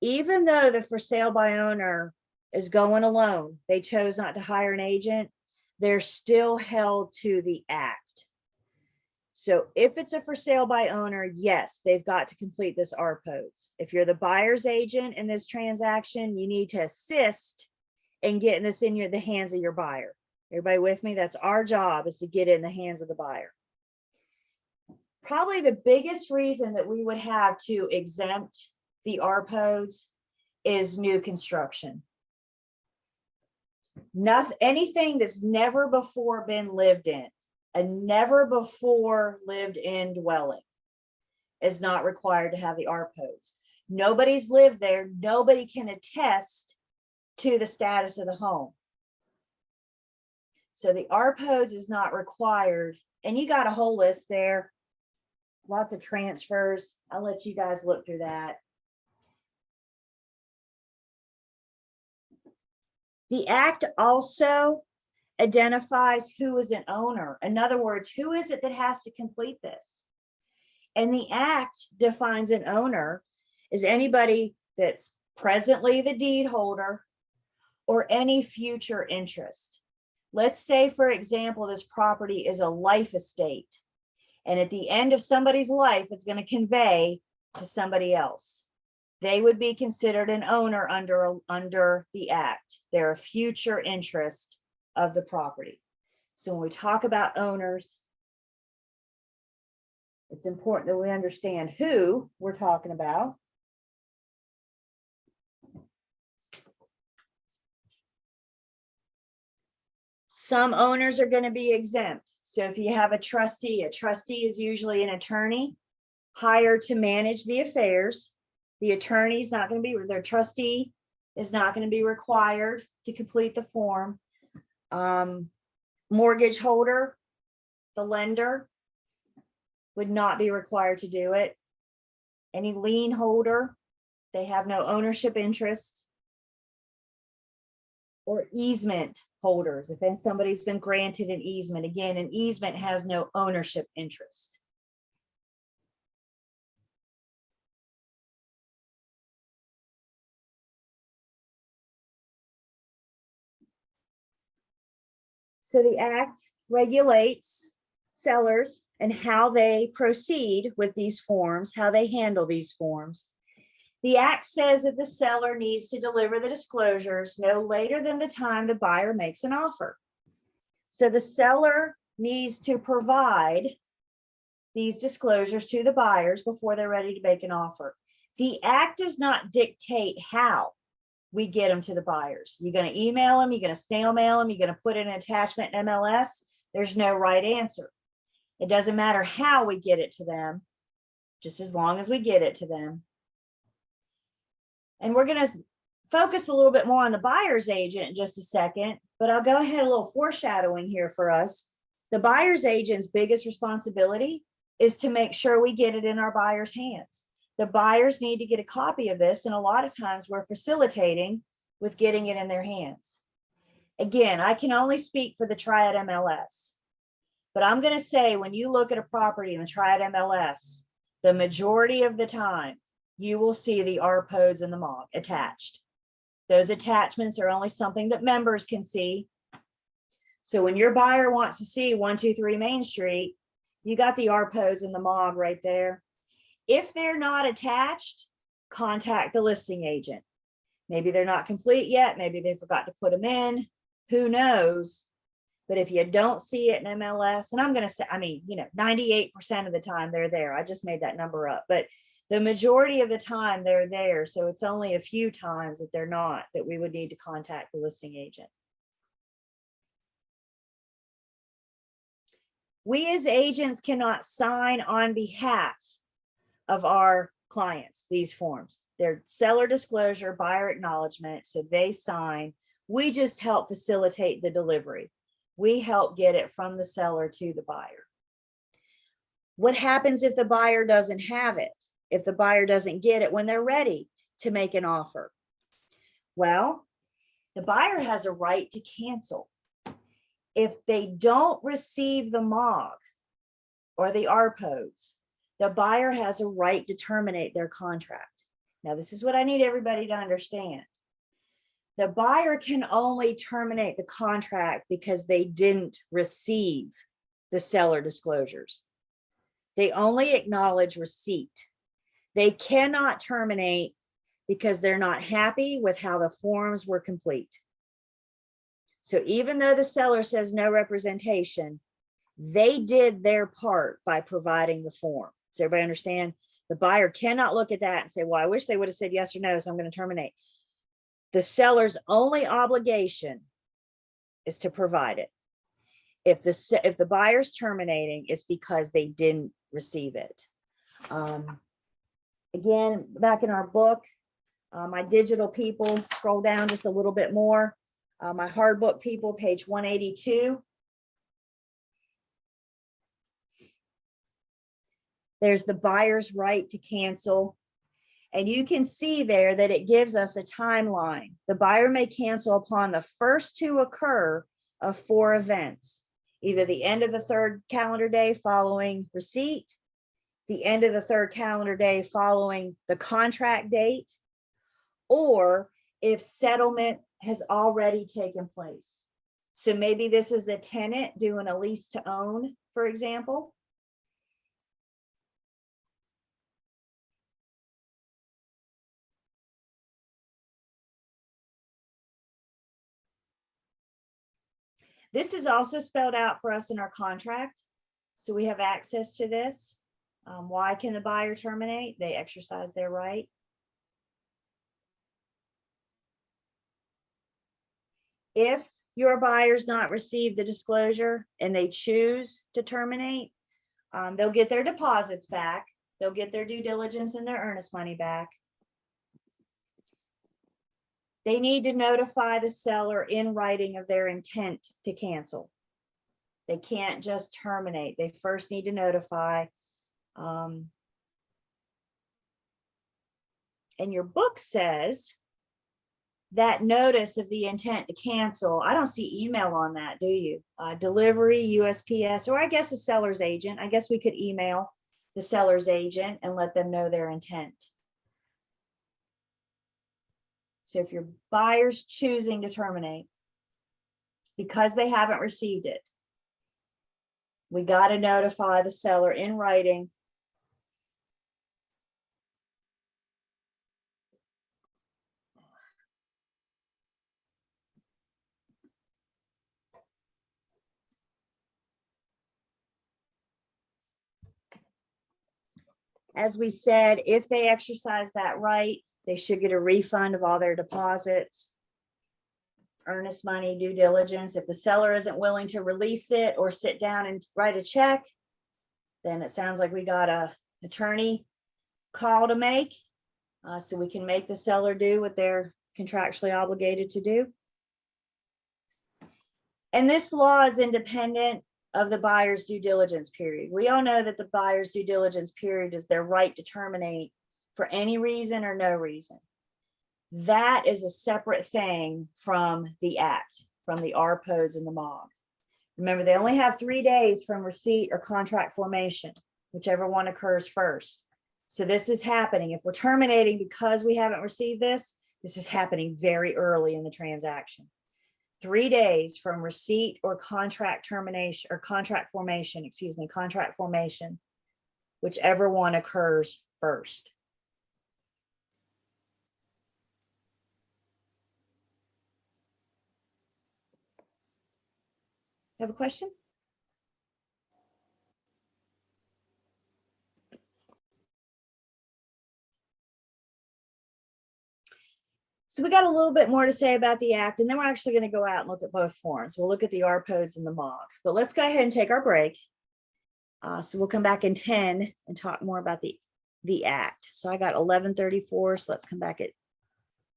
Even though the for sale by owner is going alone, they chose not to hire an agent, they're still held to the act. So if it's a for sale by owner, yes, they've got to complete this RPOs. If you're the buyer's agent in this transaction, you need to assist in getting this in the hands of your buyer. Everybody with me? That's our job, is to get it in the hands of the buyer. Probably the biggest reason that we would have to exempt the RPOs is new construction. Anything that's never before been lived in, a never before lived in dwelling, is not required to have the RPOs. Nobody's lived there. Nobody can attest to the status of the home. So the RPOs is not required. And you got a whole list there. Lots of transfers. I'll let you guys look through that. The act also identifies who is an owner. In other words, who is it that has to complete this? And the act defines an owner as anybody that's presently the deed holder or any future interest. Let's say, for example, this property is a life estate, and at the end of somebody's life, it's going to convey to somebody else. They would be considered an owner under the act. They're a future interest of the property. So when we talk about owners, it's important that we understand who we're talking about. Some owners are going to be exempt. So if you have a trustee is usually an attorney hired to manage the affairs. The attorney's not going to be, their trustee is not going to be required to complete the form. Mortgage holder, the lender, would not be required to do it. Any lien holder, they have no ownership interest. Or easement holders, if then somebody's been granted an easement, again, an easement has no ownership interest. So the act regulates sellers and how they proceed with these forms, how they handle these forms. The act says that the seller needs to deliver the disclosures no later than the time the buyer makes an offer. So the seller needs to provide these disclosures to the buyers before they're ready to make an offer. The act does not dictate how we get them to the buyers. You're going to email them, you're going to snail mail them, you're going to put in an attachment in MLS. There's no right answer. It doesn't matter how we get it to them, just as long as we get it to them. And we're going to focus a little bit more on the buyer's agent in just a second, but I'll go ahead, a little foreshadowing here for us. The buyer's agent's biggest responsibility is to make sure we get it in our buyer's hands. The buyers need to get a copy of this, and a lot of times we're facilitating with getting it in their hands. Again, I can only speak for the Triad MLS, but I'm going to say when you look at a property in the Triad MLS, the majority of the time, you will see the RPOs and the MOG attached. Those attachments are only something that members can see. So when your buyer wants to see 123 Main Street, you got the RPOs and the MOG right there. If they're not attached, contact the listing agent. Maybe they're not complete yet. Maybe they forgot to put them in. Who knows? But if you don't see it in MLS, and I'm going to say, 98% of the time they're there. I just made that number up, but the majority of the time they're there. So it's only a few times that they're not, that we would need to contact the listing agent. We as agents cannot sign on behalf of our clients these forms. They're seller disclosure, buyer acknowledgement, so they sign. We just help facilitate the delivery. We help get it from the seller to the buyer. What happens if the buyer doesn't have it? If the buyer doesn't get it when they're ready to make an offer? Well, the buyer has a right to cancel. If they don't receive the MOG or the RPOs, the buyer has a right to terminate their contract. Now, this is what I need everybody to understand. The buyer can only terminate the contract because they didn't receive the seller disclosures. They only acknowledge receipt. They cannot terminate because they're not happy with how the forms were complete. So even though the seller says no representation, they did their part by providing the form. Does everybody understand? The buyer cannot look at that and say, well, I wish they would have said yes or no, so I'm going to terminate. The seller's only obligation is to provide it. If the buyer's terminating, it's because they didn't receive it. Again, back in our book, my digital people, scroll down just a little bit more. My hard book people, page 182. There's the buyer's right to cancel. And you can see there that it gives us a timeline. The buyer may cancel upon the first to occur of 4 events, either the end of the 3rd calendar day following receipt, the end of the 3rd calendar day following the contract date, or if settlement has already taken place. So maybe this is a tenant doing a lease to own, for example. This is also spelled out for us in our contract, so we have access to this. Why can the buyer terminate? They exercise their right. If your buyer's not received the disclosure and they choose to terminate, they'll get their deposits back. They'll get their due diligence and their earnest money back. They need to notify the seller in writing of their intent to cancel. They can't just terminate. They first need to notify. And your book says that notice of the intent to cancel. I don't see email on that, do you? Delivery, USPS, or I guess a seller's agent. I guess we could email the seller's agent and let them know their intent. So if your buyer's choosing to terminate because they haven't received it, we got to notify the seller in writing. As we said, if they exercise that right, they should get a refund of all their deposits, earnest money, due diligence. If the seller isn't willing to release it or sit down and write a check, then it sounds like we got a attorney call to make, so we can make the seller do what they're contractually obligated to do. And this law is independent of the buyer's due diligence period. We all know that the buyer's due diligence period is their right to terminate for any reason or no reason. That is a separate thing from the act, from the RPOs and the MOG. Remember, they only have 3 days from receipt or contract formation, whichever one occurs first. So this is happening. If we're terminating because we haven't received this, this is happening very early in the transaction. 3 days from receipt or contract termination or contract formation, whichever one occurs first. Have a question? So we got a little bit more to say about the act, and then we're actually going to go out and look at both forms. We'll look at the RPOs and the MOG, but let's go ahead and take our break. So we'll come back in 10 and talk more about the act. So I got 11:34, so let's come back at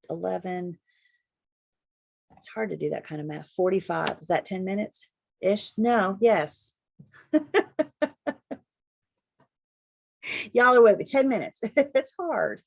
11. It's hard to do that kind of math. 45, is that 10 minutes-ish? No, yes. Y'all are with me, 10 minutes. It's hard.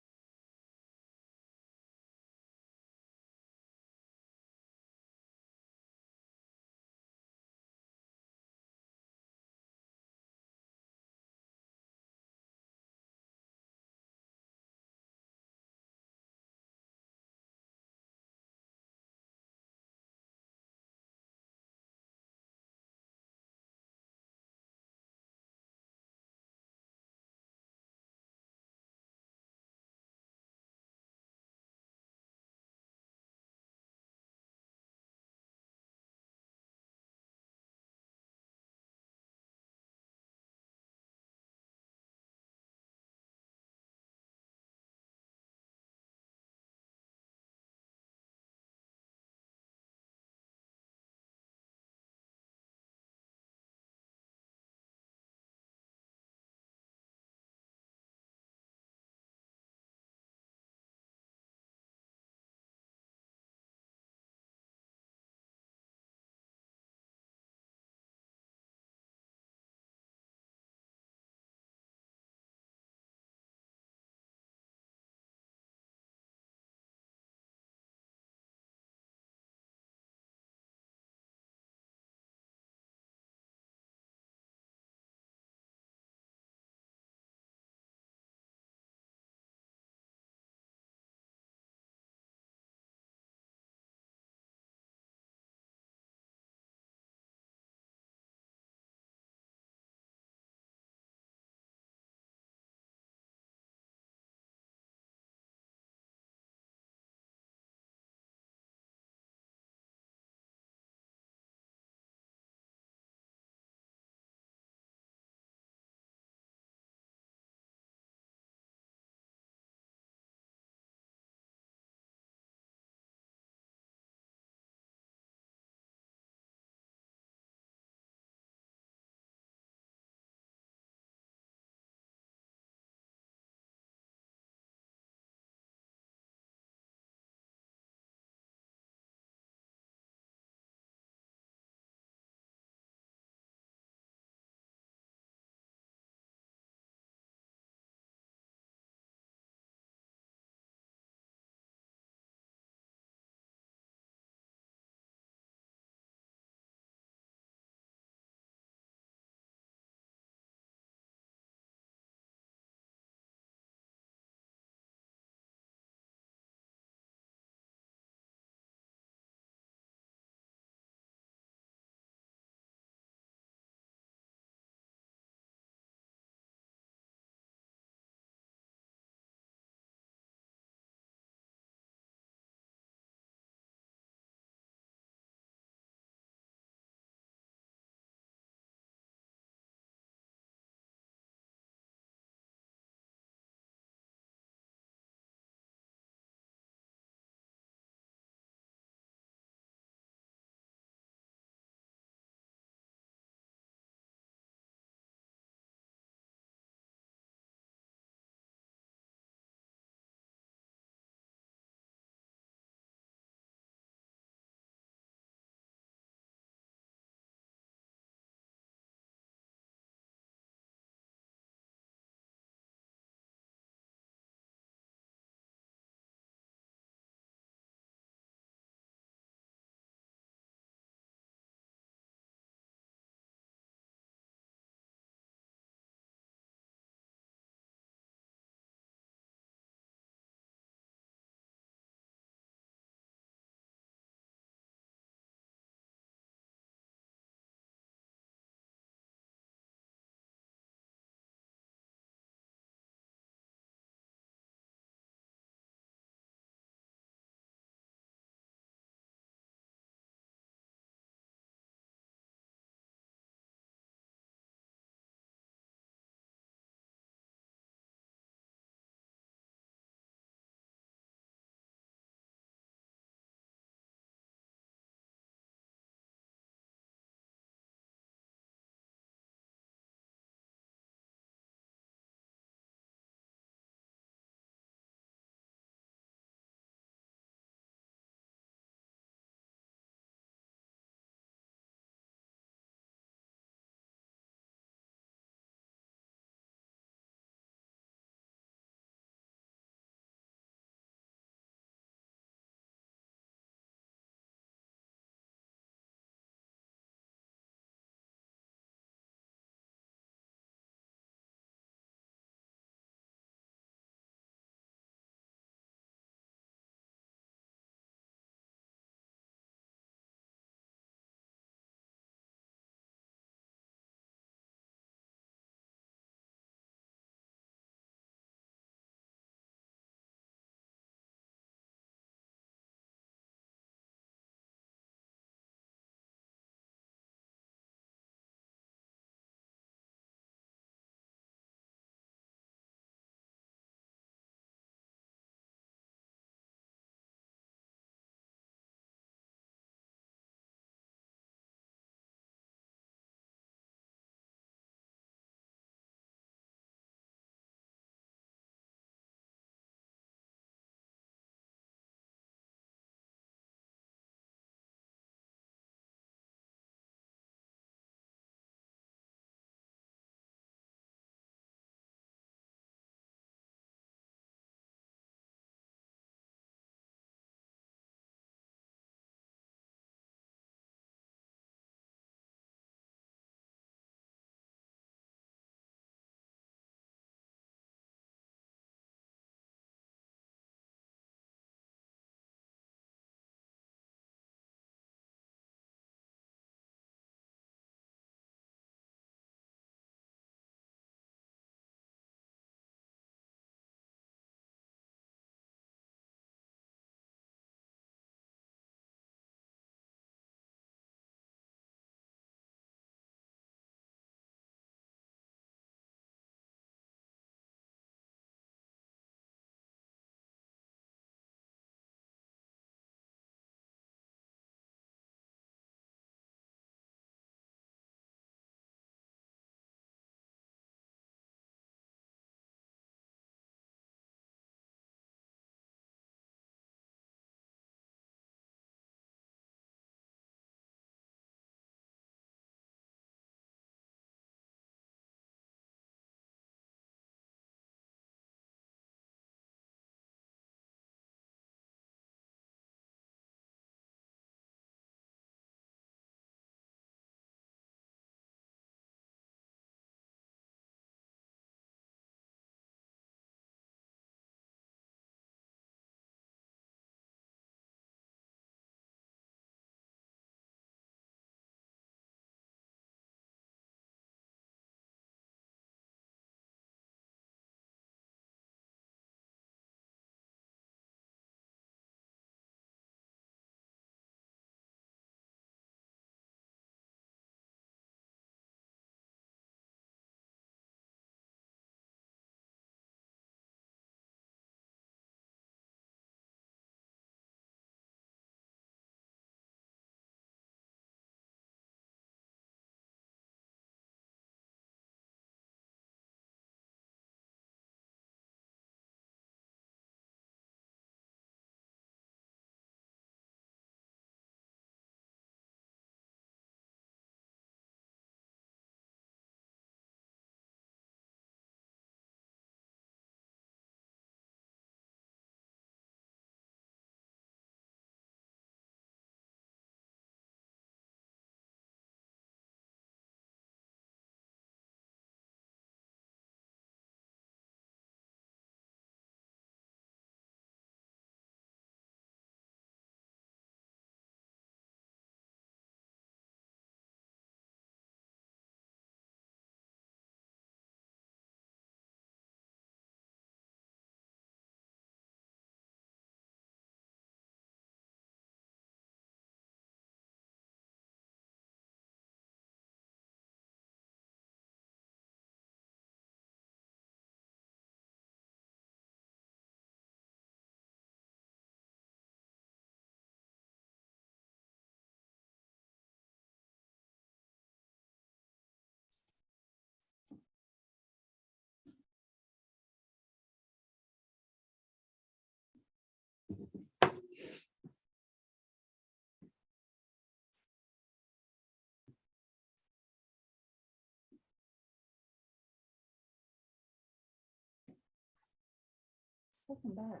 Welcome back.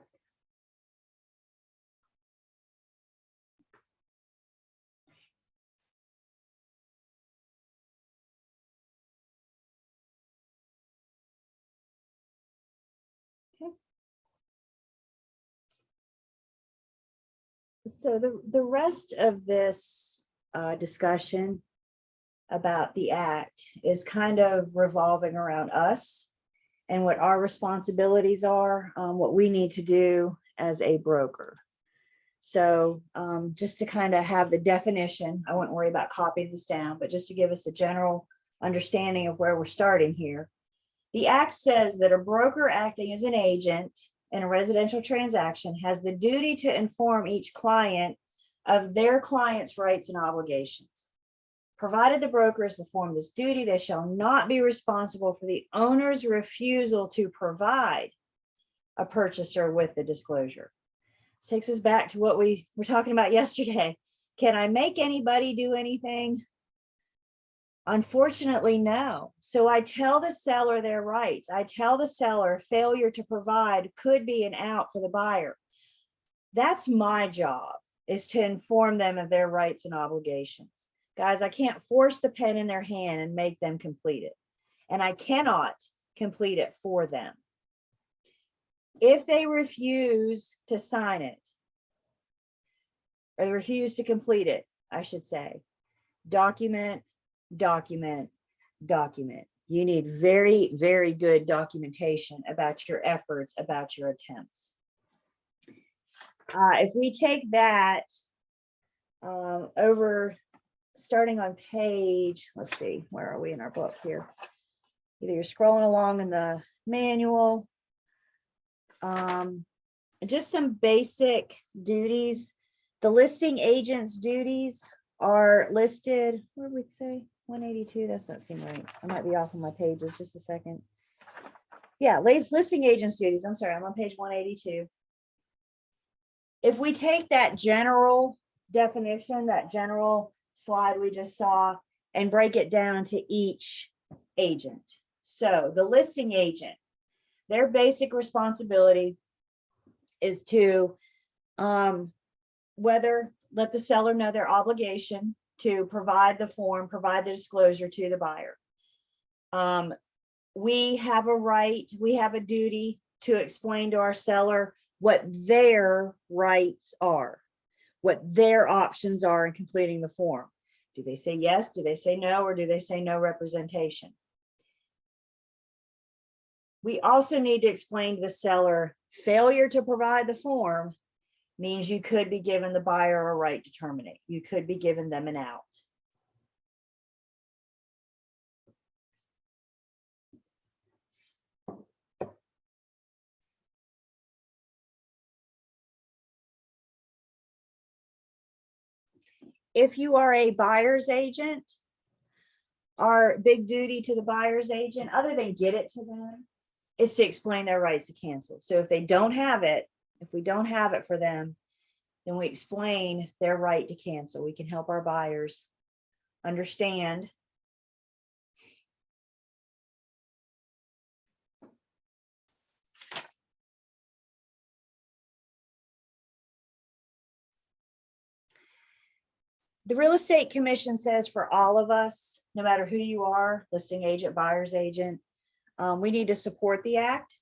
So the rest of this discussion about the act is kind of revolving around us and what our responsibilities are, what we need to do as a broker. So just to kind of have the definition, I wouldn't worry about copying this down, but just to give us a general understanding of where we're starting here. The act says that a broker acting as an agent in a residential transaction has the duty to inform each client of their client's rights and obligations. Provided the broker has performed this duty, they shall not be responsible for the owner's refusal to provide a purchaser with the disclosure. This takes us back to what we were talking about yesterday. Can I make anybody do anything? Unfortunately, no. So I tell the seller their rights. I tell the seller failure to provide could be an out for the buyer. That's my job, is to inform them of their rights and obligations. Guys, I can't force the pen in their hand and make them complete it. And I cannot complete it for them. If they refuse to sign it, or they refuse to complete it, I should say, document. You need very, very good documentation about your efforts, about your attempts. If we take that over, starting on page, let's see, where are we in our book here? Either you're scrolling along in the manual, just some basic duties. The listing agent's duties are listed, what did we say? 182, that's not seem right. I might be off on my pages, just a second. Yeah, listing agent's duties, I'm sorry, I'm on page 182. If we take that general definition, that general slide we just saw, and break it down to each agent. So the listing agent, their basic responsibility is to let the seller know their obligation to provide the form, provide the disclosure to the buyer. We have a right, we have a duty to explain to our seller what their rights are, what their options are in completing the form. Do they say yes? Do they say no? Or do they say no representation? We also need to explain to the seller, failure to provide the form means you could be given the buyer a right to terminate. You could be given them an out. If you are a buyer's agent, our big duty to the buyer's agent, other than get it to them, is to explain their rights to cancel. So if they don't have it, if we don't have it for them, then we explain their right to cancel. We can help our buyers understand the real estate commission says for all of us, no matter who you are, listing agent, buyer's agent, we need to support the act.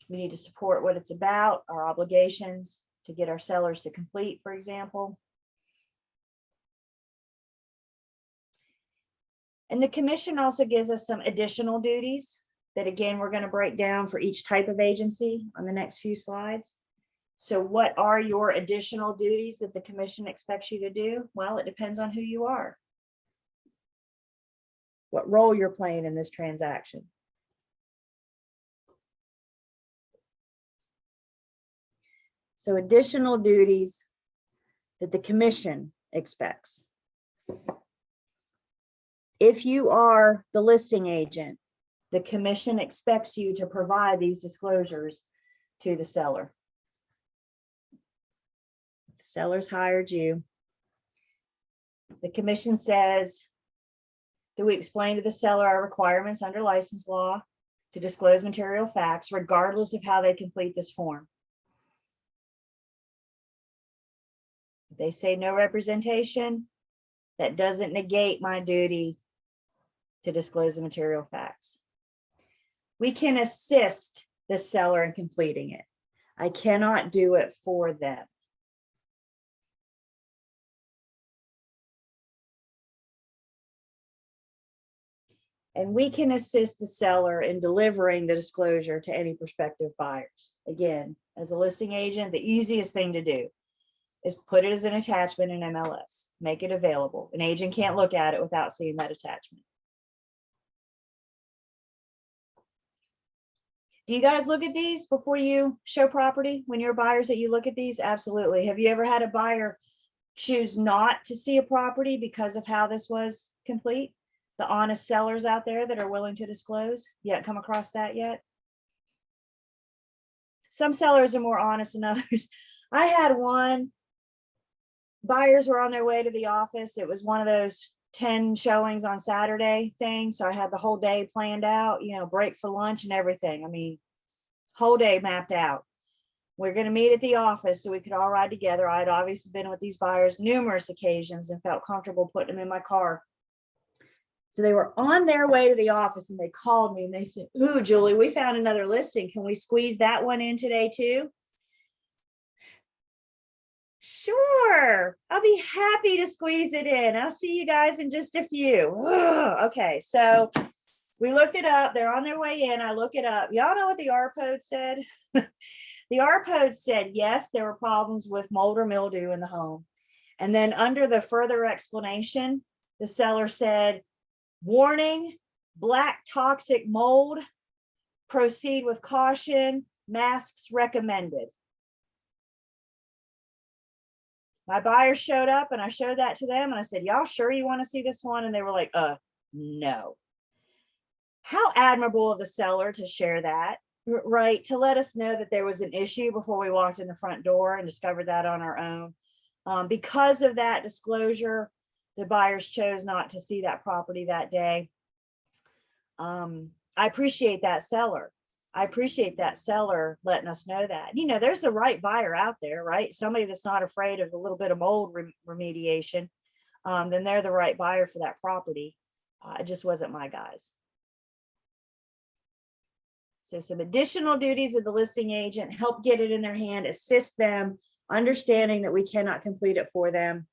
We need to support what it's about, our obligations to get our sellers to complete, for example. And the commission also gives us some additional duties that, again, we're going to break down for each type of agency on the next few slides. So what are your additional duties that the commission expects you to do? Well, it depends on who you are, what role you're playing in this transaction. So additional duties that the commission expects. If you are the listing agent, the commission expects you to provide these disclosures to the seller. The seller's hired you. The commission says that we explain to the seller our requirements under license law to disclose material facts regardless of how they complete this form. If they say no representation, that doesn't negate my duty to disclose the material facts. We can assist the seller in completing it. I cannot do it for them. And we can assist the seller in delivering the disclosure to any prospective buyers. Again, as a listing agent, the easiest thing to do is put it as an attachment in MLS, make it available. An agent can't look at it without seeing that attachment. Do you guys look at these before you show property? When you're buyers that you look at these? Absolutely. Have you ever had a buyer choose not to see a property because of how this was complete? The honest sellers out there that are willing to disclose? You haven't come across that yet? Some sellers are more honest than others. I had one, buyers were on their way to the office. It was one of those 10 showings on Saturday thing. So I had the whole day planned out, you know, break for lunch and everything. I mean, whole day mapped out. We're going to meet at the office so we could all ride together. I'd obviously been with these buyers numerous occasions and felt comfortable putting them in my car. So they were on their way to the office and they called me and they said, "Ooh, Julie, we found another listing. Can we squeeze that one in today too?" Sure, I'll be happy to squeeze it in. I'll see you guys in just a few. Okay, so we looked it up. They're on their way in. I look it up. Y'all know what the R code said? The R code said, yes, there were problems with mold or mildew in the home. And then under the further explanation, the seller said, warning, black toxic mold, proceed with caution, masks recommended. My buyers showed up and I showed that to them and I said, y'all sure you want to see this one? And they were like, no. How admirable of the seller to share that, right? To let us know that there was an issue before we walked in the front door and discovered that on our own. Because of that disclosure, the buyers chose not to see that property that day. I appreciate that seller. I appreciate that seller letting us know that. You know, there's the right buyer out there, right? Somebody that's not afraid of a little bit of mold remediation. Then they're the right buyer for that property. It just wasn't my guys. So some additional duties of the listing agent: help get it in their hand, assist them, understanding that we cannot complete it for them.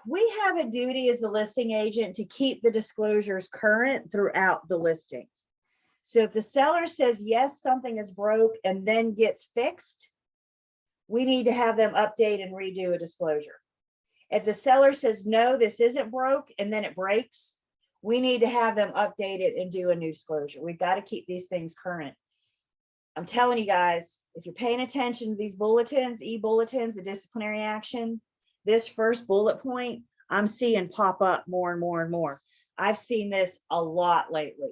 We have a duty as a listing agent to keep the disclosures current throughout the listing. So if the seller says, yes, something is broke and then gets fixed, we need to have them update and redo a disclosure. If the seller says, no, this isn't broke and then it breaks, we need to have them update it and do a new disclosure. We've got to keep these things current. I'm telling you guys, if you're paying attention to these bulletins, e-bulletins, the disciplinary action, this first bullet point, I'm seeing pop up more and more and more. I've seen this a lot lately,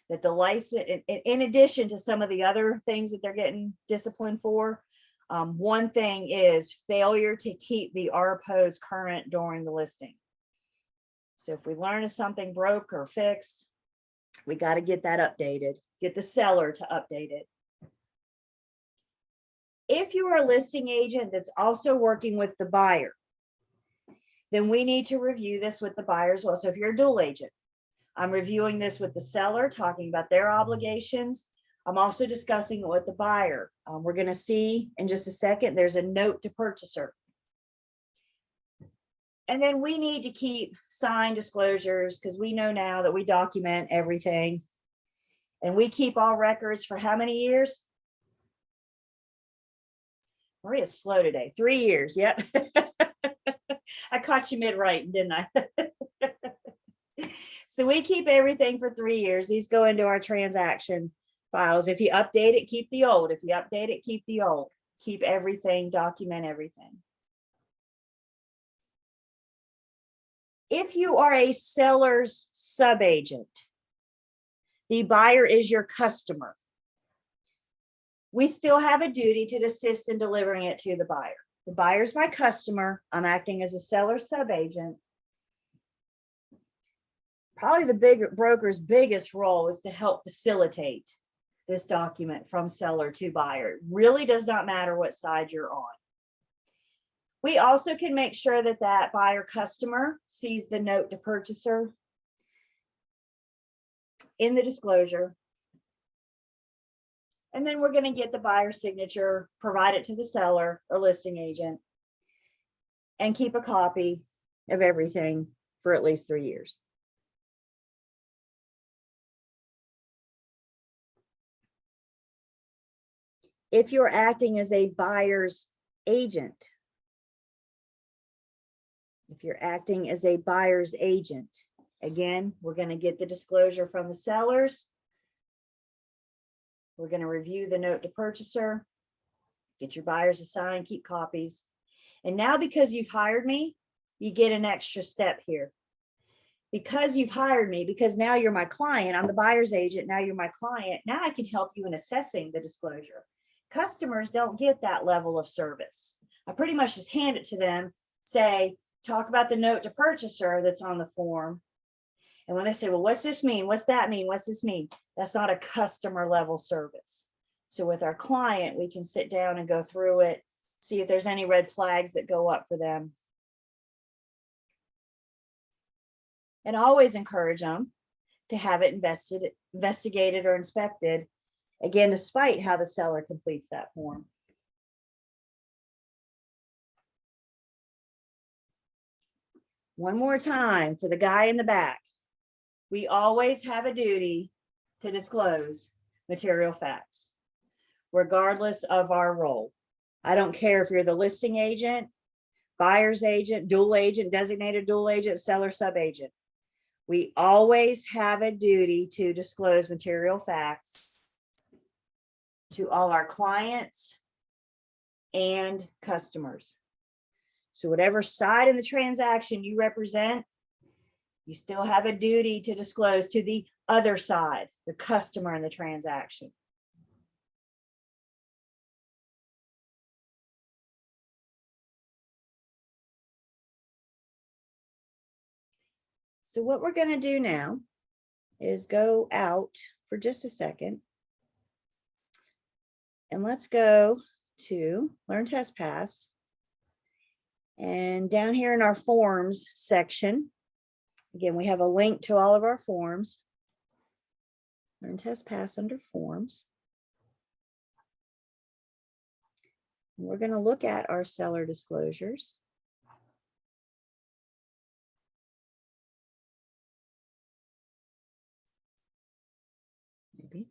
that the license, in addition to some of the other things that they're getting disciplined for, one thing is failure to keep the RPOs current during the listing. So if we learn of something broke or fixed, we got to get that updated, get the seller to update it. If you are a listing agent that's also working with the buyer, then we need to review this with the buyer as well. So if you're a dual agent, I'm reviewing this with the seller, talking about their obligations. I'm also discussing it with the buyer. We're going to see in just a second, there's a note to purchaser. And then we need to keep signed disclosures because we know now that we document everything. And we keep all records for how many years? Maria's slow today. 3 years. Yep. I caught you mid-writing, didn't I? So we keep everything for 3 years. These go into our transaction files. If you update it, keep the old. If you update it, keep the old. Keep everything, document everything. If you are a seller's subagent, the buyer is your customer. We still have a duty to assist in delivering it to the buyer. The buyer's my customer. I'm acting as a seller subagent. probably the bigger broker's biggest role is to help facilitate this document from seller to buyer. It really does not matter what side you're on. We also can make sure that that buyer customer sees the note to purchaser in the disclosure. And then we're going to get the buyer's signature, provide it to the seller or listing agent, and keep a copy of everything for at least 3 years. If you're acting as a buyer's agent, again, we're going to get the disclosure from the sellers. We're going to review the note to purchaser, get your buyers to sign, keep copies. And now, because you've hired me, you get an extra step here. Because you've hired me, because now you're my client, I'm the buyer's agent, now you're my client, now I can help you in assessing the disclosure. Customers don't get that level of service. I pretty much just hand it to them, say, talk about the note to purchaser that's on the form. And when they say, well, what's this mean? What's that mean? What's this mean? That's not a customer level service. So with our client, we can sit down and go through it, see if there's any red flags that go up for them. And always encourage them to have it investigated or inspected, again, despite how the seller completes that form. One more time for the guy in the back. We always have a duty to disclose material facts, regardless of our role. I don't care if you're the listing agent, buyer's agent, dual agent, designated dual agent, seller sub-agent. We always have a duty to disclose material facts to all our clients and customers. So whatever side in the transaction you represent, you still have a duty to disclose to the other side, the customer in the transaction. So what we're going to do now is go out for just a second. And let's go to Learn, Test, Pass. And down here in our forms section, again, we have a link to all of our forms. Learn, Test, Pass under forms. We're going to look at our seller disclosures. Maybe.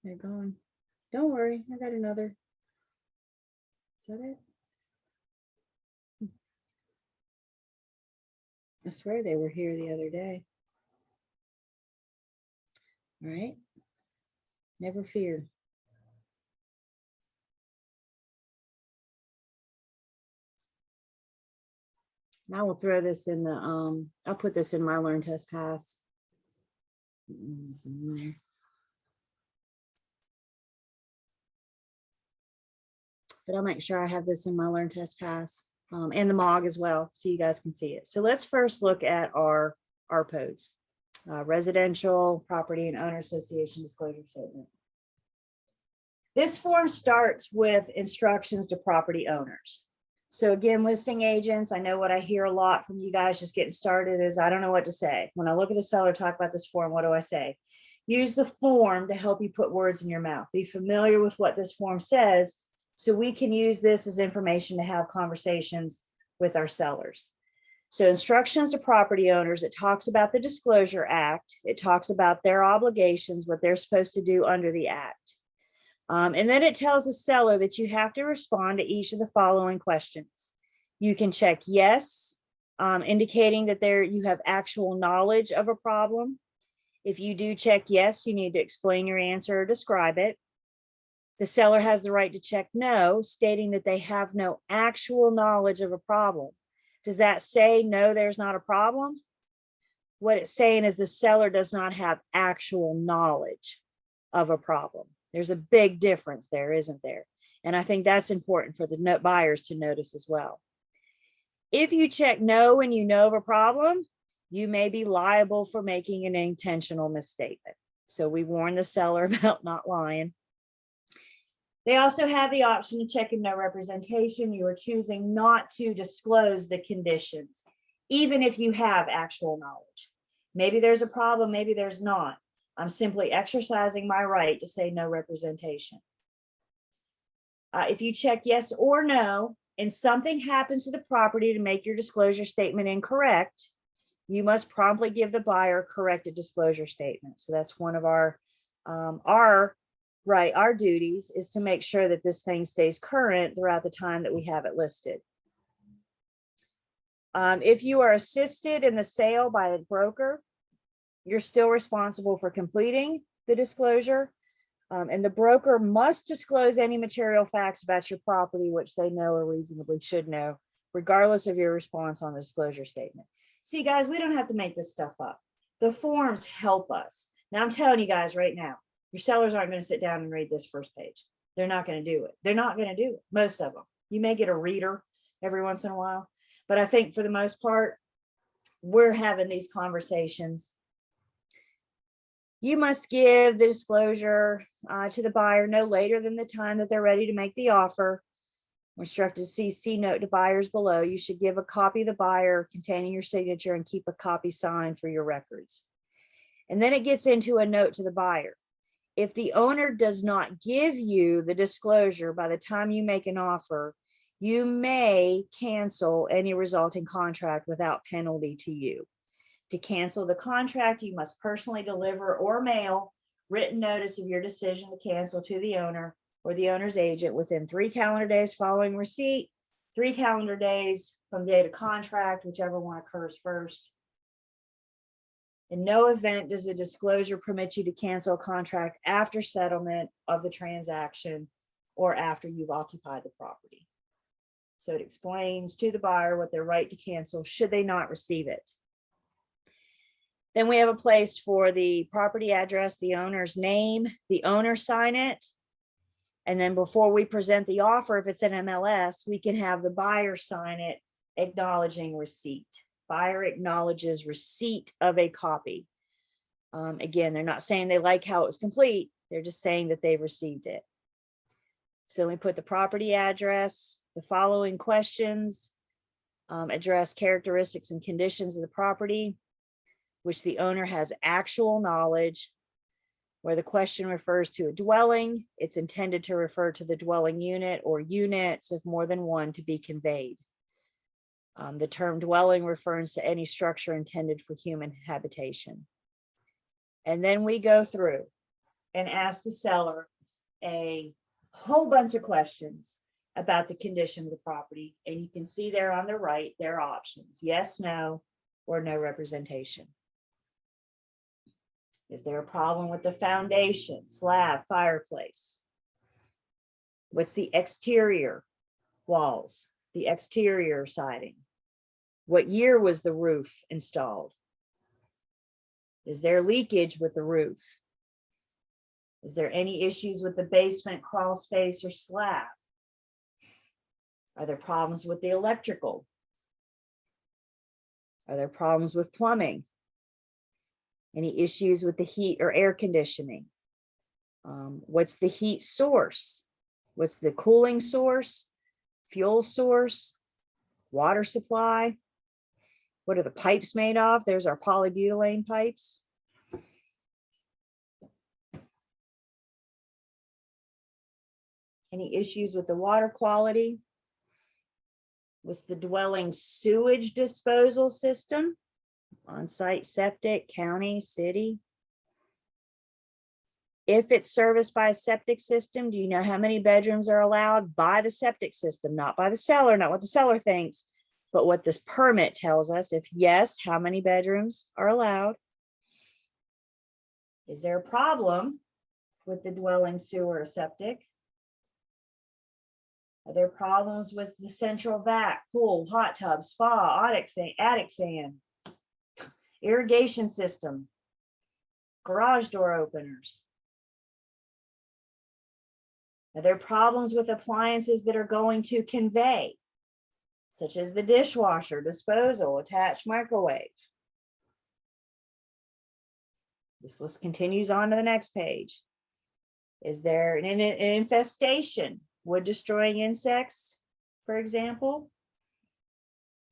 They're going. Don't worry, I got another. Is that it? I swear they were here the other day. All right. Never fear. Now we'll throw this in the, I'll put this in my Learn, Test, Pass. It's in there. But I'll make sure I have this in my Learn, Test, Pass and the MOG as well, so you guys can see it. So let's first look at our RPODs, Residential Property and Owner Association Disclosure Statement. This form starts with instructions to property owners. So again, listing agents, I know what I hear a lot from you guys just getting started is I don't know what to say. When I look at a seller talk about this form, what do I say? Use the form to help you put words in your mouth. Be familiar with what this form says so we can use this as information to have conversations with our sellers. So instructions to property owners, it talks about the Disclosure Act. It talks about their obligations, what they're supposed to do under the Act. And then it tells the seller that you have to respond to each of the following questions. You can check yes, indicating that you have actual knowledge of a problem. If you do check yes, you need to explain your answer or describe it. The seller has the right to check no, stating that they have no actual knowledge of a problem. Does that say no, there's not a problem? What it's saying is the seller does not have actual knowledge of a problem. There's a big difference there, isn't there? And I think that's important for the buyers to notice as well. If you check no when you know of a problem, you may be liable for making an intentional misstatement. So we warn the seller about not lying. They also have the option to check in no representation. You are choosing not to disclose the conditions, even if you have actual knowledge. Maybe there's a problem, maybe there's not. I'm simply exercising my right to say no representation. If you check yes or no, and something happens to the property to make your disclosure statement incorrect, you must promptly give the buyer a corrected disclosure statement. So that's one of our duties is to make sure that this thing stays current throughout the time that we have it listed. If you are assisted in the sale by a broker, you're still responsible for completing the disclosure. And the broker must disclose any material facts about your property, which they know or reasonably should know, regardless of your response on the disclosure statement. See, guys, we don't have to make this stuff up. The forms help us. Now, I'm telling you guys right now, your sellers aren't going to sit down and read this first page. They're not going to do it. They're not going to do it. Most of them. You may get a reader every once in a while, but I think for the most part, we're having these conversations. You must give the disclosure to the buyer no later than the time that they're ready to make the offer. We're instructed to see note to buyers below. You should give a copy to the buyer containing your signature and keep a copy signed for your records. And then it gets into a note to the buyer. If the owner does not give you the disclosure by the time you make an offer, you may cancel any resulting contract without penalty to you. To cancel the contract, you must personally deliver or mail written notice of your decision to cancel to the owner or the owner's agent within 3 calendar days following receipt, 3 calendar days from date of contract, whichever one occurs first. In no event does a disclosure permit you to cancel a contract after settlement of the transaction or after you've occupied the property. So it explains to the buyer what their right to cancel should they not receive it. Then we have a place for the property address, the owner's name, the owner sign it. And then before we present the offer, if it's an MLS, we can have the buyer sign it, acknowledging receipt. Buyer acknowledges receipt of a copy. Again, they're not saying they like how it was complete. They're just saying that they've received it. So then we put the property address, the following questions, address characteristics and conditions of the property, which the owner has actual knowledge. Where the question refers to a dwelling, it's intended to refer to the dwelling unit or units of more than one to be conveyed. The term dwelling refers to any structure intended for human habitation. And then we go through and ask the seller a whole bunch of questions about the condition of the property. And you can see there on the right, their options: yes, no, or no representation. Is there a problem with the foundation, slab, fireplace? What's the exterior walls, the exterior siding? What year was the roof installed? Is there leakage with the roof? Is there any issues with the basement, crawl space, or slab? Are there problems with the electrical? Are there problems with plumbing? Any issues with the heat or air conditioning? What's the heat source? What's the cooling source? Fuel source? Water supply? What are the pipes made of? There's our polybutylene pipes. Any issues with the water quality? What's the dwelling sewage disposal system? On-site septic, county, city. If it's serviced by a septic system, do you know how many bedrooms are allowed by the septic system? Not by the seller, not what the seller thinks, but what this permit tells us. If yes, how many bedrooms are allowed? Is there a problem with the dwelling, sewer, or septic? Are there problems with the central vac, pool, hot tub, spa, attic fan, irrigation system, garage door openers? Are there problems with appliances that are going to convey, such as the dishwasher, disposal, attached microwave? This list continues on to the next page. Is there an infestation, wood destroying insects, for example?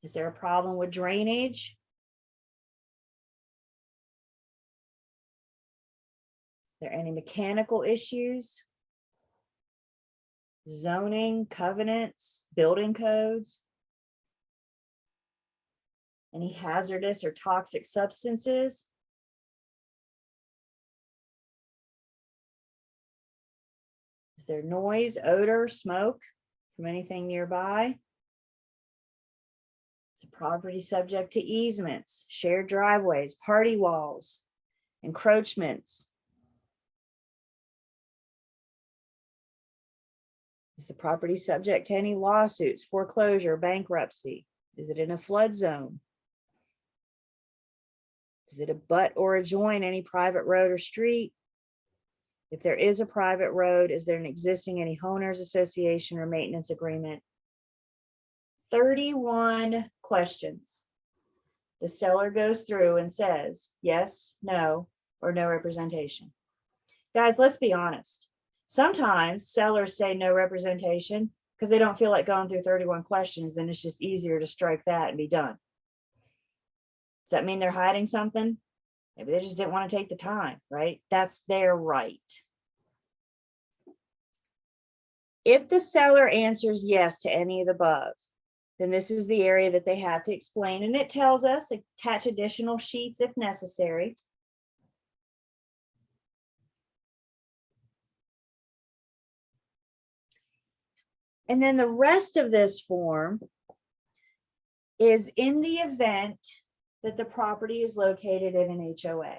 Is there a problem with drainage? Are there any mechanical issues? Zoning, covenants, building codes? Any hazardous or toxic substances? Is there noise, odor, smoke from anything nearby? Is the property subject to easements, shared driveways, party walls, encroachments? Is the property subject to any lawsuits, foreclosure, bankruptcy? Is it in a flood zone? Does it abut or adjoin any private road or street? If there is a private road, is there an existing any homeowners association or maintenance agreement? 31 questions. The seller goes through and says yes, no, or no representation. Guys, let's be honest. Sometimes sellers say no representation because they don't feel like going through 31 questions, then it's just easier to strike that and be done. Does that mean they're hiding something? Maybe they just didn't want to take the time, right? That's their right. If the seller answers yes to any of the above, then this is the area that they have to explain. And it tells us attach additional sheets if necessary. And then the rest of this form is in the event that the property is located in an HOA.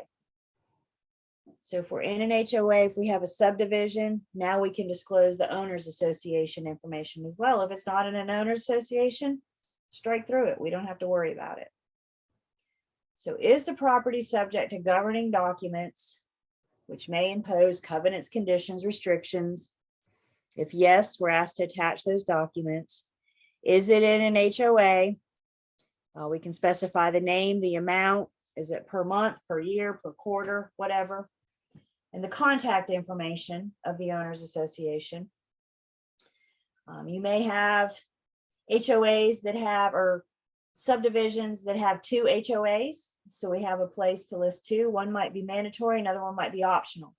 So if we're in an HOA, if we have a subdivision, now we can disclose the owners association information as well. If it's not in an owners association, strike through it. We don't have to worry about it. So is the property subject to governing documents, which may impose covenants, conditions, restrictions? If yes, we're asked to attach those documents. Is it in an HOA? We can specify the name, the amount. Is it per month, per year, per quarter, whatever? And the contact information of the owners association. You may have HOAs that have, or subdivisions that have 2 HOAs. So we have a place to list 2. One might be mandatory, another one might be optional.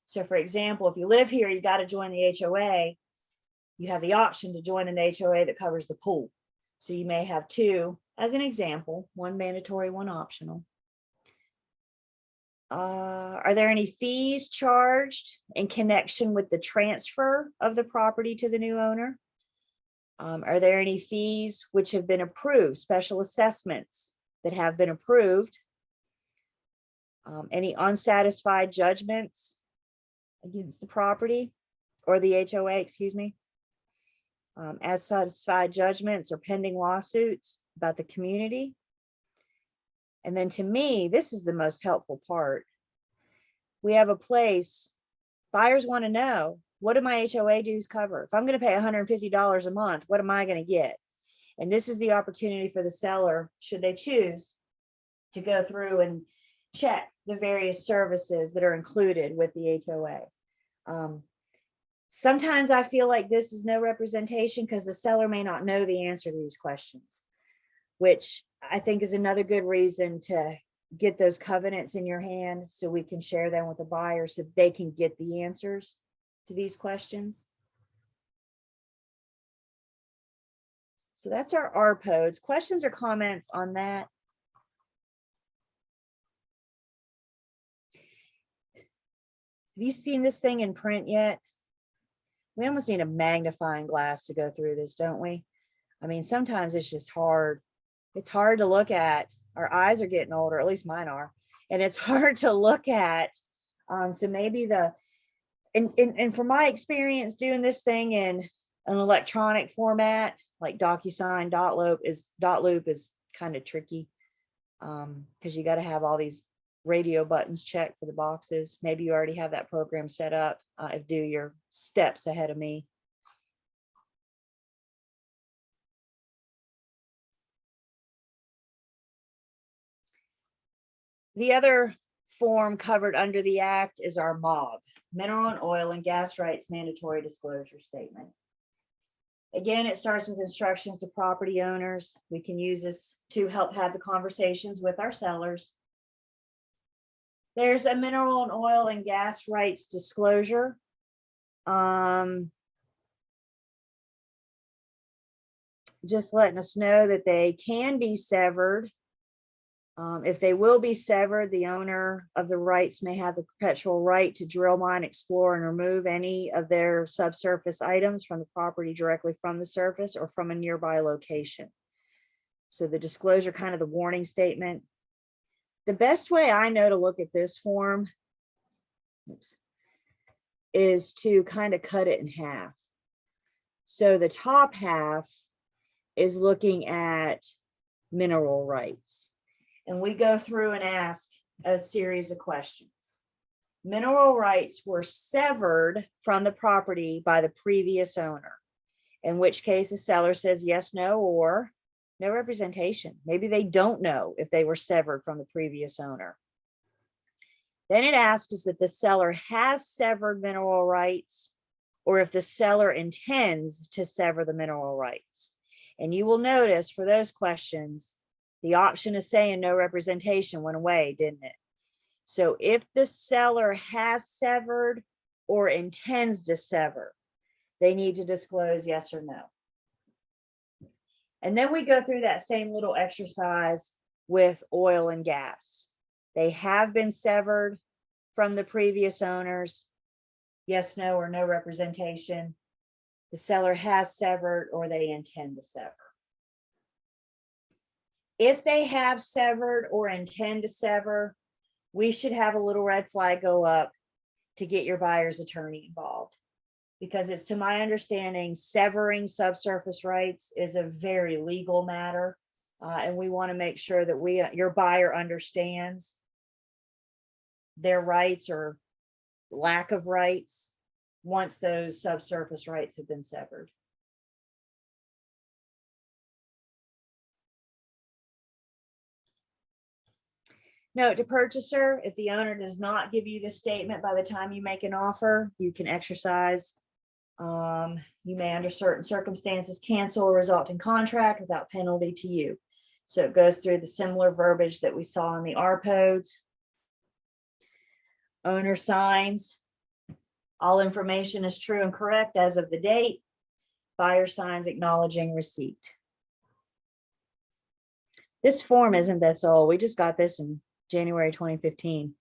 So for example, if you live here, you got to join the HOA. You have the option to join an HOA that covers the pool. So you may have 2 as an example, one mandatory, one optional. Are there any fees charged in connection with the transfer of the property to the new owner? Are there any fees which have been approved, special assessments that have been approved? Any unsatisfied judgments against the property or the HOA, excuse me? As satisfied judgments or pending lawsuits about the community. And then to me, this is the most helpful part. We have a place, buyers want to know, what do my HOA dues cover? If I'm going to pay $150 a month, what am I going to get? And this is the opportunity for the seller, should they choose, to go through and check the various services that are included with the HOA. Sometimes I feel like this is no representation because the seller may not know the answer to these questions, which I think is another good reason to get those covenants in your hand so we can share them with the buyer so they can get the answers to these questions. So that's our RPODs. Questions or comments on that? Have you seen this thing in print yet? We almost need a magnifying glass to go through this, don't we? I mean, sometimes it's just hard. It's hard to look at. Our eyes are getting older, at least mine are. And it's hard to look at. So maybe and from my experience doing this thing in an electronic format like DocuSign, dot loop is kind of tricky. Because you got to have all these radio buttons checked for the boxes. Maybe you already have that program set up. If do, your steps ahead of me. The other form covered under the Act is our MOG, Mineral and Oil and Gas Rights Mandatory Disclosure Statement. Again, it starts with instructions to property owners. We can use this to help have the conversations with our sellers. There's a mineral and oil and gas rights disclosure. Just letting us know that they can be severed. If they will be severed, the owner of the rights may have the perpetual right to drill, mine, explore, and remove any of their subsurface items from the property directly from the surface or from a nearby location. So the disclosure, kind of the warning statement. The best way I know to look at this form is to kind of cut it in half. So the top half is looking at mineral rights. And we go through and ask a series of questions. Mineral rights were severed from the property by the previous owner, in which case the seller says yes, no, or no representation. Maybe they don't know if they were severed from the previous owner. Then it asks that the seller has severed mineral rights or if the seller intends to sever the mineral rights. And you will notice for those questions, the option of saying no representation went away, didn't it? So if the seller has severed or intends to sever, they need to disclose yes or no. And then we go through that same little exercise with oil and gas. They have been severed from the previous owners. Yes, no, or no representation. The seller has severed or they intend to sever. If they have severed or intend to sever, we should have a little red flag go up to get your buyer's attorney involved. Because it's to my understanding, severing subsurface rights is a very legal matter. And we want to make sure that your buyer understands their rights or lack of rights once those subsurface rights have been severed. Note to purchaser, if the owner does not give you this statement by the time you make an offer, you can exercise. You may, under certain circumstances, cancel or result in contract without penalty to you. So it goes through the similar verbiage that we saw in the RPODs. Owner signs. All information is true and correct as of the date. Buyer signs acknowledging receipt. This form isn't this old. We just got this in January 2015.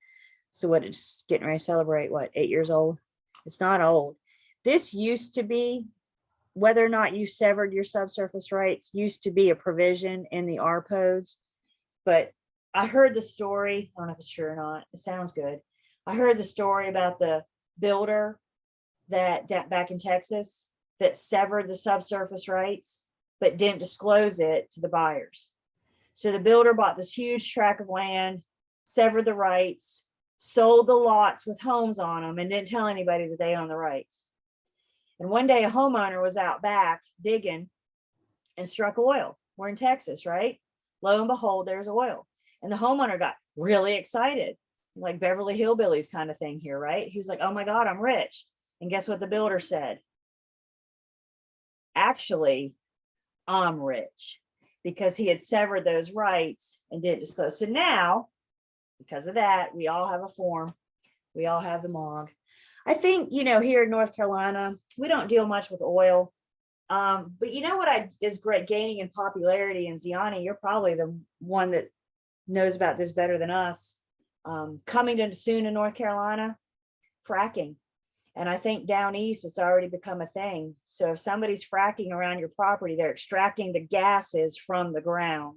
So what, it's getting ready to celebrate, what, 8 years old? It's not old. This used to be, whether or not you severed your subsurface rights, used to be a provision in the RPODs. But I heard the story, I don't know if it's true or not, it sounds good. I heard the story about the builder that back in Texas that severed the subsurface rights, but didn't disclose it to the buyers. So the builder bought this huge tract of land, severed the rights, sold the lots with homes on them, and didn't tell anybody that they owned the rights. And one day a homeowner was out back digging and struck oil. We're in Texas, right? Lo and behold, there's oil. And the homeowner got really excited, like Beverly Hillbillies kind of thing here, right? He's like, oh my God, I'm rich. And guess what the builder said? Actually, I'm rich, because he had severed those rights and didn't disclose. So now, because of that, we all have a form. We all have the MOG. I think, here in North Carolina, we don't deal much with oil. But you know what is great gaining in popularity, and Ziani, you're probably the one that knows about this better than us. Coming to soon in North Carolina, fracking. And I think down east, it's already become a thing. So if somebody's fracking around your property, they're extracting the gases from the ground.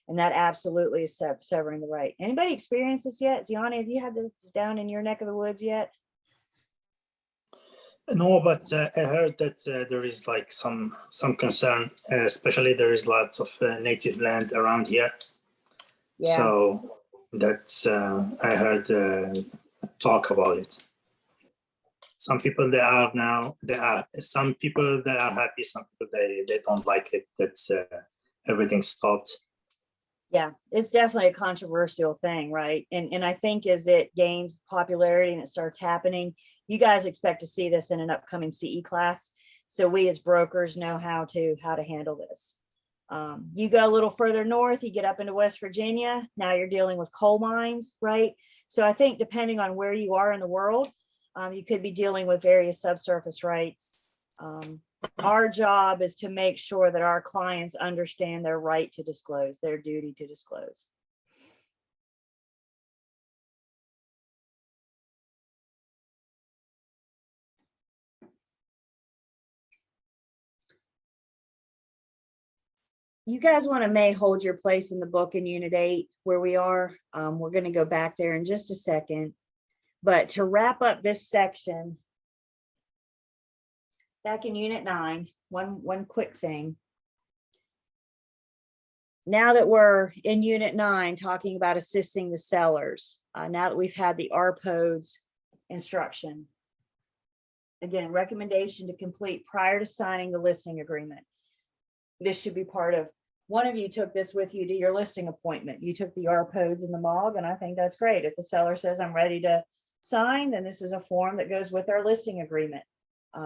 And that absolutely is severing the right. Anybody experienced this yet? Ziani, have you had this down in your neck of the woods yet? No, but I heard that there is like some concern, especially there is lots of native land around here. Yeah, So that's I heard talk about it. Some people some people that are happy, some people they don't like it. That's everything stopped. yeah, it's definitely a controversial thing, right? And I think as it gains popularity and it starts happening, you guys expect to see this in an upcoming CE class. So we as brokers know how to handle this. You go a little further north, you get up into West Virginia. Now you're dealing with coal mines, right? So I think depending on where you are in the world, you could be dealing with various subsurface rights. Our job is to make sure that our clients understand their right to disclose, their duty to disclose. You guys want to may hold your place in the book in Unit 8 where we are. We're going to go back there in just a second. But to wrap up this section, back in Unit 9, one quick thing. Now that we're in Unit 9 talking about assisting the sellers, now that we've had the RPODS instruction, again, recommendation to complete prior to signing the listing agreement. This should be part of, one of you took this with you to your listing appointment. You took the RPODS and the MOG, and I think that's great. If the seller says, I'm ready to sign, then this is a form that goes with our listing agreement.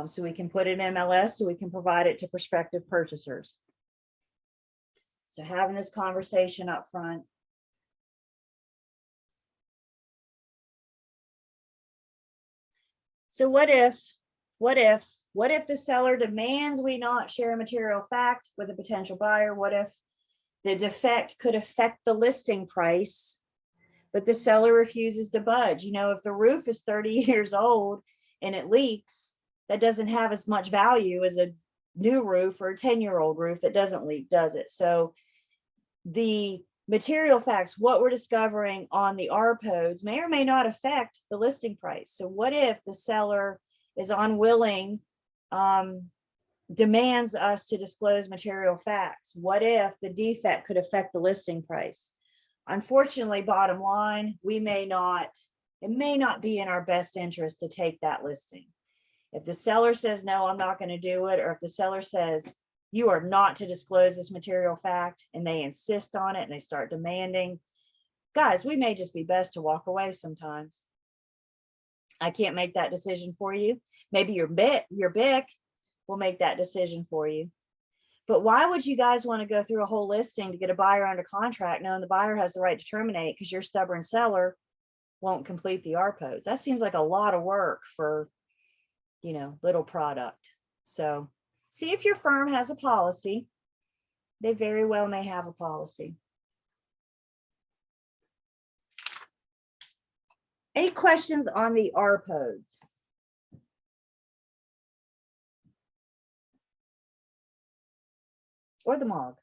So we can put it in MLS, so we can provide it to prospective purchasers. So having this conversation up front. So what if the seller demands we not share a material fact with a potential buyer? What if the defect could affect the listing price, but the seller refuses to budge? You know, if the roof is 30 years old and it leaks, that doesn't have as much value as a new roof or a 10-year-old roof that doesn't leak, does it? So the material facts, what we're discovering on the RPODS may or may not affect the listing price. So what if the seller is unwilling, demands us to disclose material facts? What if the defect could affect the listing price? Unfortunately, bottom line, it may not be in our best interest to take that listing. If the seller says, no, I'm not going to do it, or if the seller says, you are not to disclose this material fact, and they insist on it and they start demanding, guys, we may just be best to walk away sometimes. I can't make that decision for you. Maybe your BIC will make that decision for you. But why would you guys want to go through a whole listing to get a buyer under contract knowing the buyer has the right to terminate because your stubborn seller won't complete the RPODS? That seems like a lot of work for, you know, little product. So see if your firm has a policy. They very well may have a policy. Any questions on the RPODS? Or the MOG?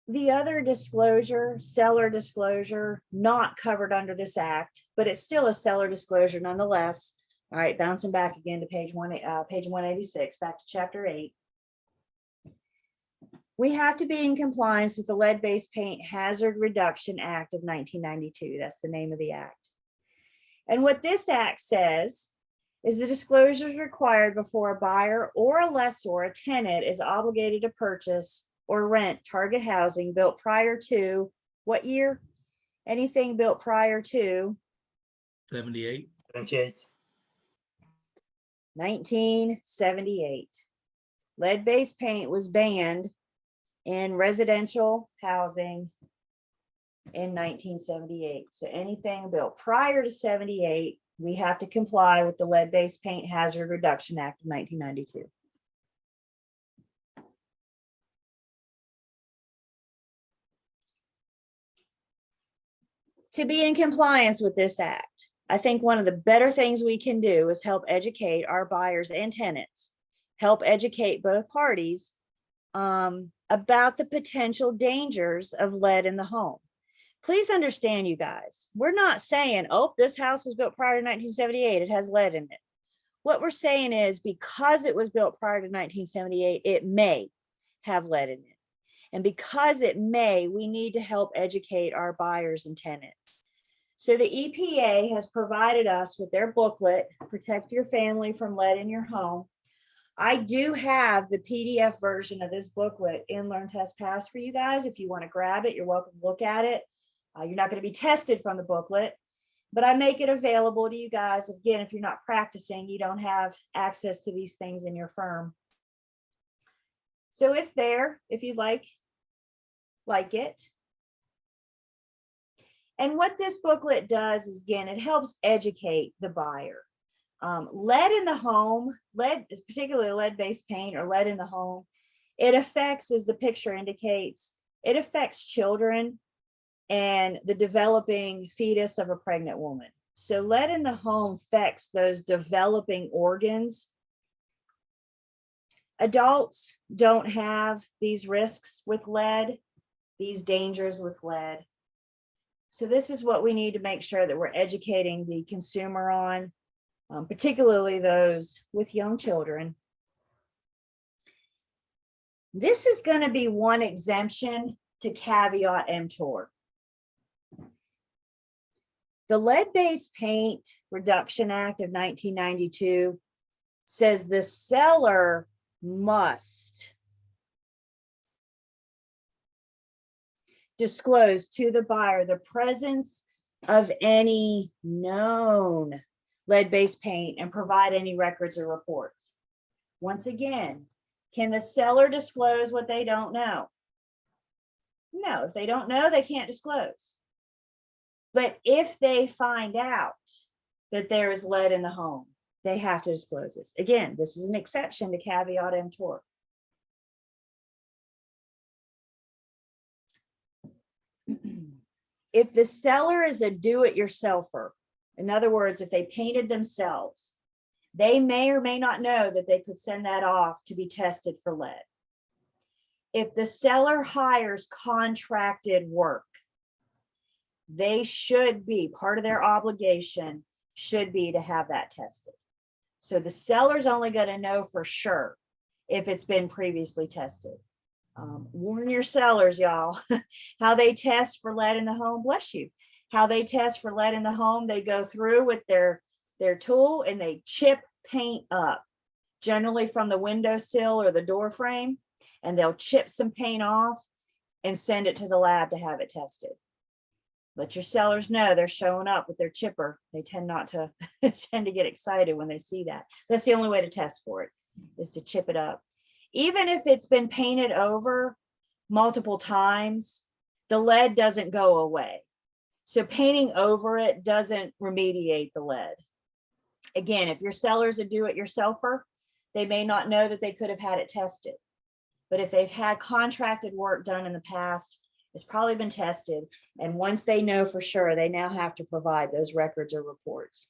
The other disclosure, seller disclosure, not covered under this act, but it's still a seller disclosure nonetheless. All right, bouncing back again to page 186, back to chapter 8. We have to be in compliance with the Lead-Based Paint Hazard Reduction Act of 1992. That's the name of the act. And what this act says is the disclosures required before a buyer or a lessor, a tenant, is obligated to purchase or rent target housing built prior to what year? Anything built prior to 78. 1978. Lead-based paint was banned in residential housing in 1978. So anything built prior to 78, we have to comply with the Lead-Based Paint Hazard Reduction Act of 1992. To be in compliance with this act, I think one of the better things we can do is help educate our buyers and tenants, help educate both parties about the potential dangers of lead in the home. Please understand, you guys, we're not saying, oh, this house was built prior to 1978, it has lead in it. What we're saying is because it was built prior to 1978, it may have lead in it. And because it may, we need to help educate our buyers and tenants. So the EPA has provided us with their booklet, Protect Your Family from Lead in Your Home. I do have the PDF version of this booklet in Learn, Test, Pass for you guys. If you want to grab it, you're welcome to look at it. You're not going to be tested from the booklet, but I make it available to you guys. Again, if you're not practicing, you don't have access to these things in your firm. So it's there if you like it. And what this booklet does is, again, it helps educate the buyer. Lead in the home, lead is particularly lead-based paint or lead in the home. It affects, as the picture indicates, it affects children and the developing fetus of a pregnant woman. So lead in the home affects those developing organs. Adults don't have these risks with lead, these dangers with lead. So this is what we need to make sure that we're educating the consumer on, particularly those with young children. This is going to be one exemption to caveat emptor. The Lead-Based Paint Reduction Act of 1992 says the seller must disclose to the buyer the presence of any known lead-based paint and provide any records or reports. Once again, can the seller disclose what they don't know? No, if they don't know, they can't disclose. But if they find out that there is lead in the home, they have to disclose this. Again, this is an exception to caveat emptor. If the seller is a do-it-yourselfer, in other words, if they painted themselves, they may or may not know that they could send that off to be tested for lead. If the seller hires contracted work, they should be, part of their obligation should be to have that tested. So the seller's only going to know for sure if it's been previously tested. Warn your sellers, y'all, how they test for lead in the home, bless you. How they test for lead in the home, they go through with their tool and they chip paint up, generally from the windowsill or the door frame, and they'll chip some paint off and send it to the lab to have it tested. Let your sellers know they're showing up with their chipper. They tend not to tend to get excited when they see that. That's the only way to test for it, is to chip it up. Even if it's been painted over multiple times, the lead doesn't go away. So painting over it doesn't remediate the lead. Again, if your seller's a do-it-yourselfer, they may not know that they could have had it tested. But if they've had contracted work done in the past, it's probably been tested. And once they know for sure, they now have to provide those records or reports.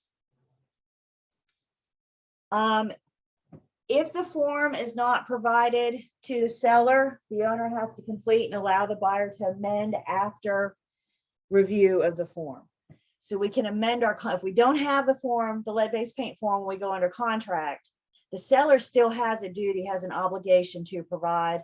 If the form is not provided to the seller, the owner has to complete and allow the buyer to amend after review of the form. So we can amend our, if we don't have the form, the lead-based paint form, when we go under contract, the seller still has a duty, has an obligation to provide.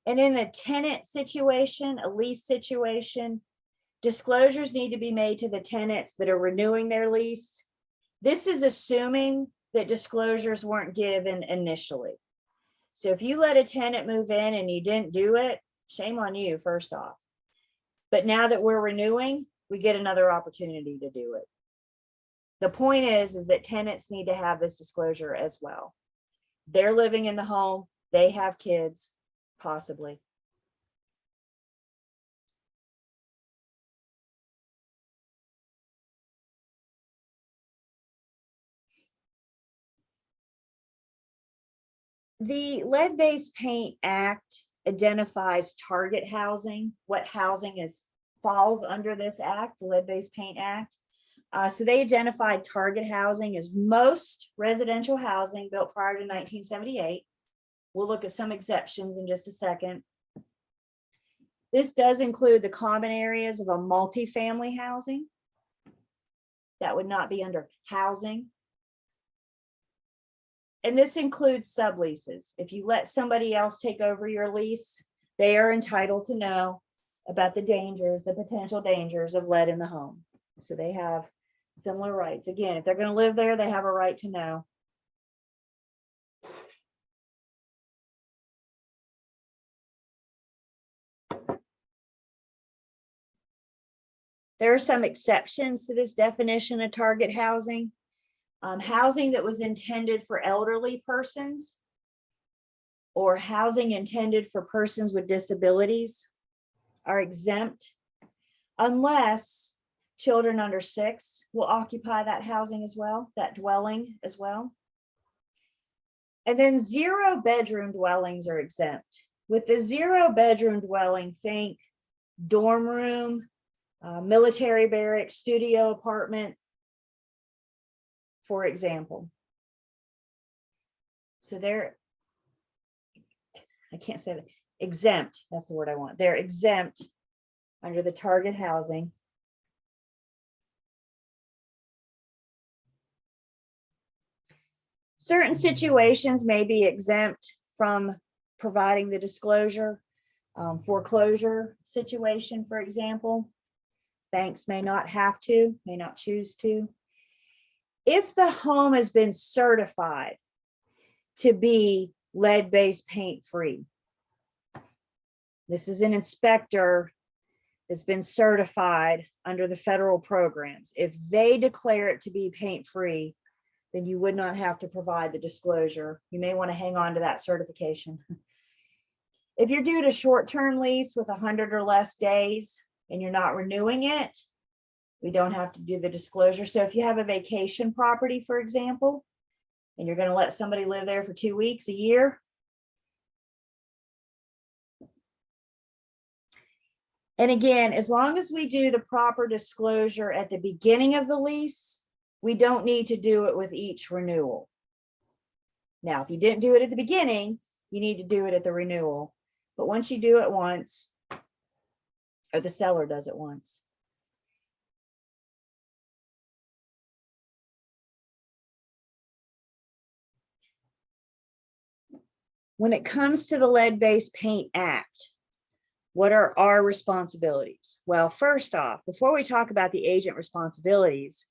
And in a tenant situation, a lease situation, disclosures need to be made to the tenants that are renewing their lease. This is assuming that disclosures weren't given initially. So if you let a tenant move in and you didn't do it, shame on you, first off. But now that we're renewing, we get another opportunity to do it. The point is that tenants need to have this disclosure as well. They're living in the home, they have kids, possibly. The Lead-Based Paint Act identifies target housing, what housing falls under this act, the Lead-Based Paint Act. So they identified target housing as most residential housing built prior to 1978. We'll look at some exceptions in just a second. This does include the common areas of a multifamily housing. That would not be under housing. And this includes subleases. If you let somebody else take over your lease, they are entitled to know about the dangers, the potential dangers of lead in the home. So they have similar rights. Again, if they're going to live there, they have a right to know. There are some exceptions to this definition of target housing. Housing that was intended for elderly persons or housing intended for persons with disabilities are exempt unless children under 6 will occupy that housing as well, that dwelling as well. And then 0-bedroom dwellings are exempt. With the 0-bedroom dwelling, think dorm room, military barracks, studio apartment, for example. So they're, I can't say that, exempt, that's the word I want. They're exempt under the target housing. Certain situations may be exempt from providing the disclosure. Foreclosure situation, for example. Banks may not have to, may not choose to. If the home has been certified to be lead-based paint-free, this is an inspector that's been certified under the federal programs. If they declare it to be paint-free, then you would not have to provide the disclosure. You may want to hang on to that certification. If you're due to short-term lease with 100 or less days and you're not renewing it, we don't have to do the disclosure. So if you have a vacation property, for example, and you're going to let somebody live there for 2 weeks, a year, and again, as long as we do the proper disclosure at the beginning of the lease, we don't need to do it with each renewal. Now, if you didn't do it at the beginning, you need to do it at the renewal. But once you do it once, or the seller does it once. When it comes to the Lead-Based Paint Act, what are our responsibilities? Well, first off, before we talk about the agent responsibilities,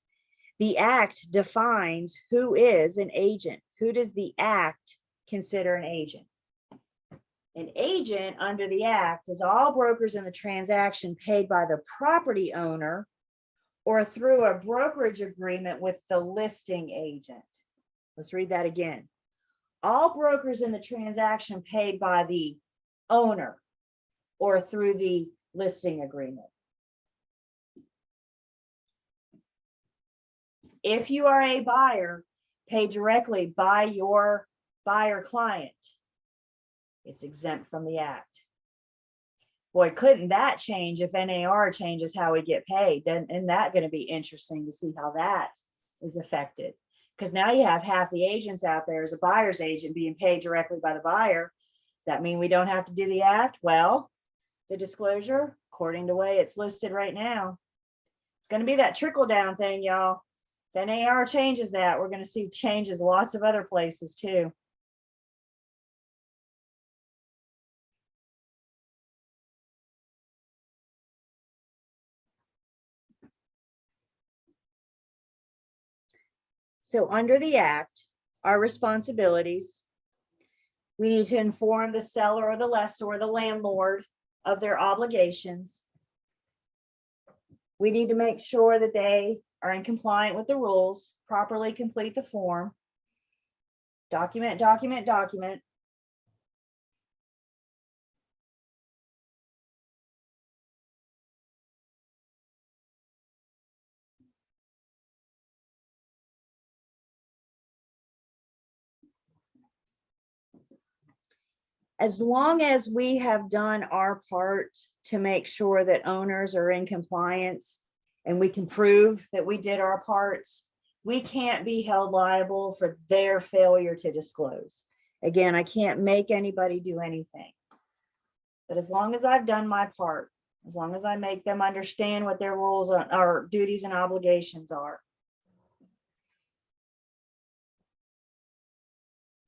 the Act defines who is an agent. Who does the Act consider an agent? An agent under the Act is all brokers in the transaction paid by the property owner or through a brokerage agreement with the listing agent. Let's read that again. All brokers in the transaction paid by the owner or through the listing agreement. If you are a buyer paid directly by your buyer client, it's exempt from the Act. Boy, couldn't that change if NAR changes how we get paid? Isn't that going to be interesting to see how that is affected? Because now you have half the agents out there as a buyer's agent being paid directly by the buyer. Does that mean we don't have to do the Act? Well, the disclosure, according to the way it's listed right now, it's going to be that trickle down thing, y'all. If NAR changes that, we're going to see changes lots of other places too. So under the Act, our responsibilities, we need to inform the seller or the lessor or the landlord of their obligations. We need to make sure that they are in compliance with the rules, properly complete the form, document, document, document. As long as we have done our part to make sure that owners are in compliance, and we can prove that we did our parts, we can't be held liable for their failure to disclose. Again, I can't make anybody do anything. But as long as I've done my part, as long as I make them understand what their rules or duties and obligations are,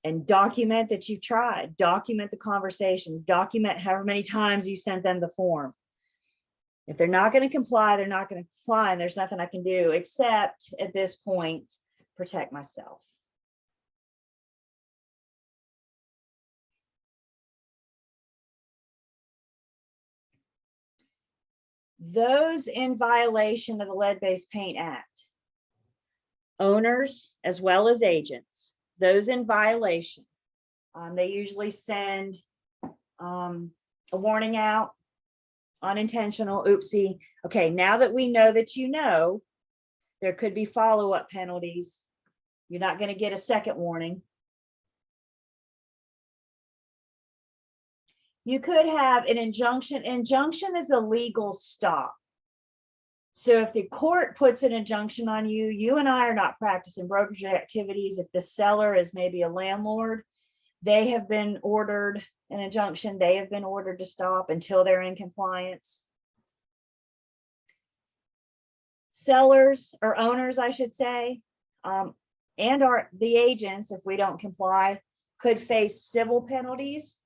and document that you've tried, document the conversations, document however many times you sent them the form. If they're not going to comply, they're not going to comply, and there's nothing I can do except at this point, protect myself. Those in violation of the Lead-Based Paint Act, owners as well as agents, those in violation, they usually send a warning out, unintentional, oopsie. Okay, now that we know that you know, there could be follow-up penalties. You're not going to get a second warning. You could have an injunction. Injunction is a legal stop. So if the court puts an injunction on you, you and I are not practicing brokerage activities. If the seller is maybe a landlord, they have been ordered an injunction. They have been ordered to stop until they're in compliance. Sellers or owners, I should say, and the agents, if we don't comply, could face civil penalties.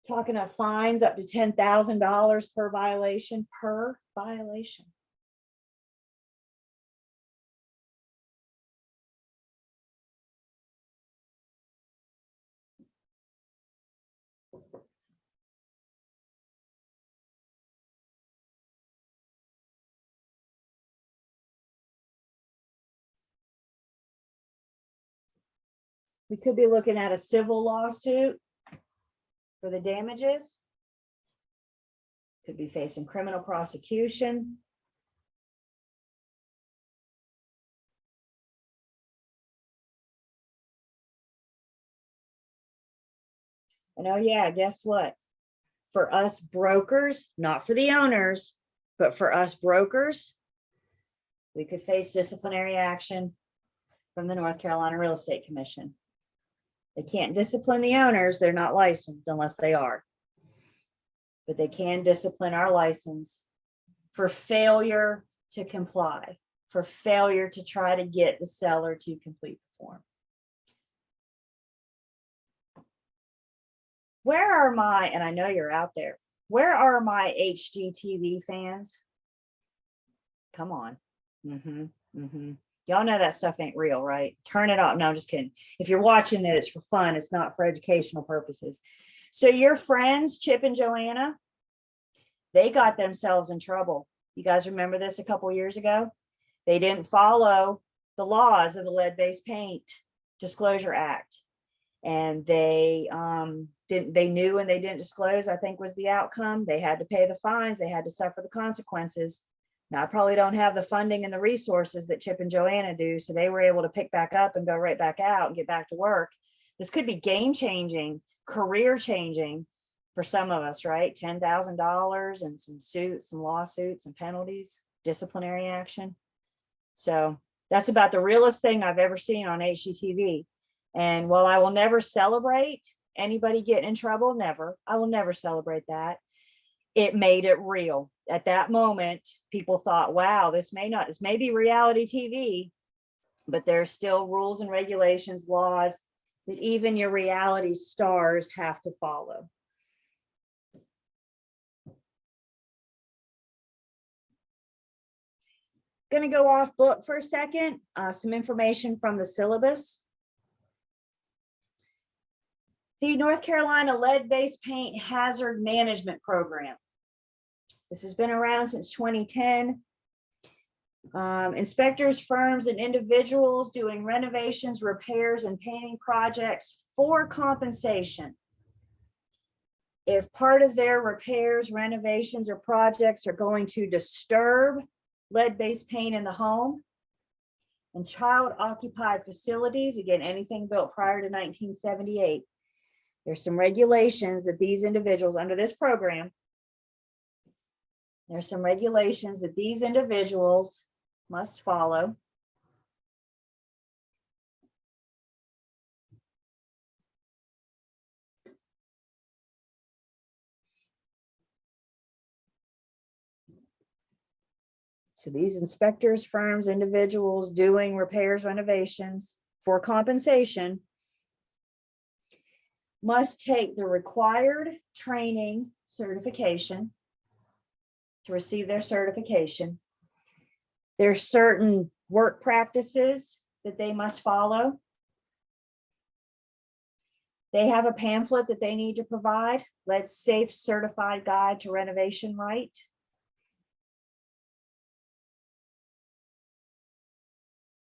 Talking of fines up to $10,000 per violation, We could be looking at a civil lawsuit for the damages. Could be facing criminal prosecution. And oh yeah, guess what? For us brokers, not for the owners, but for us brokers, we could face disciplinary action from the North Carolina Real Estate Commission. They can't discipline the owners. They're not licensed unless they are. But they can discipline our license for failure to comply, for failure to try to get the seller to complete the form. Where are my, and I know you're out there, where are my HGTV fans? Come on. Y'all know that stuff ain't real, right? Turn it off. No, I'm just kidding. If you're watching it, it's for fun. It's not for educational purposes. So your friends, Chip and Joanna, they got themselves in trouble. You guys remember this a couple years ago? They didn't follow the laws of the Lead-Based Paint Disclosure Act. And they knew and they didn't disclose, I think was the outcome. They had to pay the fines. They had to suffer the consequences. Now, I probably don't have the funding and the resources that Chip and Joanna do, so they were able to pick back up and go right back out and get back to work. This could be game-changing, career-changing for some of us, right? $10,000 and some suits, some lawsuits and penalties, disciplinary action. So that's about the realest thing I've ever seen on HGTV. And while I will never celebrate anybody getting in trouble, never, I will never celebrate that. It made it real. At that moment, people thought, wow, this may be reality TV, but there's still rules and regulations, laws that even your reality stars have to follow. Going to go off book for a second, some information from the syllabus. The North Carolina Lead-Based Paint Hazard Management Program. This has been around since 2010. Inspectors, firms, and individuals doing renovations, repairs, and painting projects for compensation. If part of their repairs, renovations, or projects are going to disturb lead-based paint in the home and child-occupied facilities, again, anything built prior to 1978, there's some regulations that these individuals under this program, There's some regulations that these individuals must follow. So these inspectors, firms, individuals doing repairs, renovations for compensation must take the required training certification to receive their certification. There's certain work practices that they must follow. They have a pamphlet that they need to provide. Let's Safe Certified Guide to Renovation Right.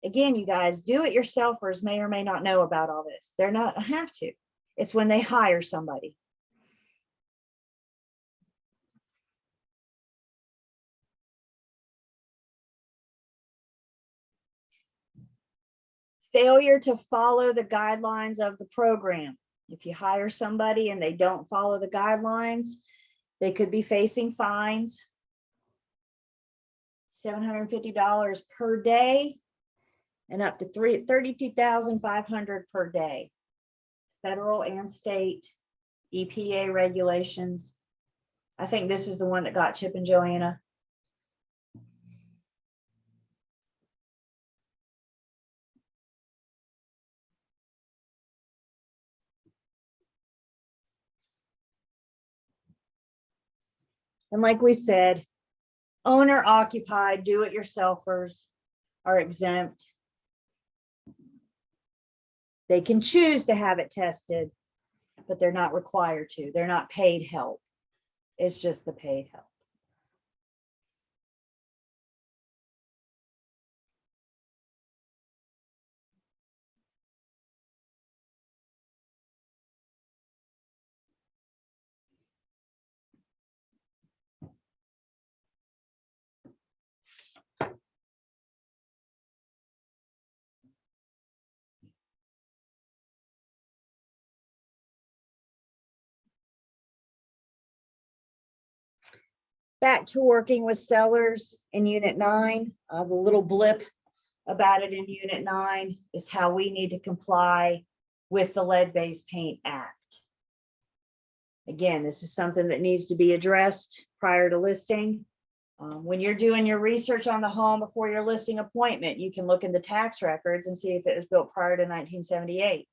Again, you guys, do-it-yourselfers may or may not know about all this. They're not have to. It's when they hire somebody. Failure to follow the guidelines of the program. If you hire somebody and they don't follow the guidelines, they could be facing fines. $750 per day and up to $32,500 per day. Federal and state EPA regulations. I think this is the one that got Chip and Joanna. And like we said, owner occupied do-it-yourselfers are exempt. They can choose to have it tested, but they're not required to. They're not paid help. It's just the paid help. Back to working with sellers in Unit 9. The little blip about it in Unit 9 is how we need to comply with the Lead-Based Paint Act. Again, this is something that needs to be addressed prior to listing. When you're doing your research on the home before your listing appointment, you can look in the tax records and see if it was built prior to 1978.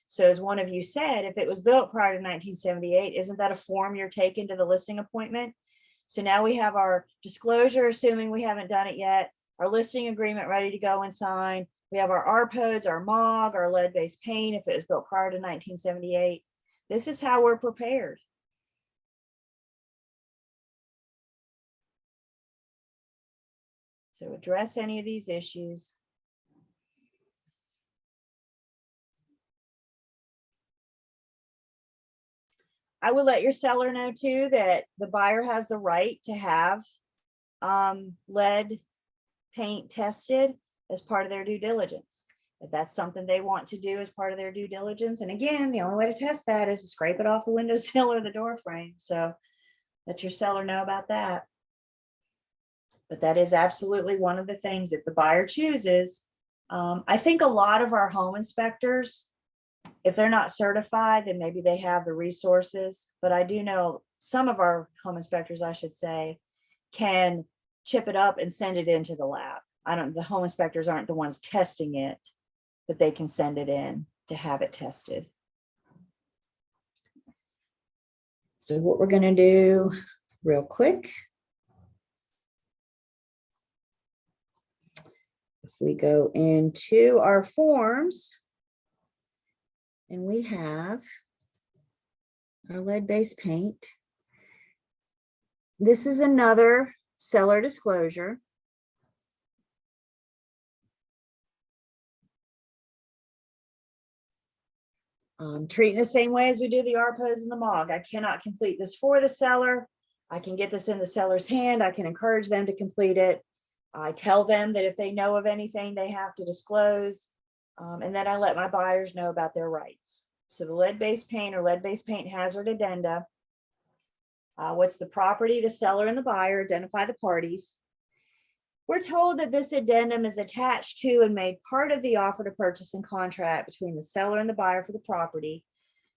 So as one of you said, if it was built prior to 1978, isn't that a form you're taking to the listing appointment? So now we have our disclosure, assuming we haven't done it yet, our listing agreement ready to go and sign. We have our RPODs, our MOG, our lead-based paint, if it was built prior to 1978. This is how we're prepared. So address any of these issues. I will let your seller know too that the buyer has the right to have lead paint tested as part of their due diligence. If that's something they want to do as part of their due diligence. And again, the only way to test that is to scrape it off the windowsill or the door frame. So let your seller know about that. But that is absolutely one of the things that the buyer chooses. I think a lot of our home inspectors, if they're not certified, then maybe they have the resources. But I do know some of our home inspectors, I should say, can chip it up and send it into the lab. The home inspectors aren't the ones testing it, but they can send it in to have it tested. So what we're going to do real quick, if we go into our forms, and we have our lead-based paint. This is another seller disclosure. Treating the same way as we do the RPOs and the MOG. I cannot complete this for the seller. I can get this in the seller's hand. I can encourage them to complete it. I tell them that if they know of anything they have to disclose. And then I let my buyers know about their rights. So the lead-based paint or lead-based paint hazard addenda. What's the property, the seller and the buyer, identify the parties. We're told that this addendum is attached to and made part of the offer to purchase and contract between the seller and the buyer for the property.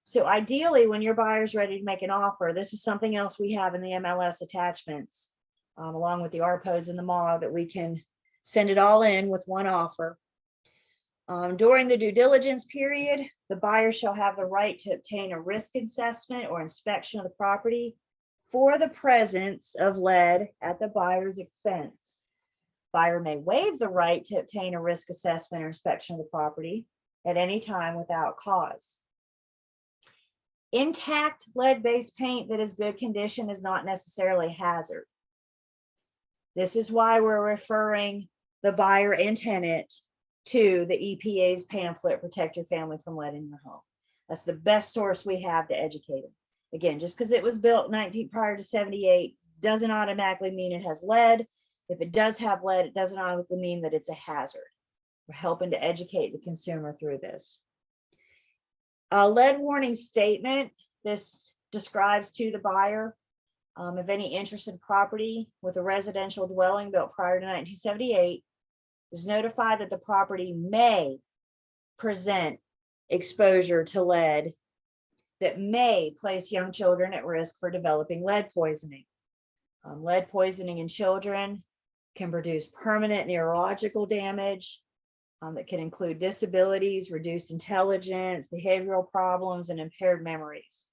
So ideally, when your buyer's ready to make an offer, this is something else we have in the MLS attachments, along with the RPOs and the MAW, that we can send it all in with one offer. During the due diligence period, the buyer shall have the right to obtain a risk assessment or inspection of the property for the presence of lead at the buyer's expense. Buyer may waive the right to obtain a risk assessment or inspection of the property at any time without cause. Intact lead-based paint that is good condition is not necessarily a hazard. This is why we're referring the buyer and tenant to the EPA's pamphlet, Protect Your Family from Lead in Your Home. That's the best source we have to educate them. Again, just because it was built prior to 78 doesn't automatically mean it has lead. If it does have lead, it doesn't automatically mean that it's a hazard. We're helping to educate the consumer through this. A lead warning statement. This describes to the buyer of any interest in property with a residential dwelling built prior to 1978 is notified that the property may present exposure to lead that may place young children at risk for developing lead poisoning. Lead poisoning in children can produce permanent neurological damage that can include disabilities, reduced intelligence, behavioral problems, and impaired memories.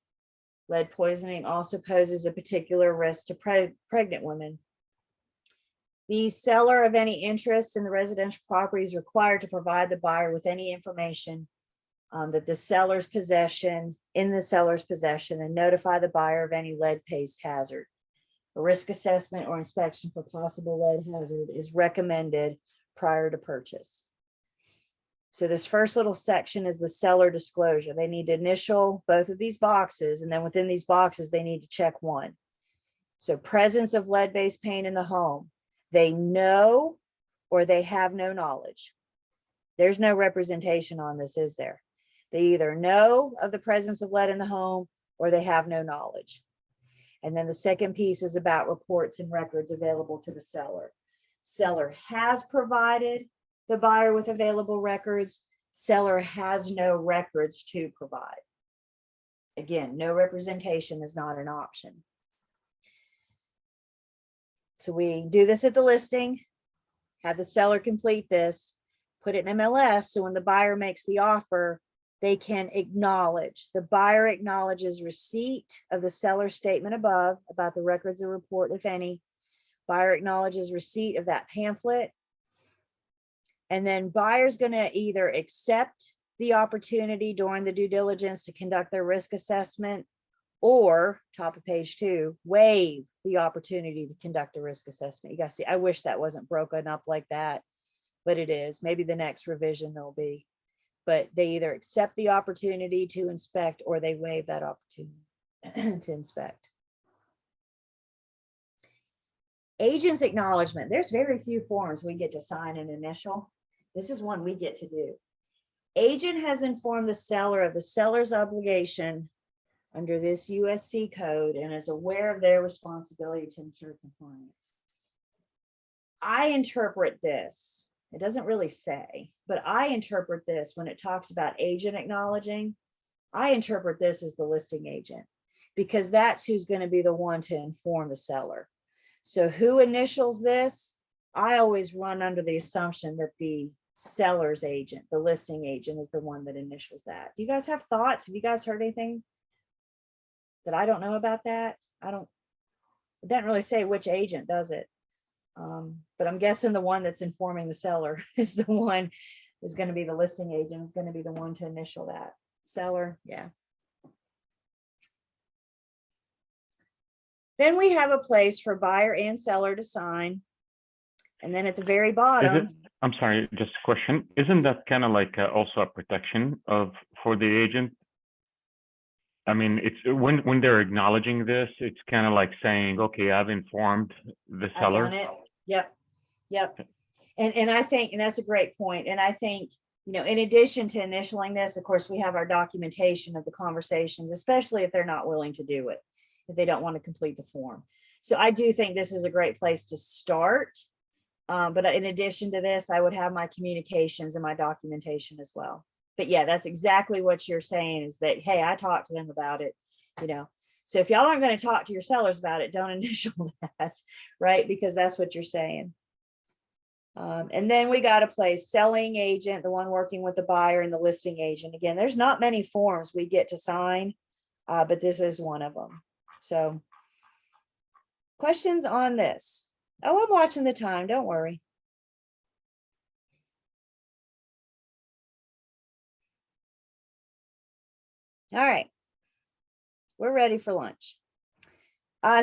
Lead poisoning also poses a particular risk to pregnant women. The seller of any interest in the residential property is required to provide the buyer with any information that the seller's possession, and notify the buyer of any lead-based hazard. A risk assessment or inspection for possible lead hazard is recommended prior to purchase. So this first little section is the seller disclosure. They need to initial both of these boxes, and then within these boxes, they need to check one. So presence of lead-based paint in the home. They know or they have no knowledge. There's no representation on this, is there? They either know of the presence of lead in the home or they have no knowledge. And then the second piece is about reports and records available to the seller. Seller has provided the buyer with available records. Seller has no records to provide. Again, no representation is not an option. So we do this at the listing, have the seller complete this, put it in MLS, so when the buyer makes the offer, they can acknowledge. The buyer acknowledges receipt of the seller's statement above about the records of report, if any. Buyer acknowledges receipt of that pamphlet. And then buyer's going to either accept the opportunity during the due diligence to conduct their risk assessment, or top of page 2, waive the opportunity to conduct a risk assessment. You guys see, I wish that wasn't broken up like that, but it is. Maybe the next revision there'll be. But they either accept the opportunity to inspect or they waive that opportunity to inspect. Agent's acknowledgement. There's very few forms we get to sign and initial. This is one we get to do. Agent has informed the seller of the seller's obligation under this USC code and is aware of their responsibility to ensure compliance. I interpret this, it doesn't really say, but I interpret this when it talks about agent acknowledging, I interpret this as the listing agent, because that's who's going to be the one to inform the seller. So who initials this? I always run under the assumption that the seller's agent, the listing agent, is the one that initials that. Do you guys have thoughts? Have you guys heard anything that I don't know about that? It doesn't really say which agent does it. But I'm guessing the one that's informing the seller is the one is going to be the listing agent, is going to be the one to initial that. Seller, yeah. Then we have a place for buyer and seller to sign. And then at the very bottom. I'm sorry, just a question. Isn't that kind of like also a protection for the agent? I mean, it's when they're acknowledging this, it's kind of like saying, okay, I've informed the seller. I've done it. Yep. And I think, and that's a great point. And I think, you know, in addition to initialing this, of course, we have our documentation of the conversations, especially if they're not willing to do it. if they don't want to complete the form. So I do think this is a great place to start. But in addition to this, I would have my communications and my documentation as well. But yeah, that's exactly what you're saying is that, hey, I talked to them about it, you know. So if y'all aren't going to talk to your sellers about it, don't initial that, right? Because that's what you're saying. And then we got a place, selling agent, the one working with the buyer, and the listing agent. Again, there's not many forms we get to sign, but this is one of them. So questions on this? Oh, I'm watching the time. Don't worry. All right. We're ready for lunch.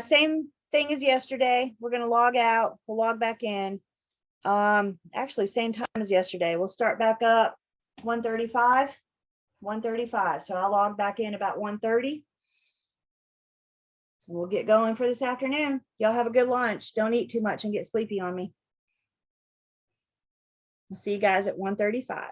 Same thing as yesterday. We're going to log out. We'll log back in. Actually, same time as yesterday. We'll start back up 1:35. 1:35. So I'll log back in about 1:30. We'll get going for this afternoon. Y'all have a good lunch. Don't eat too much and get sleepy on me. I'll see you guys at 1:35.